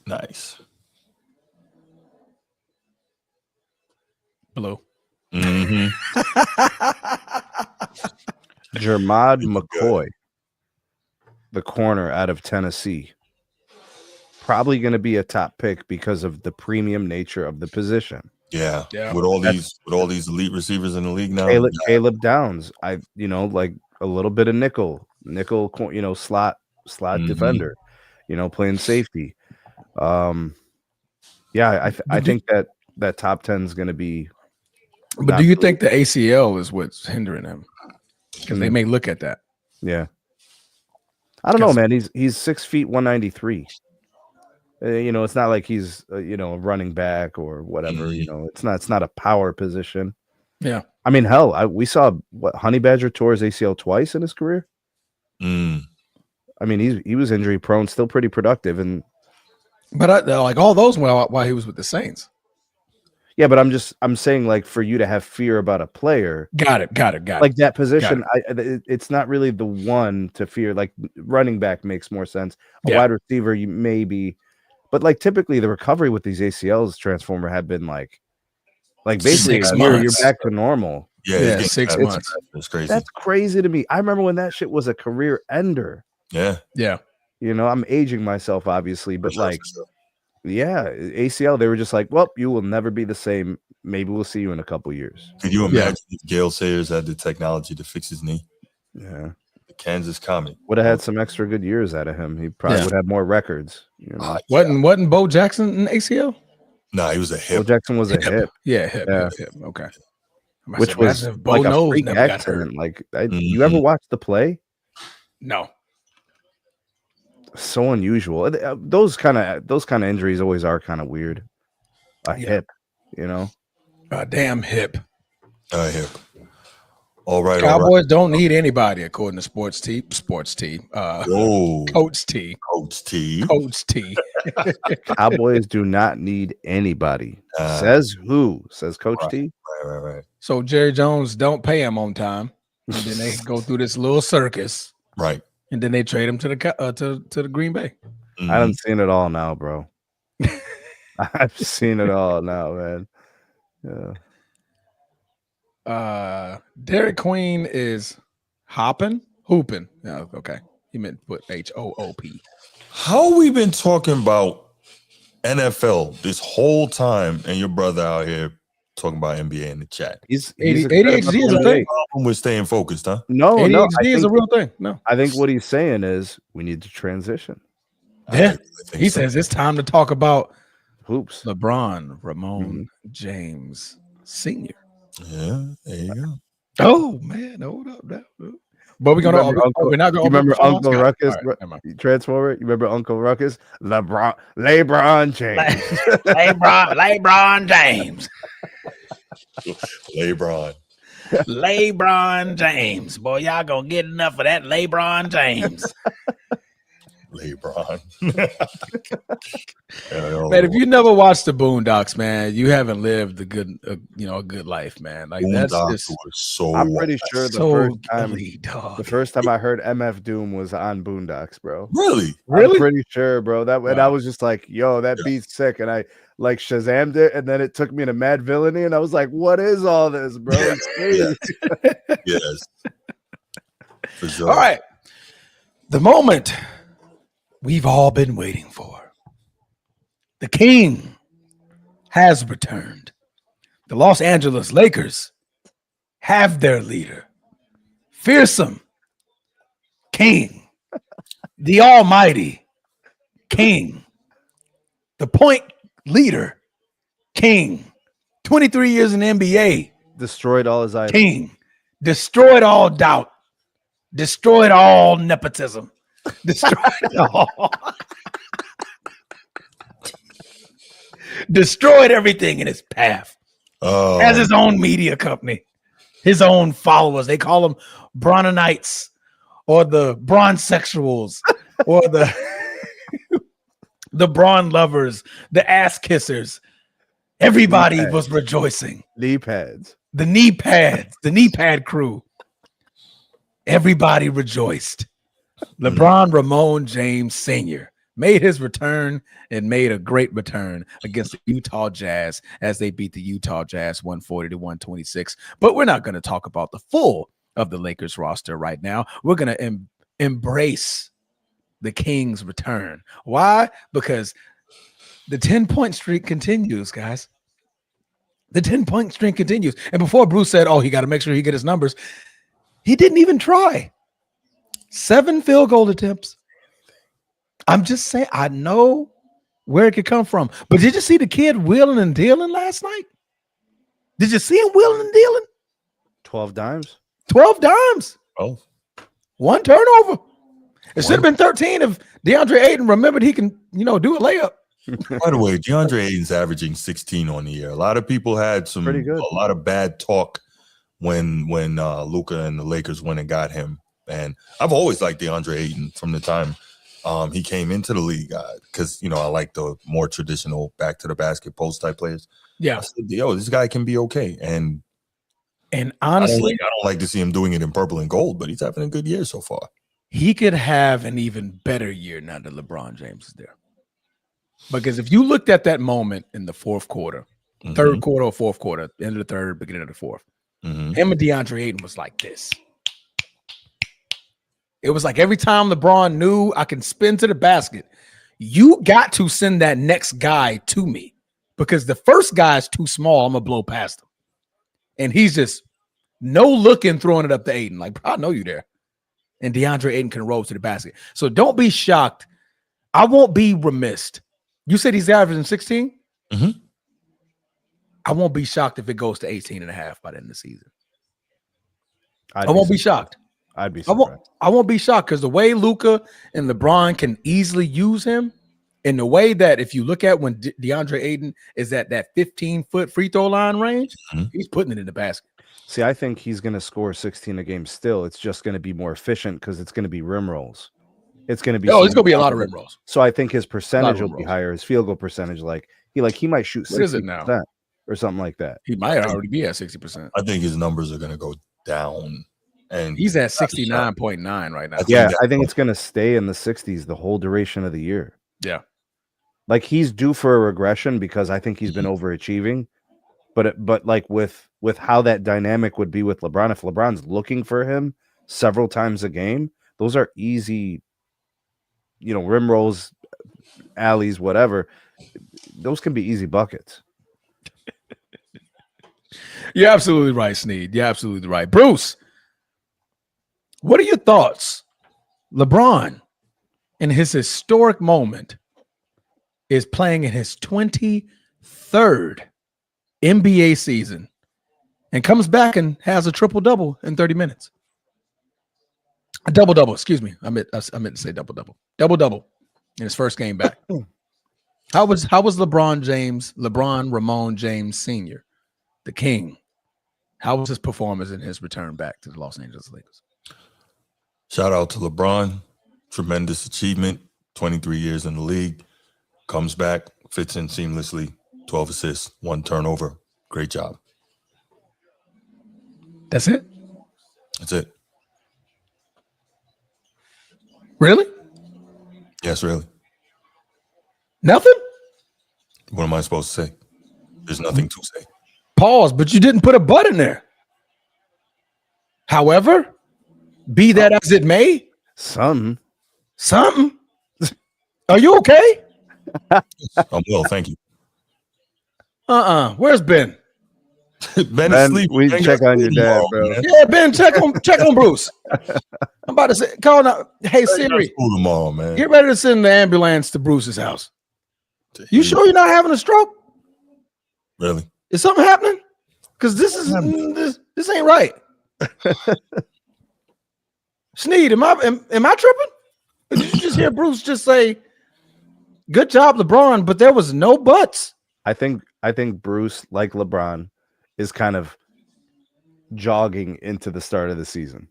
Nice. Blue. Mm-hmm. Jermad McCoy, the corner out of Tennessee. Probably going to be a top pick because of the premium nature of the position. Yeah. With all these elite receivers in the league now. Caleb Downs, like a little bit of nickel, slot defender, playing safety. I think that top 10 is going to be. But do you think the ACL is what's hindering him? Because they may look at that. Yeah. I don't know, man. He's 6 feet 193. It's not like he's a running back or whatever. It's not a power position. Yeah. I mean, hell, we saw Honey Badger tore his ACL twice in his career. I mean, he was injury prone, still pretty productive, but like all those while he was with the Saints. Yeah, but I'm saying, like, for you to have fear about a player. Got it. Like that position, it's not really the one to fear. Like running back makes more sense. A wide receiver, you maybe, but like typically the recovery with these ACLs, Transformer, have been like basically 6 you're months. back to normal. Yeah, 6 months. It's crazy. That's crazy to me. I remember when that shit was a career ender. Yeah. I'm aging myself, obviously, but ACL, they were just like, well, you will never be the same. Maybe we'll see you in a couple years. Could you imagine if Gale Sayers had the technology to fix his knee? Yeah. The Kansas Comet would have had some extra good years out of him. He probably would have more records. Wasn't Bo Jackson an ACL? No, he was a hip. Bo Jackson was a hip. Yeah, hip. Okay. Which was like a freak accident. Like, you ever watch the play? No. So unusual. Those kind of injuries always are kind of weird. A hip, A damn hip. A hip. All right. Cowboys don't need anybody, according to Sports T. Coach T. Cowboys do not need anybody. Says who? Says Coach T. Right. So Jerry Jones don't pay him on time, and then they go through this little circus, right? And then they trade him to the Green Bay. I haven't seen it all now, bro. I've seen it all now, man. Yeah. Derek Queen is hooping. Yeah, okay. He meant to put HOOP. How we been talking about NFL this whole time, and your brother out here talking about NBA in the chat? He's ADHD is a thing. We're staying focused, huh? No, ADHD is a real thing. No, I think what he's saying is we need to transition. Yeah, he says it's time to talk about hoops. LeBron, Ramon, James Sr. Yeah, there you go. Oh man, hold up now. But we're not going to remember Uncle Ruckus, Transformer. You remember Uncle Ruckus? LeBron James. LeBron James. LeBron James. Boy, y'all gonna get enough of that LeBron James. LeBron. Man, if you never watched the Boondocks, man, you haven't lived a good life, man. Like Boondocks that's just so. I'm pretty sure the first time I heard MF Doom was on Boondocks, bro. Really? I'm pretty sure, bro. And I was just like, yo, that beat's sick, and I like Shazammed it, and then it took me to Mad Villainy, and I was like, what is all this, bro? Yes. For sure. All right. The moment we've all been waiting for. The King has returned. The Los Angeles Lakers have their leader. Fearsome King. The Almighty King. The point leader King. 23 years in the NBA. Destroyed all his idols. King. Destroyed all doubt. Destroyed all nepotism. Destroyed it all. Destroyed everything in his path. Has his own media company. his own followers. They call them Brononites or the Bronsexuals or the Braun lovers, the ass kissers. Everybody was rejoicing. Knee pads. The knee pads, the knee pad crew. Everybody rejoiced. LeBron Ramon James Sr. made his return and made a great return against the Utah Jazz as they beat the Utah Jazz 140-126. But we're not going to talk about the full of the Lakers roster right now. We're going to embrace the Kings' return. Why? Because the 10-point streak continues, guys. The 10-point streak continues. And before Bruce said, he got to make sure he get his numbers, he didn't even try. 7 field goal attempts. I'm just saying, I know where it could come from. But did you see the kid wheeling and dealing last night? Did you see him wheeling and dealing? 12 dimes. 12 dimes. Oh. 1 turnover. It should have been 13 if DeAndre Ayton remembered he can, do a layup. By the way, DeAndre Ayton's averaging 16 on the year. A lot of people had a lot of bad talk when Luka and the Lakers went and got him. And I've always liked DeAndre Ayton from the time he came into the league because, I like the more traditional back to the basket post type players. Yeah. I said, this guy can be okay. And honestly, I don't like to see him doing it in purple and gold, but he's having a good year so far. He could have an even better year now that LeBron James is there. Because if you looked at that moment in the fourth quarter, third quarter or fourth quarter, end of the third, beginning of the fourth, him and DeAndre Ayton was like this. It was like every time LeBron knew I can spin to the basket, you got to send that next guy to me because the first guy is too small. I'm going to blow past him. And he's just no looking, throwing it up to Ayton. Like, I know you there. And DeAndre Ayton can roll to the basket. So don't be shocked. I won't be remiss. You said he's averaging 16? I won't be shocked if it goes to 18.5 by the end of the season. I won't be shocked. I'd be surprised. I won't be shocked because the way Luka and LeBron can easily use him, in the way that if you look at when DeAndre Ayton is at that 15-foot free throw line range, he's putting it in the basket. See, I think he's going to score 16 a game still. It's just going to be more efficient because it's going to be rim rolls. It's going to be it's going to be a lot of rim rolls. So I think his percentage will be higher. His field goal percentage, he might shoot 60% or something like that. He might already be at 60%. I think his numbers are going to go down. And he's at 69.9 right now. I think it's going to stay in the 60s the whole duration of the year. Yeah. Like he's due for a regression because I think he's been overachieving. But like with how that dynamic would be with LeBron, if LeBron's looking for him several times a game, those are easy, rim rolls, alleys, whatever. Those can be easy buckets. You're absolutely right, Sneed. You're absolutely right. Bruce, what are your thoughts? LeBron, in his historic moment, is playing in his 23rd NBA season and comes back and has a triple-double in 30 minutes. A double-double, excuse me. I meant to say double-double. Double-double in his first game back. How was LeBron Ramon James Sr., the king? How was his performance in his return back to the Los Angeles Lakers? Shout out to LeBron. Tremendous achievement. 23 years in the league. Comes back, fits in seamlessly. 12 assists, 1 turnover. Great job. That's it? That's it. Really? Yes, really. Nothing? What am I supposed to say? There's nothing to say. Pause, but you didn't put a but in there. However, be that as it may. Something. Are you okay? I'm well, thank you. Where's Ben? Ben is sleeping. We check on your dad, bro. Yeah, Ben, check on Bruce. I'm about to say, call now. Hey, Siri. School tomorrow, man. Get ready to send the ambulance to Bruce's house. You sure you're not having a stroke? Really? Is something happening? Because this ain't right. Sneed, am I tripping? Or did you just hear Bruce just say, "Good job, LeBron," but there was no buts? I think Bruce, like LeBron, is kind of jogging into the start of the season.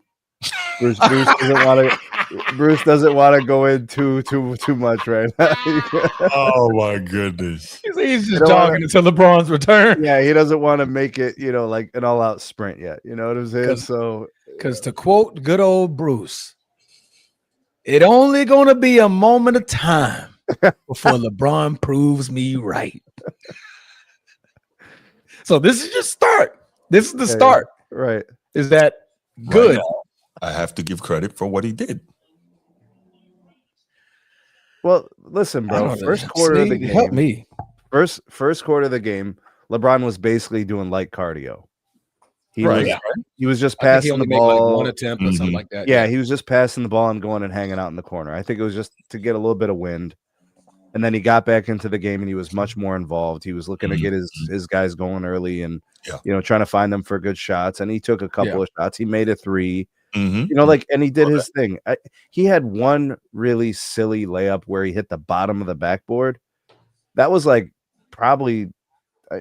Bruce doesn't want to go in too much right now. Oh my goodness. He's just jogging until LeBron's return. Yeah, he doesn't want to make it, like an all-out sprint yet. You know what I'm saying? So, because to quote good old Bruce, it only gonna be a moment of time before LeBron proves me right. So this is just start. This is the start. Right. Is that good? Right now, I have to give credit for what he did. Well, listen, bro. First quarter of the game. Help me. First quarter of the game, LeBron was basically doing light cardio. He was just passing the ball. Like one attempt or something like that. Yeah, he was just passing the ball and going and hanging out in the corner. I think it was just to get a little bit of wind. And then he got back into the game and he was much more involved. He was looking to get his guys going early and trying to find them for good shots. And he took a couple of shots. He made a 3. And he did his thing. He had one really silly layup where he hit the bottom of the backboard. That was like probably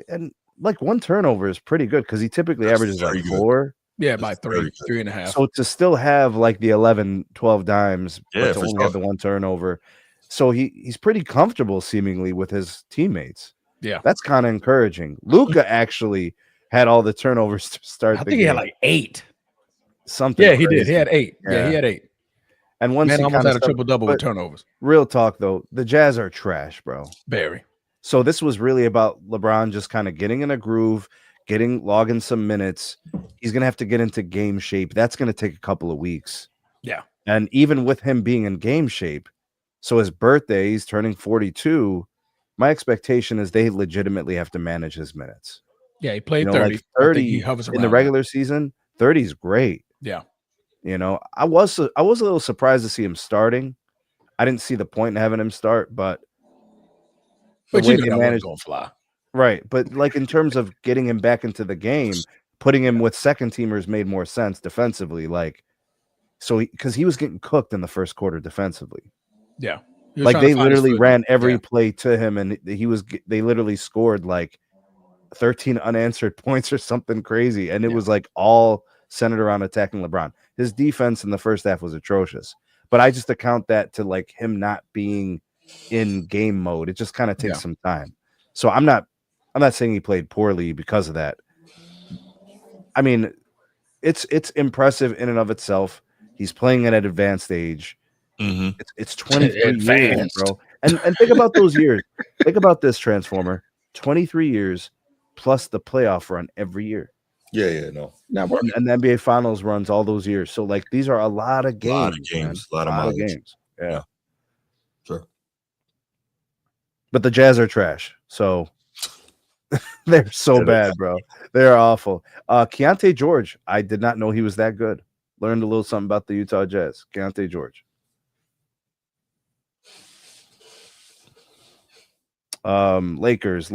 and like one turnover is pretty good because he typically averages like 4. Yeah, by 3.5. So to still have like the 11, 12 dimes, but to only have the one turnover. So he's pretty comfortable seemingly with his teammates. Yeah. That's kind of encouraging. Luka actually had all the turnovers to start the game. He had like 8. Something. Yeah, he did. He had 8. Yeah, he had 8. And once he almost had a triple-double with turnovers. Real talk, though, the Jazz are trash, bro. Very. So this was really about LeBron just kind of getting in a groove, logging some minutes. He's going to have to get into game shape. That's going to take a couple of weeks. Yeah. And even with him being in game shape, so his birthday, he's turning 42. My expectation is they legitimately have to manage his minutes. Yeah, he played 30. Like 30 he hovers in the regular season. 30 is great. Yeah. I was a little surprised to see him starting. I didn't see the point in having him start, but you know that was gonna fly. Right. But like in terms of getting him back into the game, putting him with second teamers made more sense defensively. Like, so because he was getting cooked in the first quarter defensively. Yeah. Like they literally ran every play to him, and they literally scored like 13 unanswered points or something crazy. And it was like all centered around attacking LeBron. His defense in the first half was atrocious, but I just account that to like him not being in game mode. It just kind of takes some time. So I'm not saying he played poorly because of that. I mean, it's impressive in and of itself. He's playing at an advanced age. It's 23 years, bro. And think about those years. Think about this, Transformer. 23 years plus the playoff run every year. Yeah, no. And the NBA Finals runs all those years. So, like, these are a lot of games. A lot of games. Yeah. Sure. But the Jazz are trash. So, they're so bad, bro. They're awful. Keontae George, I did not know he was that good. Learned a little something about the Utah Jazz. Keontae George. Lakers.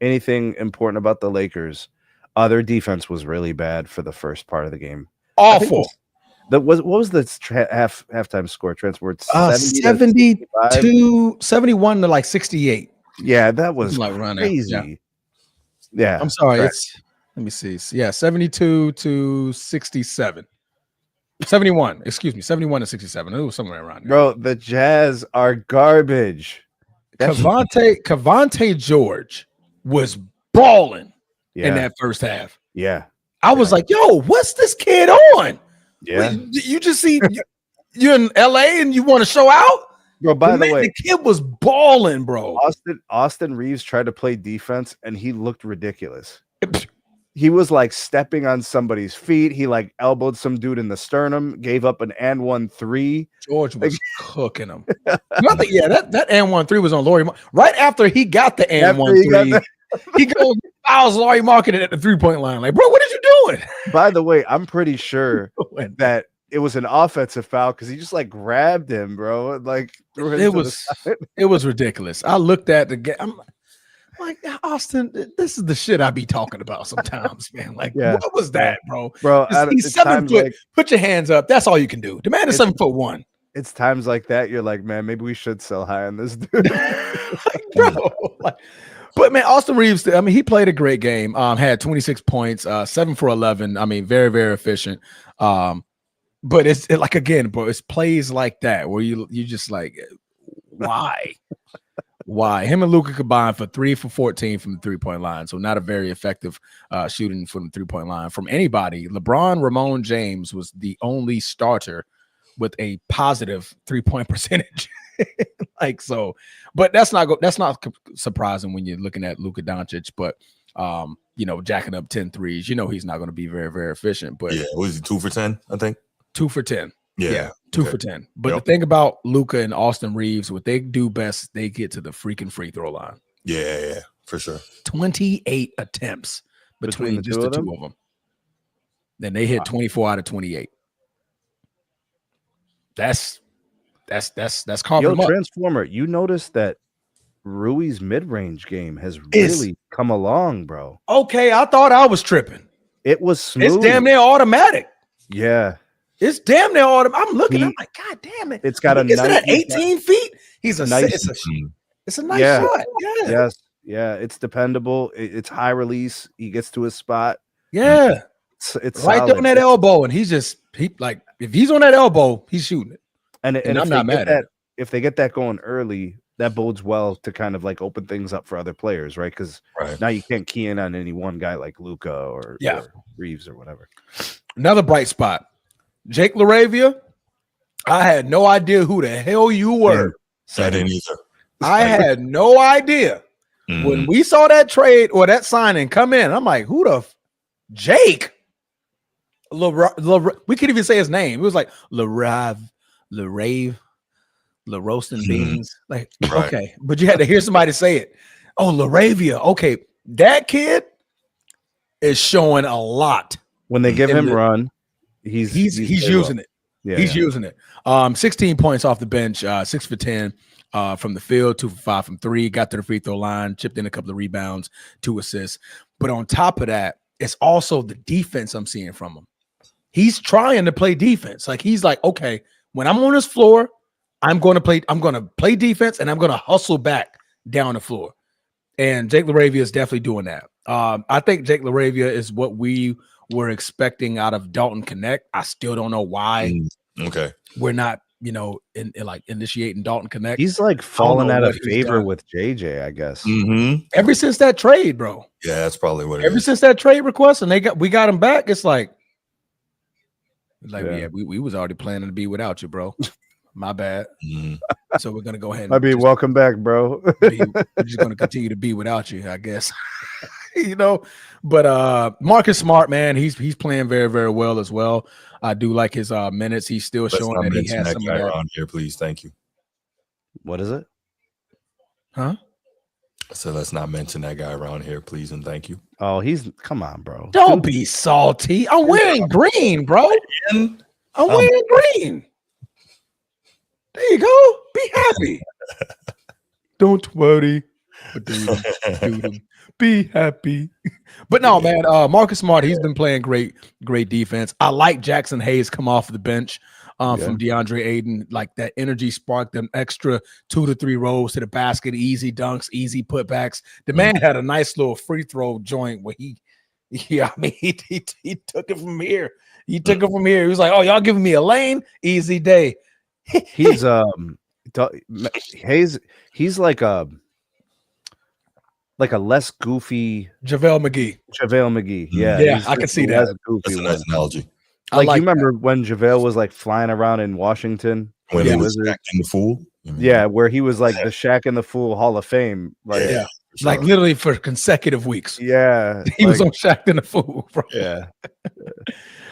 Anything important about the Lakers? Their defense was really bad for the first part of the game. Awful. What was the halftime score? Transport 71 to like 68. Yeah, that was like crazy. Yeah. I'm sorry. Let me see. Yeah, 72 to 67. 71. Excuse me, 71 to 67. It was somewhere around there. Bro, the Jazz are garbage. Cavante George was balling in that first half. Yeah. I was like, yo, what's this kid on? Yeah. You just see you're in LA and you want to show out? Bro, by the way, the kid was balling, bro. Austin Reeves tried to play defense and he looked ridiculous. He was like stepping on somebody's feet. He like elbowed some dude in the sternum, gave up an and 1-3. George was cooking him. That and 1-3 was on Laurie. Right after he got the and 1-3, he goes fouls Laurie Marketing at the 3-point line. Like, bro, what are you doing? By the way, I'm pretty sure that it was an offensive foul because he just like grabbed him, bro. Like it was ridiculous. I looked at the game. I'm like, Austin, this is the shit I be talking about sometimes, man. Like, what was that, bro? Bro, he's 7 foot. Like, put your hands up. That's all you can do. The man is 7'1". It's times like that you're like, man, maybe we should sell high on this dude. Bro, But man, Austin Reeves, I mean, he played a great game. Had 26 points, 7 for 11. I mean, very, very efficient. But it's like, again, bro, it's plays like that where you just like, why? Why? Him and Luka combined for 3 for 14 from the 3-point line. So not a very effective shooting from the 3-point line from anybody. LeBron Ramon James was the only starter with a positive 3-point percentage. Like, so, but that's not surprising when you're looking at Luka Doncic, but you know, jacking up 10 threes, you know, he's not going to be very, very efficient. But yeah, was he 2 for 10? I think 2 for 10. Yeah, 2 for 10. But the thing about Luka and Austin Reeves, what they do best, they get to the freaking free throw line. Yeah, for sure. 28 attempts between just the two of them. Then they hit 24 out of 28. That's carving them up. Transformer, you noticed that Rui's mid-range game has really come along, bro. Okay, I thought I was tripping. It was smooth. It's damn near automatic. Yeah. It's damn near automatic. I'm looking, I'm like, God damn it. It's got a nice. At 18 feet? He's a nice. It's a nice shot. Yeah. Yes. Yeah. It's dependable. It's high release. He gets to his spot. Yeah. It's right there on that elbow. And he like, if he's on that elbow, he's shooting it. And I'm not mad at it. If they get that going early, that bodes well to kind of like open things up for other players, right? Because now you can't key in on any one guy like Luka or Reeves or whatever. Another bright spot. Jake LaRavia, I had no idea who the hell you were. I didn't either. I had no idea. When we saw that trade or that signing come in, I'm like, who the Jake? We could even say his name. It was like LaRave, LaRoasting Beans. Like, okay, but you had to hear somebody say it. Oh, LaRavia. Okay, that kid is showing a lot. When they give him run. He's using it. Yeah, he's using it. 16 points off the bench, 6 for 10 from the field, 2 for 5 from 3, got to the free throw line, chipped in a couple of rebounds, 2 assists. But on top of that, it's also the defense I'm seeing from him. He's trying to play defense. Like, he's like, okay, when I'm on this floor, I'm going to play defense and I'm going to hustle back down the floor. And Jake LaRavia is definitely doing that. I think Jake LaRavia is what we were expecting out of Dalton Connect. I still don't know why. Okay, we're not, in like initiating Dalton Connect. He's like falling out of favor with JJ, I guess. Ever since that trade, bro. Yeah, that's probably what it is. Ever since that trade request, and we got him back. It's like we was already planning to be without you, bro. My bad. So we're gonna go ahead. And welcome back, bro. We're just gonna continue to be without you, I guess. But Marcus Smart, man, he's playing very, very well as well. I do like his minutes. He's still showing that he has some guy around here, please. Thank you. What is it? Huh? I said, let's not mention that guy around here, please, and thank you. Oh, come on, bro. Don't be salty. I'm wearing green, bro. I'm wearing green. There you go. Be happy. Don't worry. Be happy. But no, man, Marcus Smart, he's been playing great defense. I like Jackson Hayes come off the bench from DeAndre Ayton, like that energy sparked them extra 2 to 3 rolls to the basket, easy dunks, easy putbacks. The man had a nice little free throw joint where he took it from here. He took it from here. He was like, oh, y'all giving me a lane? Easy day. He's Hayes, he's like a less goofy JaVale McGee. Yeah, I can see that. That's a nice analogy. Like you remember when JaVale was like flying around in Washington when he was Shaq and the Fool? Yeah, where he was like the Shaq and the Fool Hall of Fame. Like, like literally for consecutive weeks. Yeah, he was on Shaq and the Fool, bro. Yeah.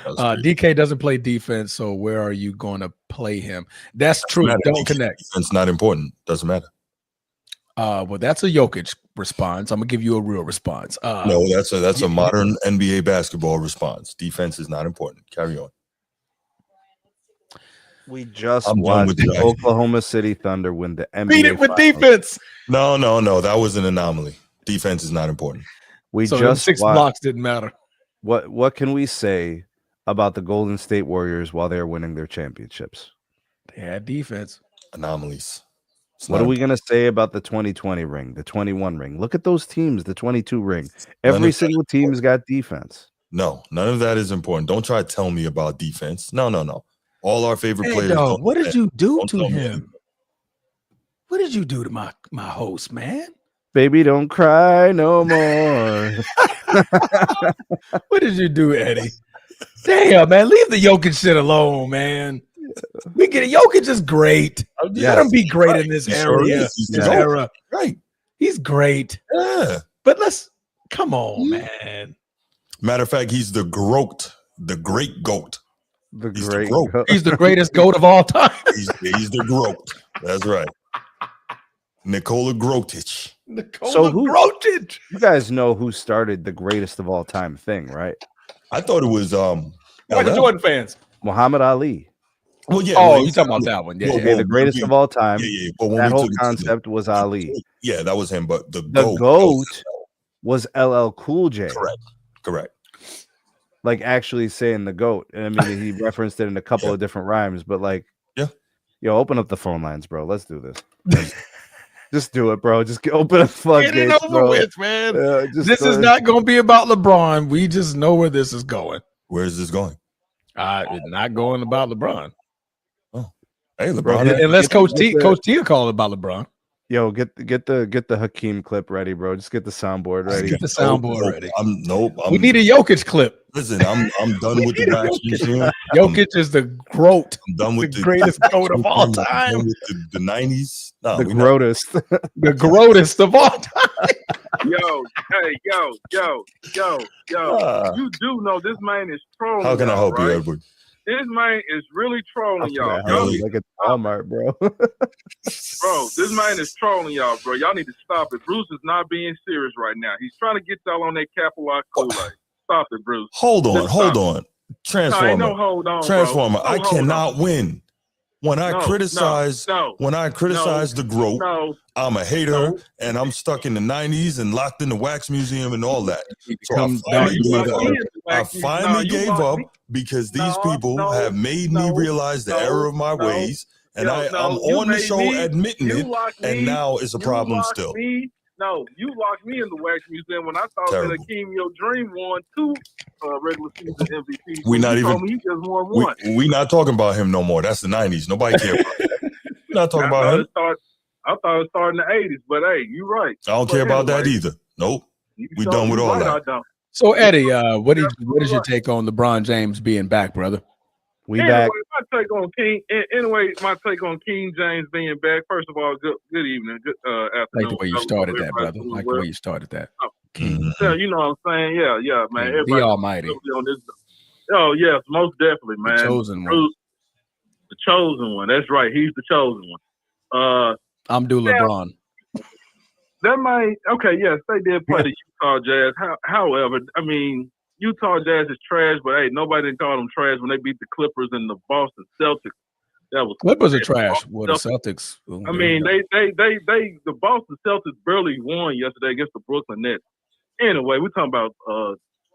DK doesn't play defense, so where are you going to play him? That's true. Don't connect. It's not important. Doesn't matter. Well, that's a Jokic response. I'm gonna give you a real response. No, that's a modern NBA basketball response. Defense is not important. Carry on. We just watched the Oklahoma City Thunder win the NBA. Beat it with defense. No. That was an anomaly. Defense is not important. So 6 blocks didn't matter. What can we say about the Golden State Warriors while they're winning their championships? They had defense. Anomalies. What are we going to say about the 2020 ring, the 21 ring? Look at those teams, the 22 ring. Every single team's got defense. No, none of that is important. Don't try to tell me about defense. No. All our favorite players. Dog, what did you do to him? What did you do to my host, man? Baby, don't cry no more. What did you do, Eddie? Damn, man, leave the Jokic shit alone, man. We get it. Jokic is great. Let him be great in this area. Era. Right. He's great. Yeah. But come on, man. Matter of fact, he's the GOAT, the great GOAT. He's the greatest GOAT of all time. He's the GOAT. That's right. Nikola Grotic. Grotic. You guys know who started the greatest of all time thing, right? I thought it was Michael Jordan fans. Muhammad Ali. Well, yeah. Oh, you talking about that one? Yeah, the greatest of all time. Yeah. But that whole concept was Ali. Yeah, that was him. But the GOAT was LL Cool J. Correct. Like actually saying the GOAT. I mean, he referenced it in a couple of different rhymes, but open up the phone lines, bro. Let's do this. Just do it, bro. Just open up the floodgates, Get it over with, man. This is not going to be about LeBron. We just know where this is going. Where is this going? It's not going about LeBron. Oh, hey, LeBron. Unless Coach T will call it about LeBron. Yo, get the Hakeem clip ready, bro. Just get the soundboard ready. Get the soundboard ready. We need a Jokic clip. Listen, I'm done with the wax museum. Jokic is the GOAT. I'm done with the greatest GOAT of all time. With the 90s. The greatest. The greatest of all time. Yo. You do know this man is trolling. How can I help you, right? Edward? This man is really trolling y'all. Like a Walmart, bro. Bro, this man is trolling y'all, bro. Y'all need to stop it. Bruce is not being serious right now. He's trying to get y'all on that Capital Kool-Aid. Stop it, Bruce. Hold on. Transformer. No, hold on, Transformer. bro. I cannot win. When I criticize the GOAT, I'm a hater and I'm stuck in the 90s and locked in the wax museum and all that. So I finally gave up because these people have made me realize the error of my ways. And I'm on the show admitting it, and now it's a problem still. No, you locked me in the wax museum when I thought that Hakeem Your Dream won 2 regular season MVPs. We're not even. He just won 1. We're not talking about him no more. That's the 90s. Nobody cares about that. We're not talking about him. I thought it started in the 80s, but hey, you're right. I don't care about that either. Nope. We done with all that. So Eddie, what is your take on LeBron James being back, brother? Back. My take on King James being back. First of all, good evening, good afternoon. Like the way you started that, brother. Like the way you started that. Yeah, you know what I'm saying? Yeah, man. Everybody the Almighty. On this. Oh yes, most definitely, man. The chosen one. The chosen one. That's right. He's the chosen one. I'm due LeBron. That might yes, they did play the Utah Jazz. However, I mean, Utah Jazz is trash, but hey, nobody didn't call them trash when they beat the Clippers and the Boston Celtics. That was Clippers are trash. Well, the Celtics. I mean, the Boston Celtics barely won yesterday against the Brooklyn Nets. Anyway, we're talking about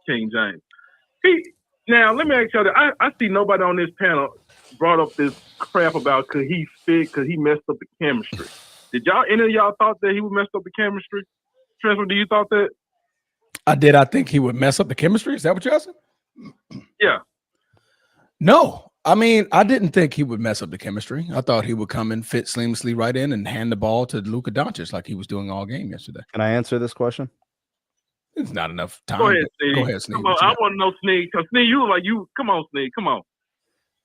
King James. Now let me ask y'all that I see nobody on this panel brought up this crap about could he fit because he messed up the chemistry. Did any of y'all thought that he would mess up the chemistry? Transfer, do you thought that? I did. I think he would mess up the chemistry. Is that what you're asking? Yeah. No. I mean, I didn't think he would mess up the chemistry. I thought he would come and fit seamlessly right in and hand the ball to Luka Doncic like he was doing all game yesterday. Can I answer this question? It's not enough time. Go ahead, Sneed. Come on, I want to know, Sneed. Because Sneed, come on, Sneed. Come on.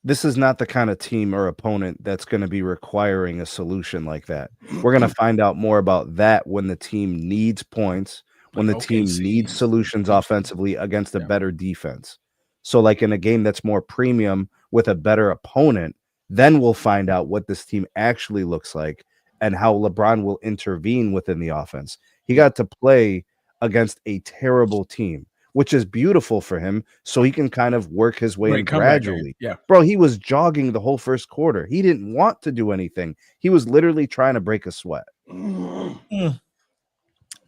This is not the kind of team or opponent that's going to be requiring a solution like that. We're going to find out more about that when the team needs points, when the team needs solutions offensively against a better defense. So like in a game that's more premium with a better opponent, then we'll find out what this team actually looks like and how LeBron will intervene within the offense. He got to play against a terrible team, which is beautiful for him, so he can kind of work his way in gradually. Yeah, bro, he was jogging the whole first quarter. He didn't want to do anything. He was literally trying to break a sweat.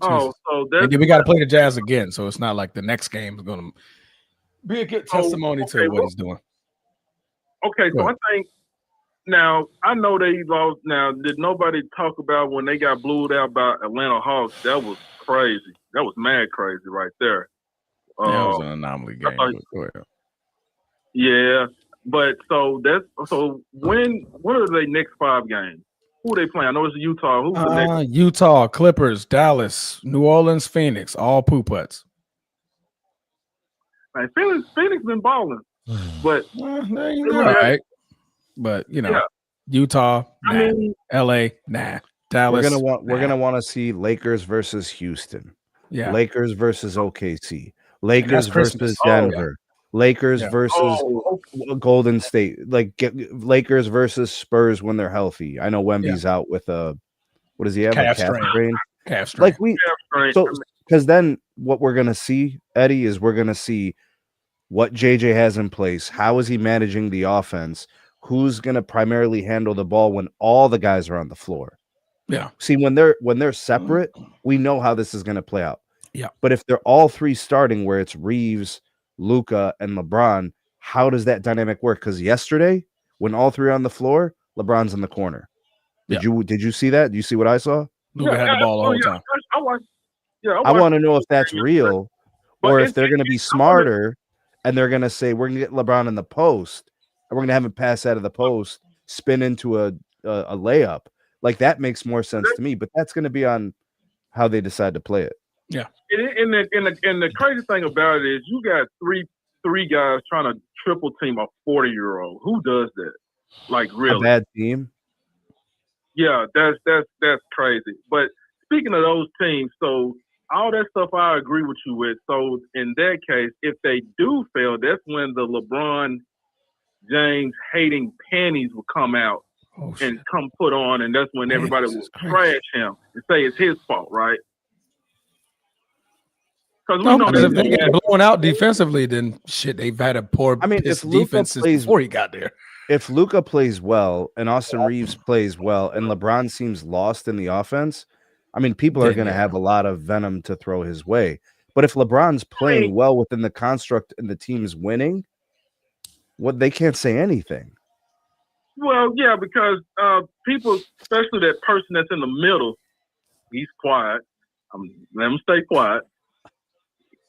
Oh, so we got to play the Jazz again, so it's not like the next game is going to be a good testimony to what he's doing. Okay, so I think Now I know they lost. Now, did nobody talk about when they got blued out by Atlanta Hawks? That was crazy. That was mad crazy right there. That was an anomaly game. But go ahead. Yeah, but so when are they next 5 games? Who are they playing? I know it's Utah. Who's the next? Utah, Clippers, Dallas, New Orleans, Phoenix, all poo putts. Man, Phoenix been balling, but all right. But Utah, nah. I mean, LA, nah. Dallas. We're gonna want to see Lakers versus Houston. Yeah. Lakers versus OKC. Lakers versus Denver. Lakers versus Golden State. Lakers versus Spurs when they're healthy. I know Wemby's out with what does he have? Calf strain. Calf strain. Because then what we're gonna see, Eddie, is we're gonna see what JJ has in place. How is he managing the offense? Who's gonna primarily handle the ball when all the guys are on the floor? Yeah. See, when they're separate, we know how this is gonna play out. Yeah. But if they're all three starting, where it's Reeves, Luka, and LeBron, how does that dynamic work? Because yesterday, when all three are on the floor, LeBron's in the corner. Did you see that? Do you see what I saw? Luka had the ball the whole time. I want to know if that's real, or if they're going to be smarter and they're going to say we're going to get LeBron in the post and we're going to have him pass out of the post, spin into a layup. Like that makes more sense to me. But that's going to be on how they decide to play it. Yeah. And the crazy thing about it is you got three guys trying to triple team a 40-year-old. Who does that? Like really? A bad team. Yeah, that's crazy. But speaking of those teams, so all that stuff I agree with you with. So in that case, if they do fail, that's when the LeBron James hating panties will come out and come put on, and that's when everybody will trash him and say it's his fault, right? Because if they get blown out defensively, then shit, they've had a poor defense before he got there. If Luka plays well and Austin Reeves plays well and LeBron seems lost in the offense, I mean, people are going to have a lot of venom to throw his way. But if LeBron's playing well within the construct and the team's winning, they can't say anything. Well, yeah, because people, especially that person that's in the middle, he's quiet. Let him stay quiet.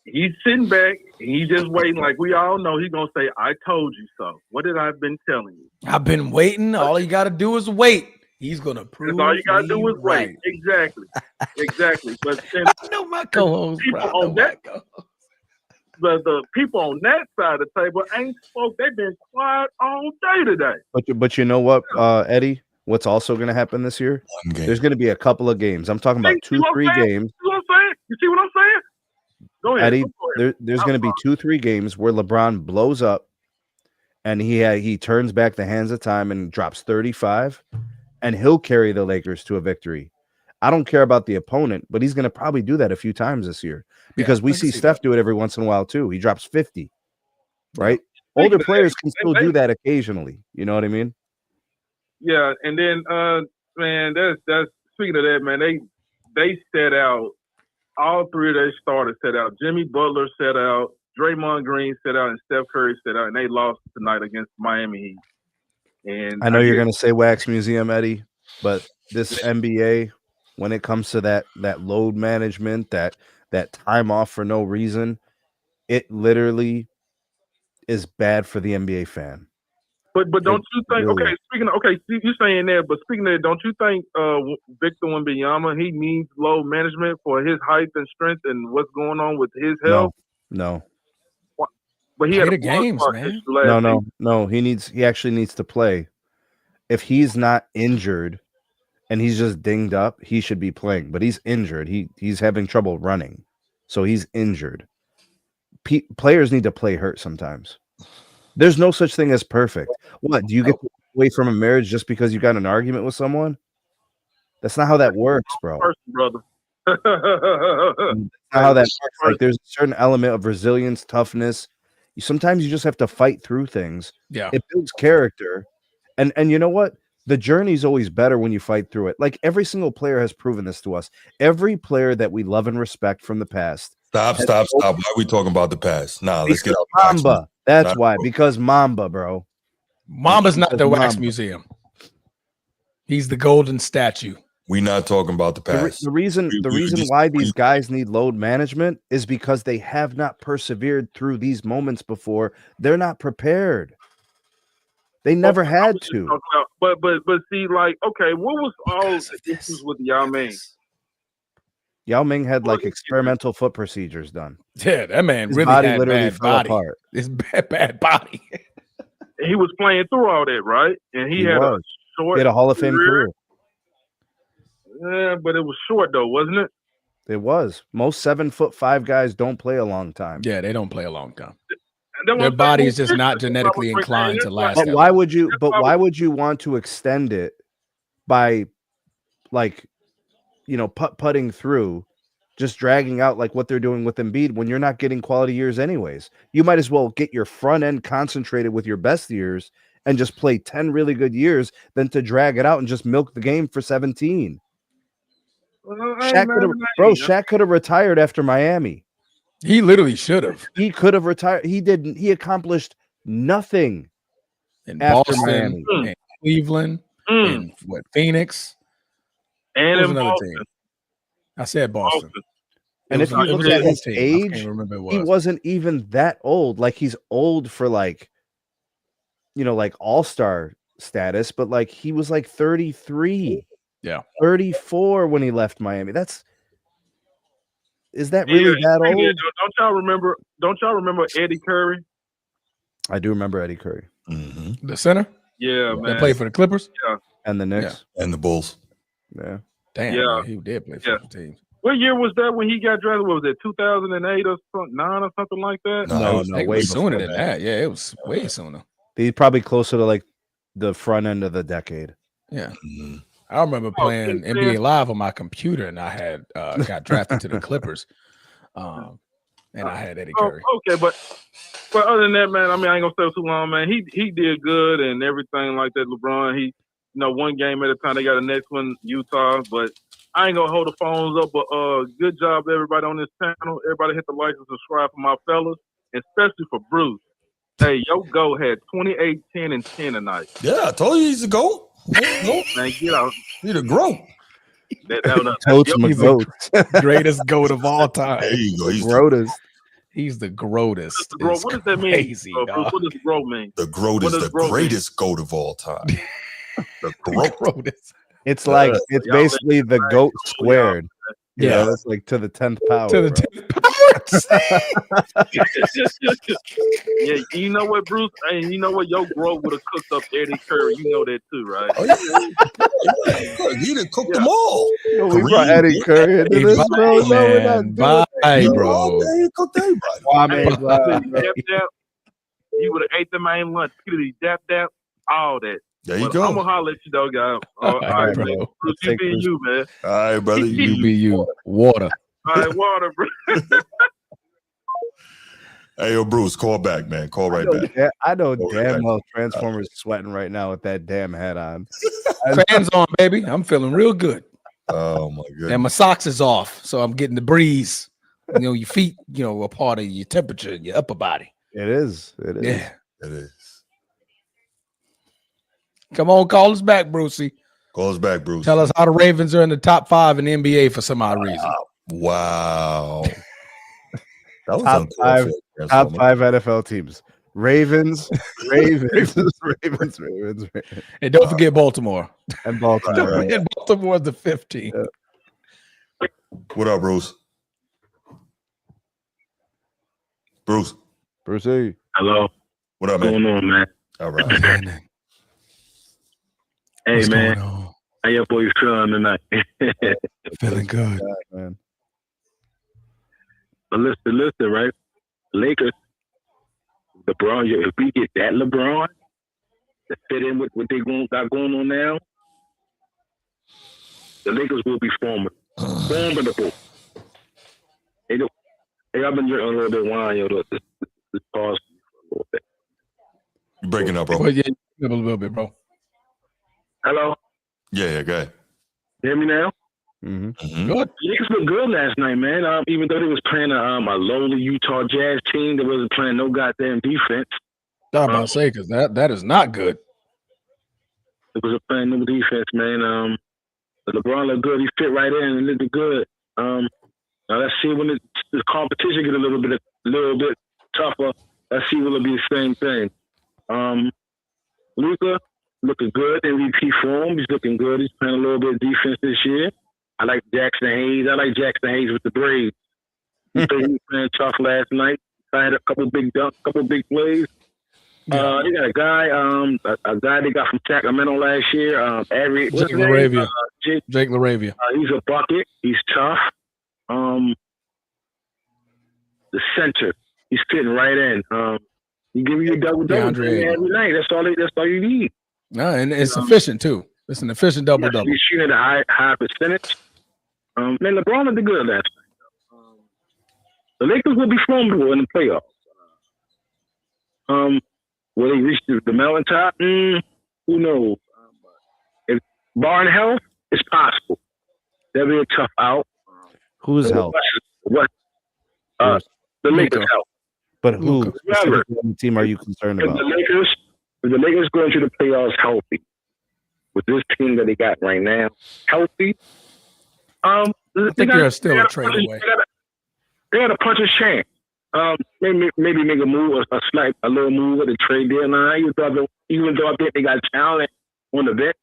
He's sitting back and he's just waiting. Like we all know, he's gonna say, "I told you so." What did I been telling you? I've been waiting. All you got to do is wait. He's gonna prove. All you got to do is wait. Exactly. But then I know my co-host. The people on that side of the table ain't spoke. They've been quiet all day today. But you know what, Eddie? What's also going to happen this year? There's going to be a couple of games. I'm talking about 2-3 games. You know what I'm saying? You see what I'm saying? Go ahead. Eddie, there's going to be 2-3 games where LeBron blows up and he turns back the hands of time and drops 35, and he'll carry the Lakers to a victory. I don't care about the opponent, but he's going to probably do that a few times this year because we see Steph do it every once in a while too. He drops 50, right? Older players can still do that occasionally. You know what I mean? Yeah, and then man, that's speaking of that, man, they set out. All three of their starters set out. Jimmy Butler set out, Draymond Green set out, and Steph Curry set out, and they lost tonight against Miami Heat. And I know you're going to say Wax Museum, Eddie, but this NBA, when it comes to that load management, that time off for no reason, it literally is bad for the NBA fan. But don't you think? Okay, you're saying that, but speaking of that, don't you think Victor Wembanyama, he needs load management for his height and strength and what's going on with his health? No. But he had a games, man. No. He actually needs to play. If he's not injured and he's just dinged up, he should be playing. But he's injured. He's having trouble running, so he's injured. Players need to play hurt sometimes. There's no such thing as perfect. What, do you get away from a marriage just because you got an argument with someone? That's not how that works, bro. Brother. That's not how that works. Like, there's a certain element of resilience, toughness. Sometimes you just have to fight through things. Yeah. It builds character. And you know what? The journey is always better when you fight through it. Like, every single player has proven this to us. Every player that we love and respect from the past. Stop. Why are we talking about the past? Nah, let's get out. Mamba. That's why. Because Mamba, bro. Mamba's not the Wax Museum. He's the golden statue. We're not talking about the past. The reason why these guys need load management is because they have not persevered through these moments before. They're not prepared. They never had to. But see, like, okay, what was all the issues with Yao Ming? Yao Ming had like experimental foot procedures done. Yeah, that man His really body had literally bad fell body. apart. His bad body. He was playing through all that, right? And he had a short. He had a Hall of Fame career. Yeah, but it was short though, wasn't it? It was. Most 7'5" guys don't play a long time. Yeah, they don't play a long time. Their body is just not genetically inclined to last. But why would you? But why would you want to extend it by, like, putting through, just dragging out like what they're doing with Embiid when you're not getting quality years anyways? You might as well get your front end concentrated with your best years and just play 10 really good years than to drag it out and just milk the game for 17. Shaq could have retired after Miami. He literally should have. He could have retired. He didn't. He accomplished nothing in after Boston, Miami, in Cleveland, in Phoenix, and in another Boston. team. I said Boston. And if you look at his age, he wasn't even that old. Like, he's old for like all-star status, but like he was like 33. Yeah. 34 when he left Miami. Is that really that old? Don't y'all remember Eddie Curry? I do remember Eddie Curry. Mm-hmm. The center? Yeah, man. That played for the Clippers? Yeah. And the Knicks. Yeah. And the Bulls. Yeah. Damn, yeah. Man, he did play for the teams. What year was that when he got drafted? What was it, 2008 or 9 or something like that? No, way sooner than that. Yeah, it was way sooner. He's probably closer to like the front end of the decade. Yeah. Mm-hmm. I remember playing NBA Live on my computer, and I had got drafted to the Clippers, and I had Eddie Curry. Okay, but other than that, man, I mean, I ain't gonna stay too long, man. He did good and everything like that. LeBron, he one game at a time. They got the next one, Utah, but I ain't gonna hold the phones up. But good job, everybody on this channel. Everybody hit the like and subscribe for my fellas, especially for Bruce. Hey, yo, Go had 28, 10, and 10 tonight. Yeah, I told you he's a GOAT. Man, get out. He's a GOAT. Greatest GOAT of all time. There you go. He's the greatest. What does that mean? Crazy, what does GROAT mean? The GROAT is the greatest GOAT of all time. The GROAT. It's like it's basically the GOAT squared. Yeah, it's like to the 10th power. To the 10th power. Yeah, you know what, Bruce? Hey, you know what? Your GROAT would have cooked up Eddie Curry. You know that too, right? Oh, yeah. He'd have cooked them all. Yo, we brought Eddie Curry into this, bro. No, we're not doing it. Bro. He cooked everybody. You would have ate the main lunch. Dap, all that. There you go. I'm gonna holler at you, though, guys. All right, bro. Bruce, you be you, man. All right, brother. You be you. Water. All right, water, bro. Hey, yo, Bruce, call back, man. Call right back. I know damn well Transformers sweating right now with that damn hat on. Fans on, baby. I'm feeling real good. Oh my goodness. And my socks is off, so I'm getting the breeze. Your feet, a part of your temperature, your upper body. It is. Yeah, it is. Come on, call us back, Brucey. Call us back, Bruce. Tell us how the Ravens are in the top 5 in the NBA for some odd reason. Wow. That was top 5 NFL teams. Ravens. And don't forget Baltimore. And Baltimore. Right. And Baltimore is the 15th. Yeah. What up, Bruce? Brucey. Hello. What up, man? What's going on, man? All right. Hey, What's man. How your boys feeling tonight? Feeling good, man. But listen, right? Lakers, LeBron. If we get that LeBron to fit in with what they got going on now, the Lakers will be formidable. Hey, I've been drinking a little bit of wine, Just pause for a little bit. You breaking up, bro? Well, yeah, a little bit, bro. Hello. Yeah, go ahead. Hear me now? Mm-hmm. Good. The Lakers looked good last night, man. Even though they was playing a lowly Utah Jazz team that wasn't playing no goddamn defense. I'm about to say, because that is not good. Lakers are playing no defense, man. LeBron looked good. He fit right in and looked good. Now let's see when the competition get a little bit tougher. Let's see will it be the same thing. Luka looking good. MVP form. He's looking good. He's playing a little bit of defense this year. I like Jackson Hayes. With the Braves. He was playing tough last night. I had a couple big dunks, couple big plays. Yeah. They got a guy they got from Sacramento last year. Jake LaRavia. Jake LaRavia. He's a bucket. He's tough. The center, he's fitting right in. He give you a double every night. That's all you need. No, and it's efficient too. It's an efficient double. He's shooting at a high percentage. Man, LeBron did good last night. The Lakers will be formidable in the playoffs. Will they reach the mountaintop? Who knows? If barring health, it's possible. That'll be a tough out. Who's health? What? The Lakers health. But who? What team are you concerned about? If the Lakers go into the playoffs healthy, with this team that they got right now, healthy, I think they're still a trade away. They got a puncher's chance. Maybe make a move, a little move at the trade deadline. Even though I think they got talent on the bench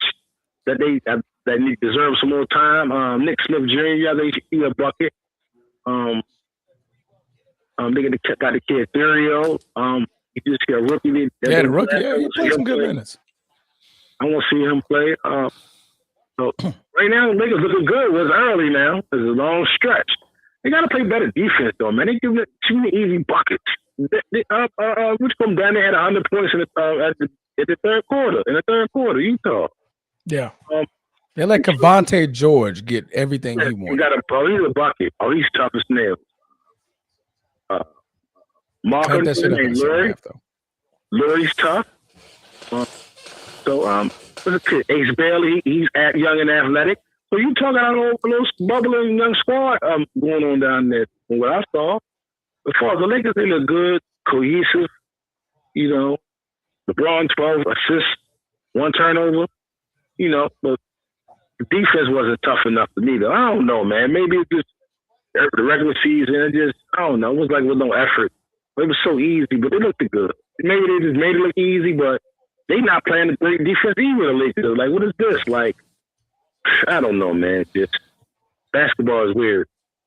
that deserve some more time. Nick Smith Jr. I think he's a bucket. They got the kid Therio. He just got a rookie. The rookie. Yeah, he played some good minutes. I want to see him play. So right now, the Lakers looking good. It was early now. It's a long stretch. They got to play better defense, though, man. They give it too many easy buckets. Which come down there had 100 points in the third quarter. Utah. Yeah. They let Cavante George get everything he wanted. He's a bucket. He's tough as nails. Marcus and Lurie's tough. Ace Bailey, he's young and athletic. So you talking about a little bubbling young squad going on down there from what I saw. As far as the Lakers, they look good, cohesive. LeBron 12 assists, 1 turnover. But the defense wasn't tough enough for me, though. I don't know, man. Maybe it's just the regular season. I don't know. It was like with no effort. It was so easy, but they looked good. Maybe they just made it look easy, but they not playing a great defense either. The Lakers, like, what is this? Like, I don't know, man. Just basketball is weird.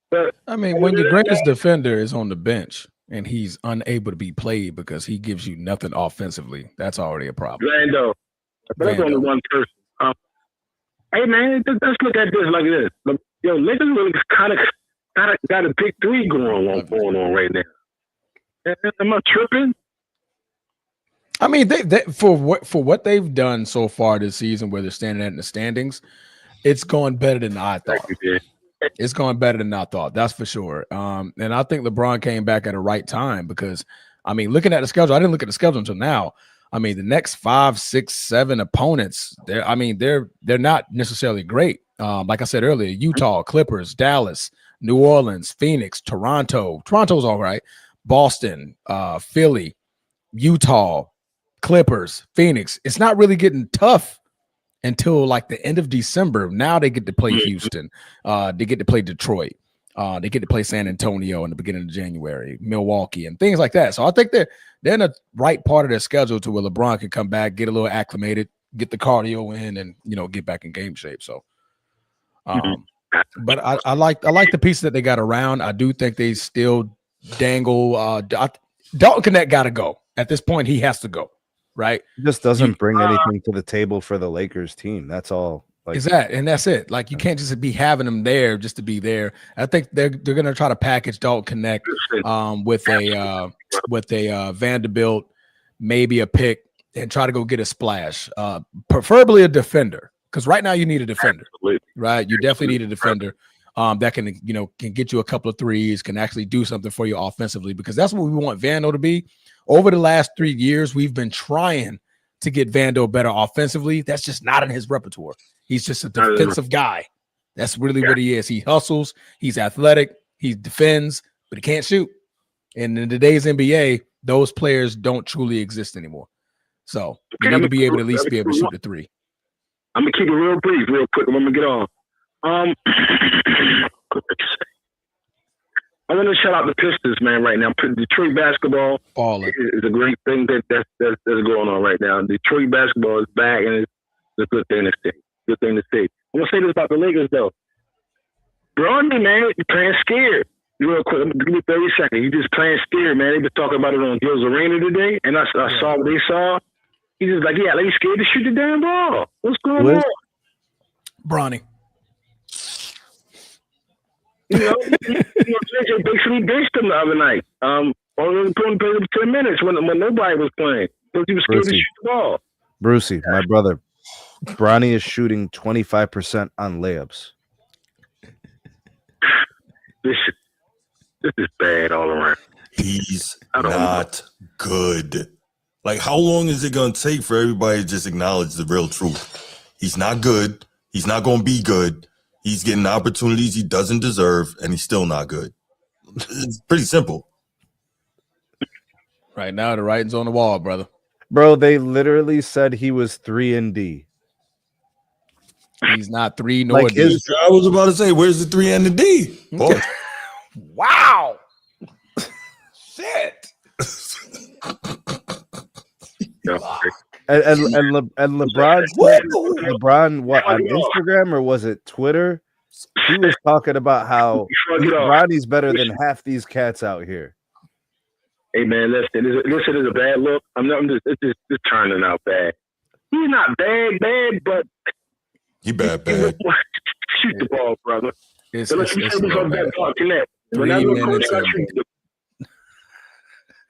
But I mean, when your greatest defender is on the bench and he's unable to be played because he gives you nothing offensively, that's already a problem. Vando. That's only one person. Hey, man, let's look at this like this. Lakers really kind of got a big three going on right now. Am I tripping? I mean, they for what they've done so far this season, where they're standing in the standings, it's going better than I thought. It's going better than I thought. That's for sure. And I think LeBron came back at the right time because, I mean, looking at the schedule, I didn't look at the schedule until now. I mean, the next 5, 6, 7 opponents, they're not necessarily great. Like I said earlier, Utah, Clippers, Dallas, New Orleans, Phoenix, Toronto. Toronto's all right. Boston, Philly, Utah, Clippers, Phoenix. It's not really getting tough until like the end of December. Now they get to play Houston. They get to play Detroit. They get to play San Antonio in the beginning of January, Milwaukee, and things like that. So I think they're in the right part of their schedule to where LeBron can come back, get a little acclimated, get the cardio in, and get back in game shape. So, but I like the pieces that they got around. I do think they still dangle. Dalton Connect got to go at this point. He has to go. Right, he just doesn't bring anything to the table for the Lakers team. That's all. That's it. Like, you can't just be having them there just to be there. I think they're gonna try to package Dalton Connect with a Vanderbilt, maybe a pick, and try to go get a splash. Preferably a defender, because right now you need a defender. Right, you definitely need a defender that can get you a couple of threes, can actually do something for you offensively, because that's what we want Vando to be. Over the last 3 years, we've been trying to get Vando better offensively. That's just not in his repertoire. He's just a defensive guy. That's really what he is. He hustles. He's athletic. He defends, but he can't shoot. And in today's NBA, those players don't truly exist anymore. So you need to be able to at least be able to shoot the three. I'm gonna keep it real brief, real quick. I'm gonna get on. I'm gonna shout out the Pistons, man. Right now, Detroit basketball is a great thing that's going on right now. Detroit basketball is back, and it's a good thing to see. Good thing to see. I'm gonna say this about the Lakers though. Bronny, man, you're playing scared. Real quick, give me 30 seconds. You just playing scared, man. They've been talking about it on Gil's Arena today, and I saw what they saw. He's just like, yeah, they scared to shoot the damn ball. What's going on? Bronny. JJ basically benched him the other night. Only put him 10 minutes when nobody was playing. Because he was scared to shoot the ball. Brucey, my brother, Bronny is shooting 25% on layups. This is bad all around. He's not good. Like, how long is it going to take for everybody to just acknowledge the real truth? He's not good. He's not going to be good. He's getting opportunities he doesn't deserve, and he's still not good. It's pretty simple. Right now, the writing's on the wall, brother. Bro, they literally said he was 3-and-D. He's not 3 nor like D. I was about to say, where's the 3 and the D? Okay. Wow. Shit. And LeBron, what, on Instagram or was it Twitter? He was talking about how Bronny's better than half these cats out here. Hey man, listen, is a bad look. It's just turning out bad. He's not bad, but he bad. Shoot the ball, brother.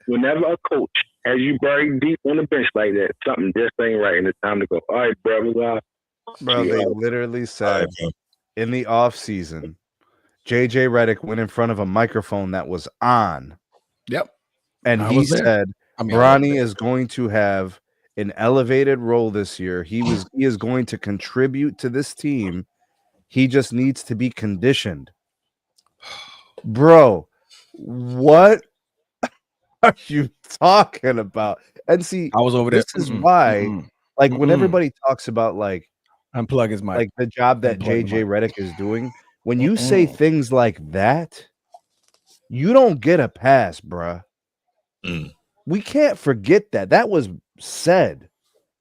Whenever a coach has you buried deep on the bench like that, something just ain't right, and it's time to go. All right, brother. Bro, they literally said in the offseason, JJ Redick went in front of a microphone that was on. Yep. And he said Bronny is going to have an elevated role this year. He is going to contribute to this team. He just needs to be conditioned. Bro, what are you talking about? And see, I was over there. This is why, like, when everybody talks about like unplug his mic, like the job that JJ Redick is doing, when you say things like that, you don't get a pass, bruh. We can't forget that. That was said.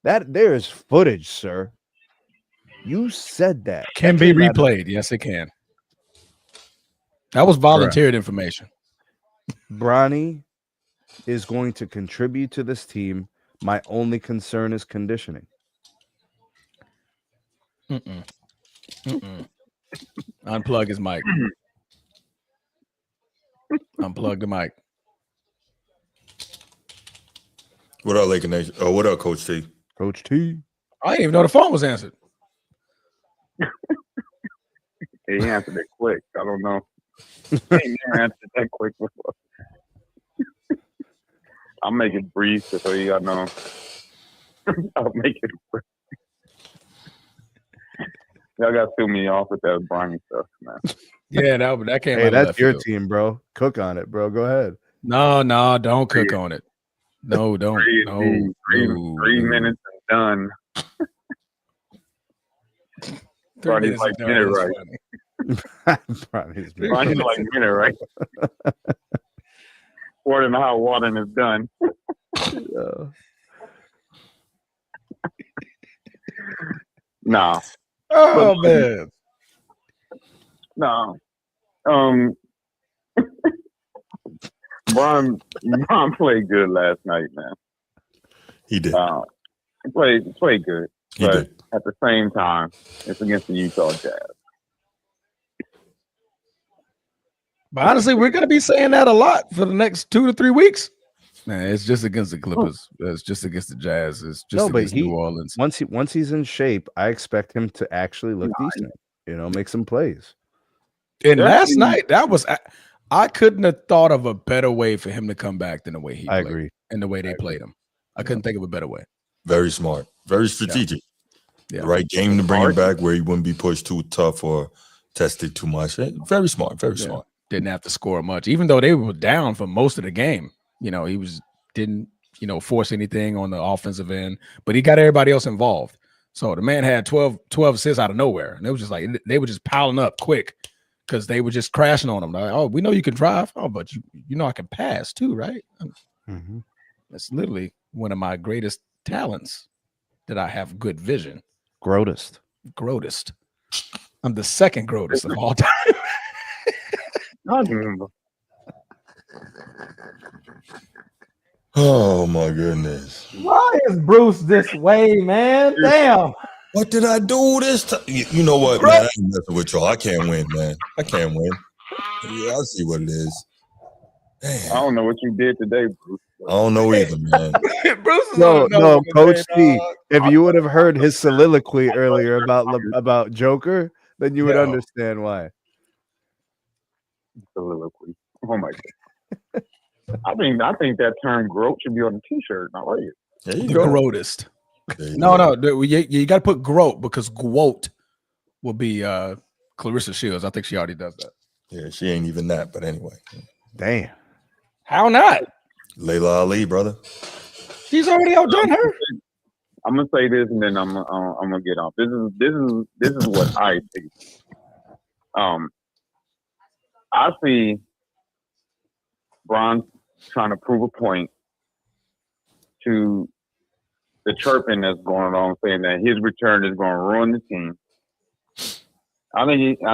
That there is footage, sir. You said that. Can be replayed. Yes, it can. That was volunteered information. Bronny is going to contribute to this team. My only concern is conditioning. Unplug his mic. Unplug the mic. What up, Laker Nation? Oh, what up, Coach T? Coach T. I didn't even know the phone was answered. He answered it quick. I don't know. He answered that quick before. I'll make it brief so you got no. I'll make it brief. Y'all got to sue me off with that Bronny stuff, man. Yeah, that came. Hey, that's your team, bro. Cook on it, bro. Go ahead. No, don't cook on it. No, don't. Three minutes and done. Bronny's like dinner, right? Bronny's like dinner, right? Water in the hot water and it's done. Nah. Oh man. No. Bron played good last night, man. He did. He played good. He but did. At the same time, it's against the Utah Jazz. But honestly, we're going to be saying that a lot for the next 2 to 3 weeks. Man, it's just against the Clippers. It's just against the Jazz. It's just against New Orleans. Once he's in shape, I expect him to actually look decent. Make some plays. And last night, I couldn't have thought of a better way for him to come back than the way he played. I agree. And the way they played him. I couldn't think of a better way. Very smart. Very strategic. Yeah. The right game to bring him back where he wouldn't be pushed too tough or tested too much. Very smart. Very smart. Didn't have to score much, even though they were down for most of the game. He didn't force anything on the offensive end, but he got everybody else involved. So the man had 12 assists out of nowhere, and it was just like they were just piling up quick because they were just crashing on him. Like, oh, we know you can drive. Oh, but you know I can pass too, right? Mm-hmm. That's literally one of my greatest talents, that I have good vision. Grotest. I'm the second greatest of all time. I remember. Oh my goodness. Why is Bruce this way, man? Damn. What did I do this time? You know what, man? I ain't messing with y'all. I can't win, man. I can't win. Yeah, I see what it is. Damn. I don't know what you did today, Bruce. I don't know either, man. Bruce is No, Coach T. If you would have heard his soliloquy earlier about Joker, then you would understand why. Soliloquy. Oh my god. I think that term "groat" should be on the T-shirt. I like it. There you The go. grotest. There you No, go. you got to put groat, because Gwot will be Clarissa Shields. I think she already does that. Yeah, she ain't even that, but anyway. Damn. How not? Layla Ali, brother. She's already outdone her. I'm gonna say this, and then I'm gonna get off. This is what I see. I see Bron trying to prove a point to the chirping that's going on, saying that his return is going to ruin the team. I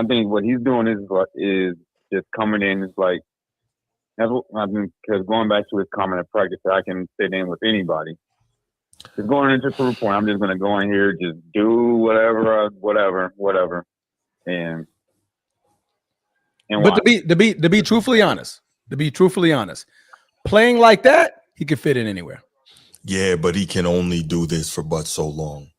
think what he's doing is just coming in. It's like, that's what I mean, because going back to his comment at practice, I can fit in with anybody. Just going into proof point. I'm just going to go in here, just do whatever, and But watch. to be truthfully honest, playing like that, he could fit in anywhere. Yeah, but he can only do this for but so long.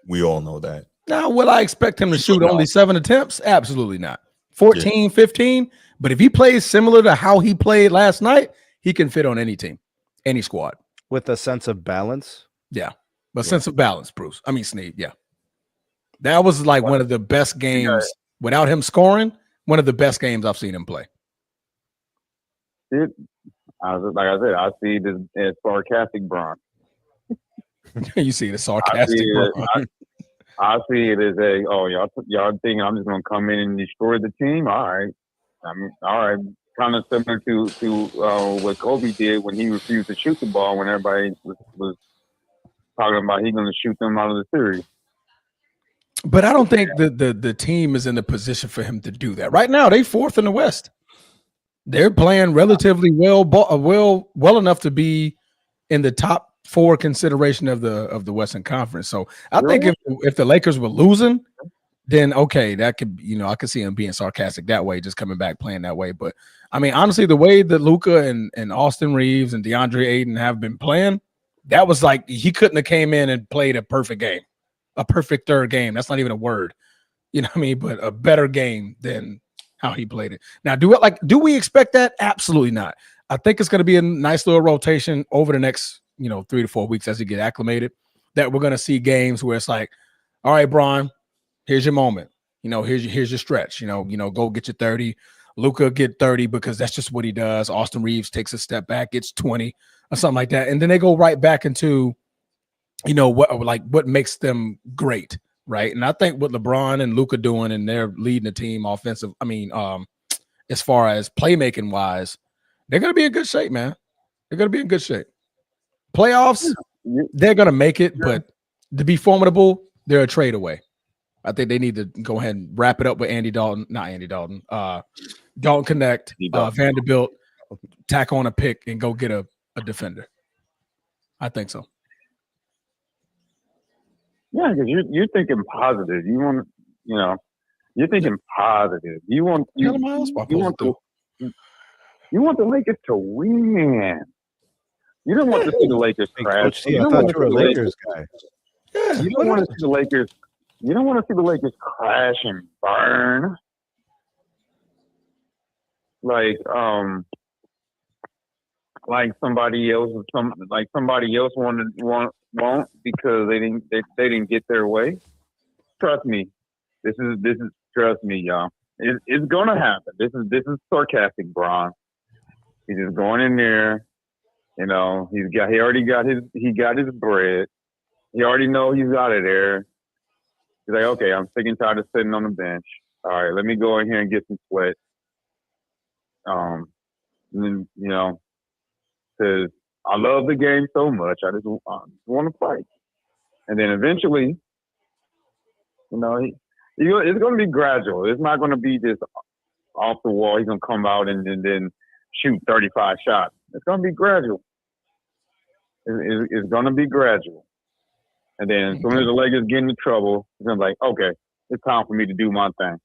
We all know that. Now, will I expect him to shoot only 7 attempts? Absolutely not. 14, 15. But if he plays similar to how he played last night, he can fit on any team, any squad. With a sense of balance. Yeah. But sense of balance, Bruce. I mean, Sneed. Yeah. That was like one of the best games without him scoring. One of the best games I've seen him play. Like I said, I see this as sarcastic Bron. You see the sarcastic. I see it as y'all think I'm just gonna come in and destroy the team. All right, all right. Kind of similar to what Kobe did when he refused to shoot the ball when everybody was talking about he's gonna shoot them out of the series. But I don't think the team is in the position for him to do that right now. They 4th in the West. They're playing relatively well enough to be in the top 4 consideration of the Western Conference. So I think if the Lakers were losing, then okay, that could, I could see him being sarcastic that way, just coming back playing that way. But I mean, honestly, the way that Luka and Austin Reeves and DeAndre Ayton have been playing, that was like he couldn't have came in and played a perfect game, a perfect third game. That's not even a word, you know what I mean? But a better game than how he played it. Now, do we expect that? Absolutely not. I think it's going to be a nice little rotation over the next 3 to 4 weeks as he get acclimated, that we're going to see games where it's like, all right, Bron, here's your moment. Here's your stretch. Go get your 30. Luka get 30 because that's just what he does. Austin Reeves takes a step back, gets 20 or something like that. And then they go right back into, what makes them great, right? And I think what LeBron and Luka doing, and they're leading the team offensive, as far as playmaking wise, they're going to be in good shape, man. They're going to be in good shape. Playoffs, they're going to make it, but to be formidable, they're a trade away. I think they need to go ahead and wrap it up with Dalton Connect, Vanderbilt, tack on a pick and go get a defender. I think so. Yeah, because you're thinking positive. You're thinking positive. You want the Lakers to win. You don't want to see the Lakers crash. I thought you were a Lakers guy. Yeah, you don't want to see the Lakers. You don't want to see the Lakers crash and burn. Like somebody else won't because they didn't get their way. Trust me, this is trust me, y'all. It's gonna happen. This is sarcastic, Bron. He's just going in there. He already got his bread. He already know he's out of there. He's like, okay, I'm sick and tired of sitting on the bench. All right, let me go in here and get some sweat. And then, you know, because I love the game so much, I just want to play. And then eventually, you know, it's going to be gradual. It's not going to be just off the wall. He's going to come out and then shoot 35 shots. It's going to be gradual. It's going to be gradual. And then as soon as the Lakers get into trouble, he's going to be like, okay, it's time for me to do my thing.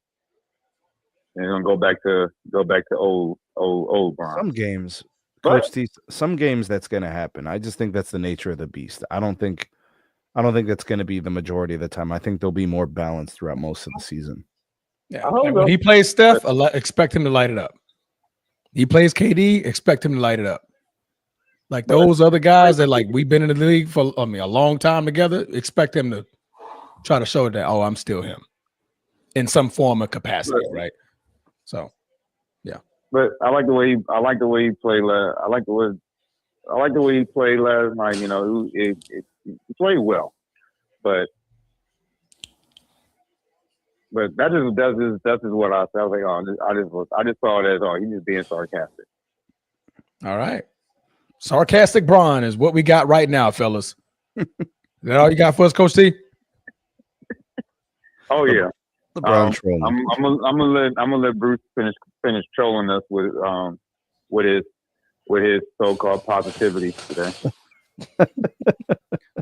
And he's going to go back to old Bron. Some games, Coach T, some games that's going to happen. I just think that's the nature of the beast. I don't think that's going to be the majority of the time. I think there'll be more balance throughout most of the season. Yeah. And when he plays Steph, expect him to light it up. He plays KD, expect him to light it up. Like those other guys that like we've been in the league for a long time together, expect him to try to show that, oh, I'm still him in some form of capacity, right? So, yeah. But I like the way he played. I like the way he played last night. You know, he played well, but that's just what I felt like. Oh, I just saw it as he's just being sarcastic. All right, sarcastic Bron is what we got right now, fellas. Is that all you got for us, Coach T? Oh yeah. LeBron trolling. I'm gonna let Bruce finish trolling us with his so-called positivity today.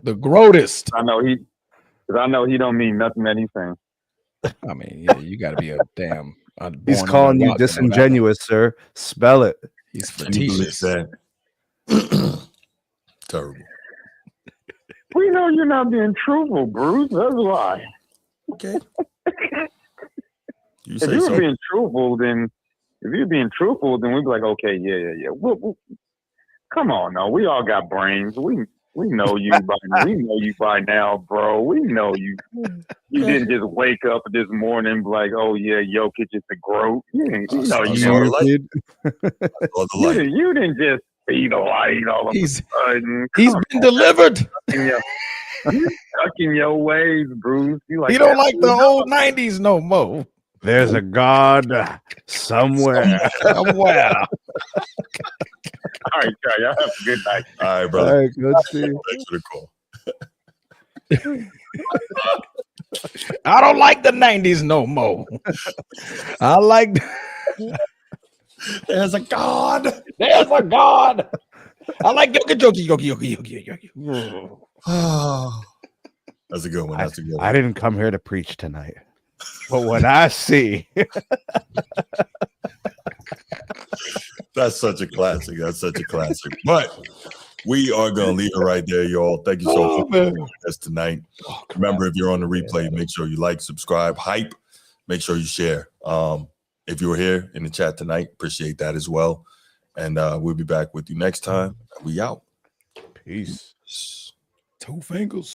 The greatest. I know he don't mean nothing that he's saying. I mean, yeah, you got to be a damn. He's calling you disingenuous, sir. Spell it. He's facetious. Terrible. We know you're not being truthful, Bruce. That's why. Okay. If you were being truthful, then we'd be like, okay, yeah. Come on, no, we all got brains. We know you by now, bro. We know you. You didn't just wake up this morning and be like, oh yeah, Jokic is the GOAT. You didn't just see the light all of a sudden. He's been delivered. You stuck in your ways, Bruce. He don't like the old 90s no more. There's a God somewhere. All right, y'all have a good night. All right, brother. All right, good to see you. Thanks for the call. I don't like the 90s no more. I like. There's a God. There's a God. I like Yoki. That's a good one. I didn't come here to preach tonight. But what I see. That's such a classic. But we are going to leave it right there, y'all. Thank you so much for joining us tonight. Remember, if you're on the replay, make sure you like, subscribe, hype. Make sure you share. If you were here in the chat tonight, appreciate that as well. And we'll be back with you next time. We out. Peace. Two fingers.